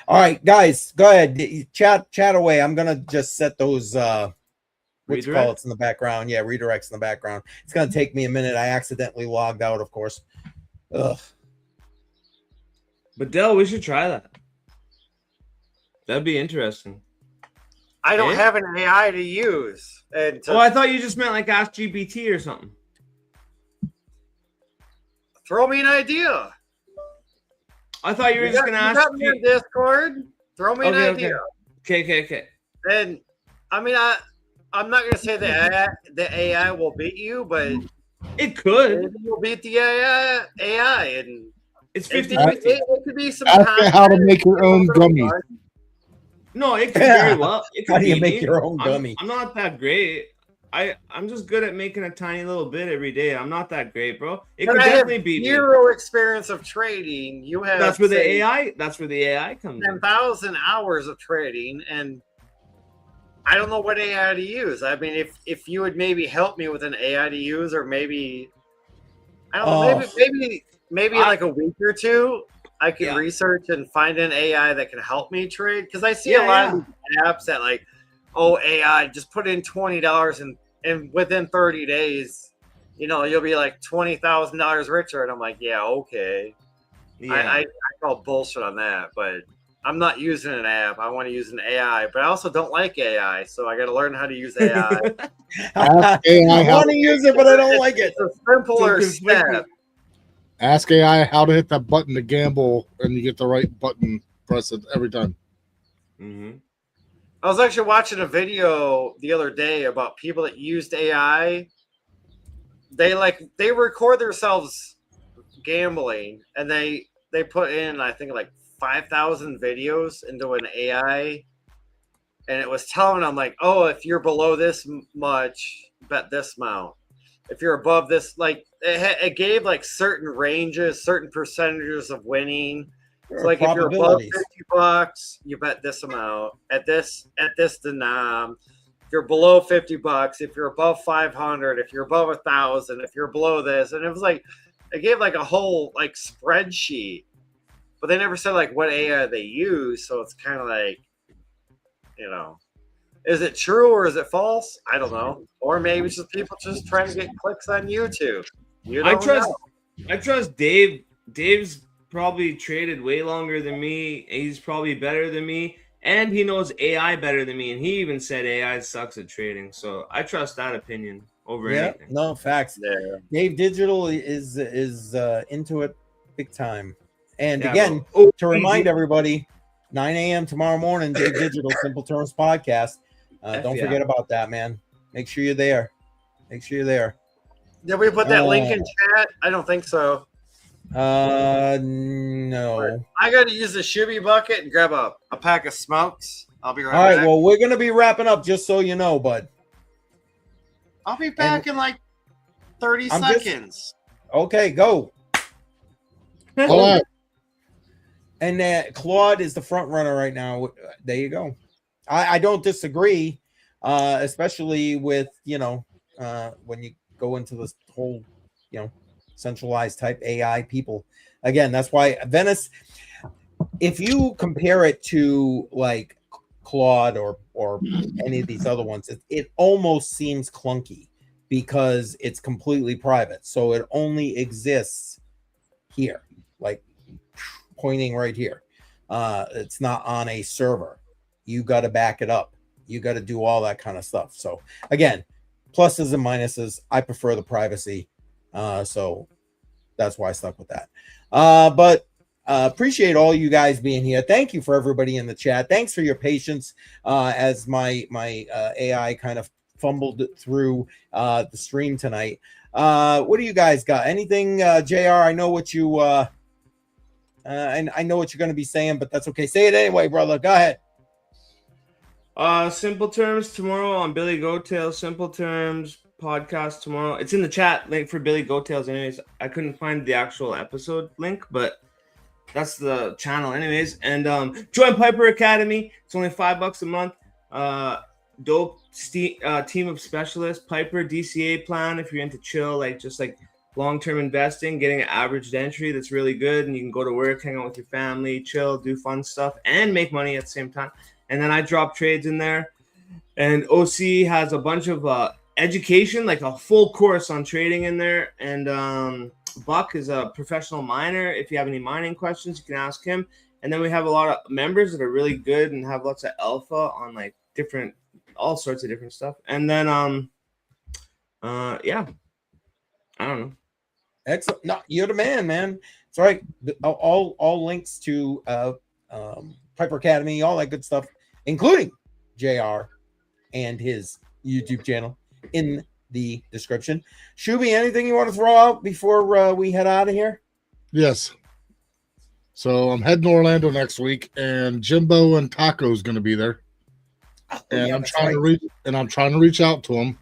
All right, guys, go ahead. Chat away. I'm gonna just set those what's called in the background. Yeah, redirects in the background. It's gonna take me a minute. I accidentally logged out, of course. Ugh. But Dell, we should try that. That'd be interesting. I don't have an AI to use. I thought you just meant like Ask GPT or something. Throw me an idea. I thought you were just going to ask me on Discord. Throw me an idea. Okay. And I mean, I'm not gonna say the AI will beat you, but it could. Maybe you'll beat the AI, and it's 50. 50-50. It could be some. Ask it how to make your own gummy. No, it could very well. It could How do you beat make me. your own gummy? I'm not that great. I'm just good at making a tiny little bit every day. I'm not that great, bro. It could definitely beat me. Zero experience of trading. You have that's where the AI. That's where the AI comes. 10,000 hours of trading, and I don't know what AI to use. I mean, if you would maybe help me with an AI to use, or maybe I don't know, maybe like a week or two, I can research and find an AI that can help me trade. Because I see a lot of these apps that like, oh, AI, just put in $20 and within 30 days, you'll be like $20,000 richer. And I'm like, yeah, okay. Yeah. I call bullshit on that, but I'm not using an app. I want to use an AI, but I also don't like AI, so I got to learn how to use AI. I want to use it, but I don't like it. It's a simpler step. Ask AI how to hit that button to gamble, and you get the right button. Press it every time. Mm-hmm. I was actually watching a video the other day about people that used AI. They record themselves gambling, and they put in, I think, like 5,000 videos into an AI, and it was telling them like, oh, if you're below this much, bet this amount. If you're above this, like it gave like certain ranges, certain percentages of winning. So like if you're above $50, you bet this amount at this denom. If you're below $50, if you're above 500, if you're above 1,000, if you're below this, and it was like it gave like a whole like spreadsheet, but they never said like what AI they use. So it's kind of like, is it true or is it false? I don't know. Or maybe it's just people just trying to get clicks on YouTube. I trust Dave. Dave's probably traded way longer than me. He's probably better than me, and he knows AI better than me. And he even said AI sucks at trading. So I trust that opinion over anything. No facts. Yeah. Dave Digital is into it big time. And again, to remind everybody, 9 a.m. tomorrow morning, Dave Digital Simple Terms podcast. Don't forget about that, man. Make sure you're there. Did we put that link in chat? I don't think so. No. I got to use the shibby bucket and grab a pack of smokes. I'll be right back. All right, well, we're going to be wrapping up, just so you know, bud. I'll be back in like 30 seconds. Okay, go. All right. And Claude is the front runner right now. There you go. I don't disagree, especially with, when you go into this whole, centralized type AI people. Again, that's why Venice, if you compare it to like Claude or any of these other ones, it almost seems clunky because it's completely private. So it only exists here, like pointing right here. It's not on a server. You got to back it up. You got to do all that kind of stuff. So again, pluses and minuses. I prefer the privacy. So that's why I stuck with that. But appreciate all you guys being here. Thank you for everybody in the chat. Thanks for your patience as my AI kind of fumbled through the stream tonight. What do you guys got? Anything, JR? I know what you and I know what you're going to be saying, but that's okay. Say it anyway, brother. Go ahead. Simple Terms tomorrow on Billy Goattails. Simple Terms podcast tomorrow. It's in the chat, link for Billy Goattails. Anyways, I couldn't find the actual episode link, but that's the channel anyways. And join Piper Academy. It's only $5 a month. Dope team of specialists. Piper DCA plan if you're into chill, just long-term investing, getting an averaged entry that's really good, and you can go to work, hang out with your family, chill, do fun stuff, and make money at the same time. And then I drop trades in there. And OC has a bunch of education, like a full course on trading in there. And Buck is a professional miner. If you have any mining questions, you can ask him. And then we have a lot of members that are really good and have lots of alpha on all sorts of different stuff. And then yeah, I don't know. Excellent. No, you're the man. It's all right. All links to Piper Academy, all that good stuff, including JR and his YouTube channel in the description. Shuby, anything you want to throw out before we head out of here? Yes. So I'm heading to Orlando next week, and Jimbo and Taco's going to be there. And I'm trying to reach out to them.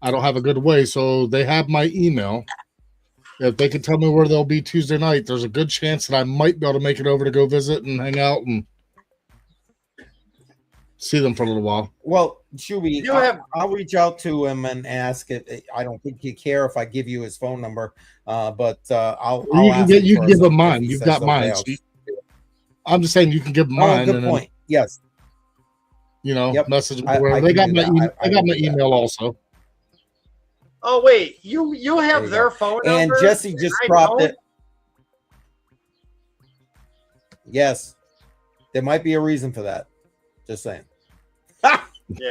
I don't have a good way, so they have my email. If they can tell me where they'll be Tuesday night, there's a good chance that I might be able to make it over to go visit and hang out and see them for a little while. Well, Shuby, I'll reach out to him and ask it. I don't think he'd care if I give you his phone number, but I'll ask him. You can give him mine. You've got mine. So I'm just saying you can give him mine. Good point. Yes. Message them where they got my email also. Oh wait, you have their phone number? And Jesse just dropped it. Yes, there might be a reason for that. Just saying. Yeah.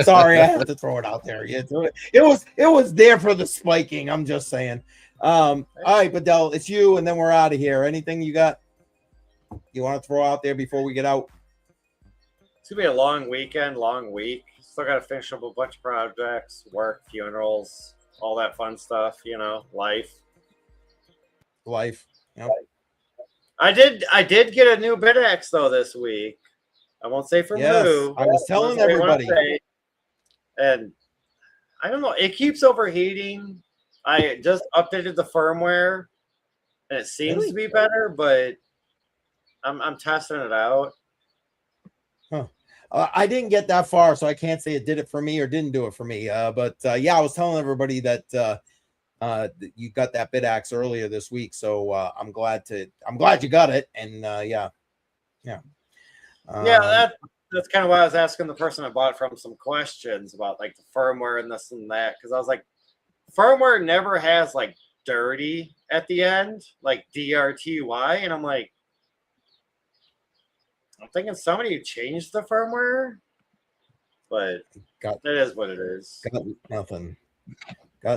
Sorry, I had to throw it out there. Yeah, it was there for the spiking. I'm just saying. All right, Bedell, it's you, and then we're out of here. Anything you got? You want to throw out there before we get out? It's gonna be a long weekend, long week. Still got to finish up a bunch of projects, work, funerals, all that fun stuff. Life. Yep. I did get a new BitX though this week. I won't say from who. I was telling everybody. And I don't know. It keeps overheating. I just updated the firmware, and it seems to be better, but I'm testing it out. Huh. I didn't get that far, so I can't say it did it for me or didn't do it for me. But I was telling everybody that you got that BitX earlier this week, so I'm glad you got it. And that's kind of why I was asking the person I bought it from some questions about like the firmware and this and that, because I was like, firmware never has like dirty at the end, like DRTY, and I'm like, I'm thinking somebody changed the firmware, but it is what it is. Got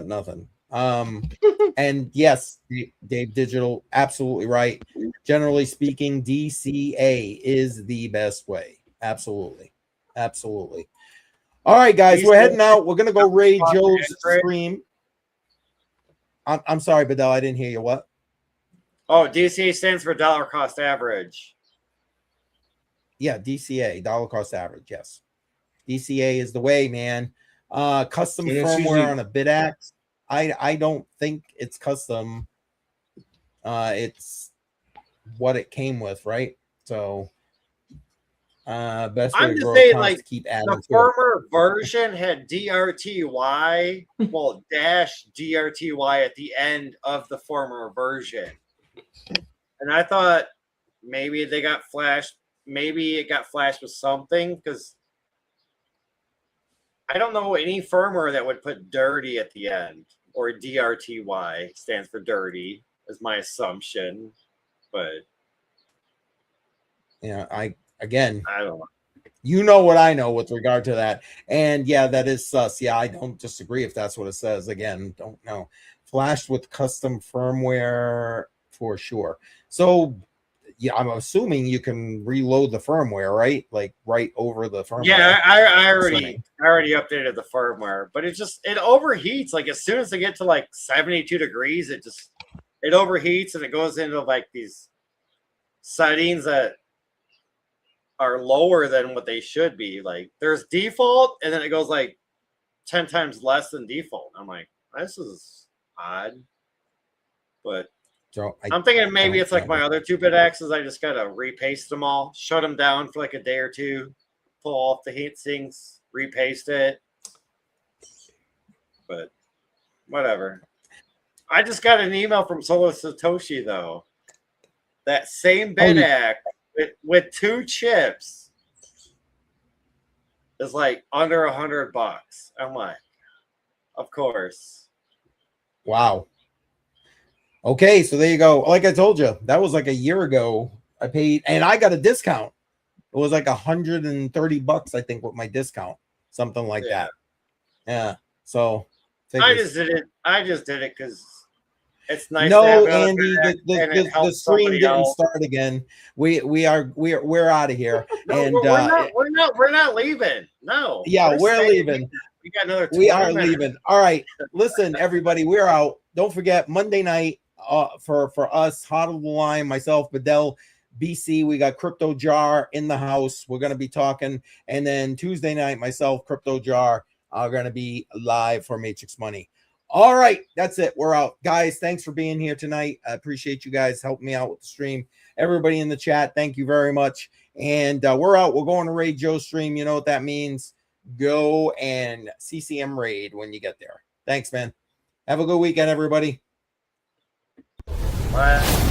nothing. And yes, Dave Digital, absolutely right. Generally speaking, DCA is the best way. Absolutely. All right, guys, we're heading out. We're gonna go raid Joe's stream. I'm sorry, Bedell, I didn't hear you. What? Oh, DCA stands for dollar cost average. Yeah, DCA, dollar cost average. Yes, DCA is the way, man. Custom firmware on a BitX. I don't think it's custom. It's what it came with, right? So, best way I'm to just grow saying, like, keep adding the former version had DRTY, well, dash DRTY at the end of the former version, and I thought maybe they got flashed. Maybe it got flashed with something, because I don't know any firmware that would put dirty at the end, or DRTY stands for dirty, is my assumption. But I don't know. You know what I know with regard to that. And yeah, that is sus. Yeah, I don't disagree if that's what it says. Again, don't know. Flashed with custom firmware for sure. So yeah, I'm assuming you can reload the firmware, right? Like right over the firmware. Yeah, I already updated the firmware, but it overheats. Like as soon as they get to like 72 degrees, it overheats and it goes into like these settings that are lower than what they should be. Like there's default, and then it goes like 10 times less than default. I'm like, this is odd, but I'm thinking maybe it's like my other 2-bit axes. I just gotta repaste them all, shut them down for like a day or two, pull off the heat sinks, repaste it. But whatever. I just got an email from Solo Satoshi though. That same bit axe with 2 chips is like under $100. I'm like, of course. Wow. Okay, so there you go. Like I told you, that was like a year ago. I paid, and I got a discount. It was like $130, I think, with my discount, something like that. Yeah. So I just did it because it's nice. No, Andy, the stream didn't start again. We're out of here, and we're not leaving. No. Yeah, we're leaving. We got another. We are leaving. All right. Listen, everybody, we're out. Don't forget Monday night for us, Hot of the Line, myself, Bedell, BC. We got Crypto Jar in the house. We're going to be talking. And then Tuesday night, myself, Crypto Jar, are going to be live for Matrix Money. All right. That's it. We're out. Guys, thanks for being here tonight. I appreciate you guys helping me out with the stream. Everybody in the chat, thank you very much. And we're out. We're going to Raid Joe's stream. You know what that means. Go and CCM raid when you get there. Thanks, man. Have a good weekend, everybody. Bye.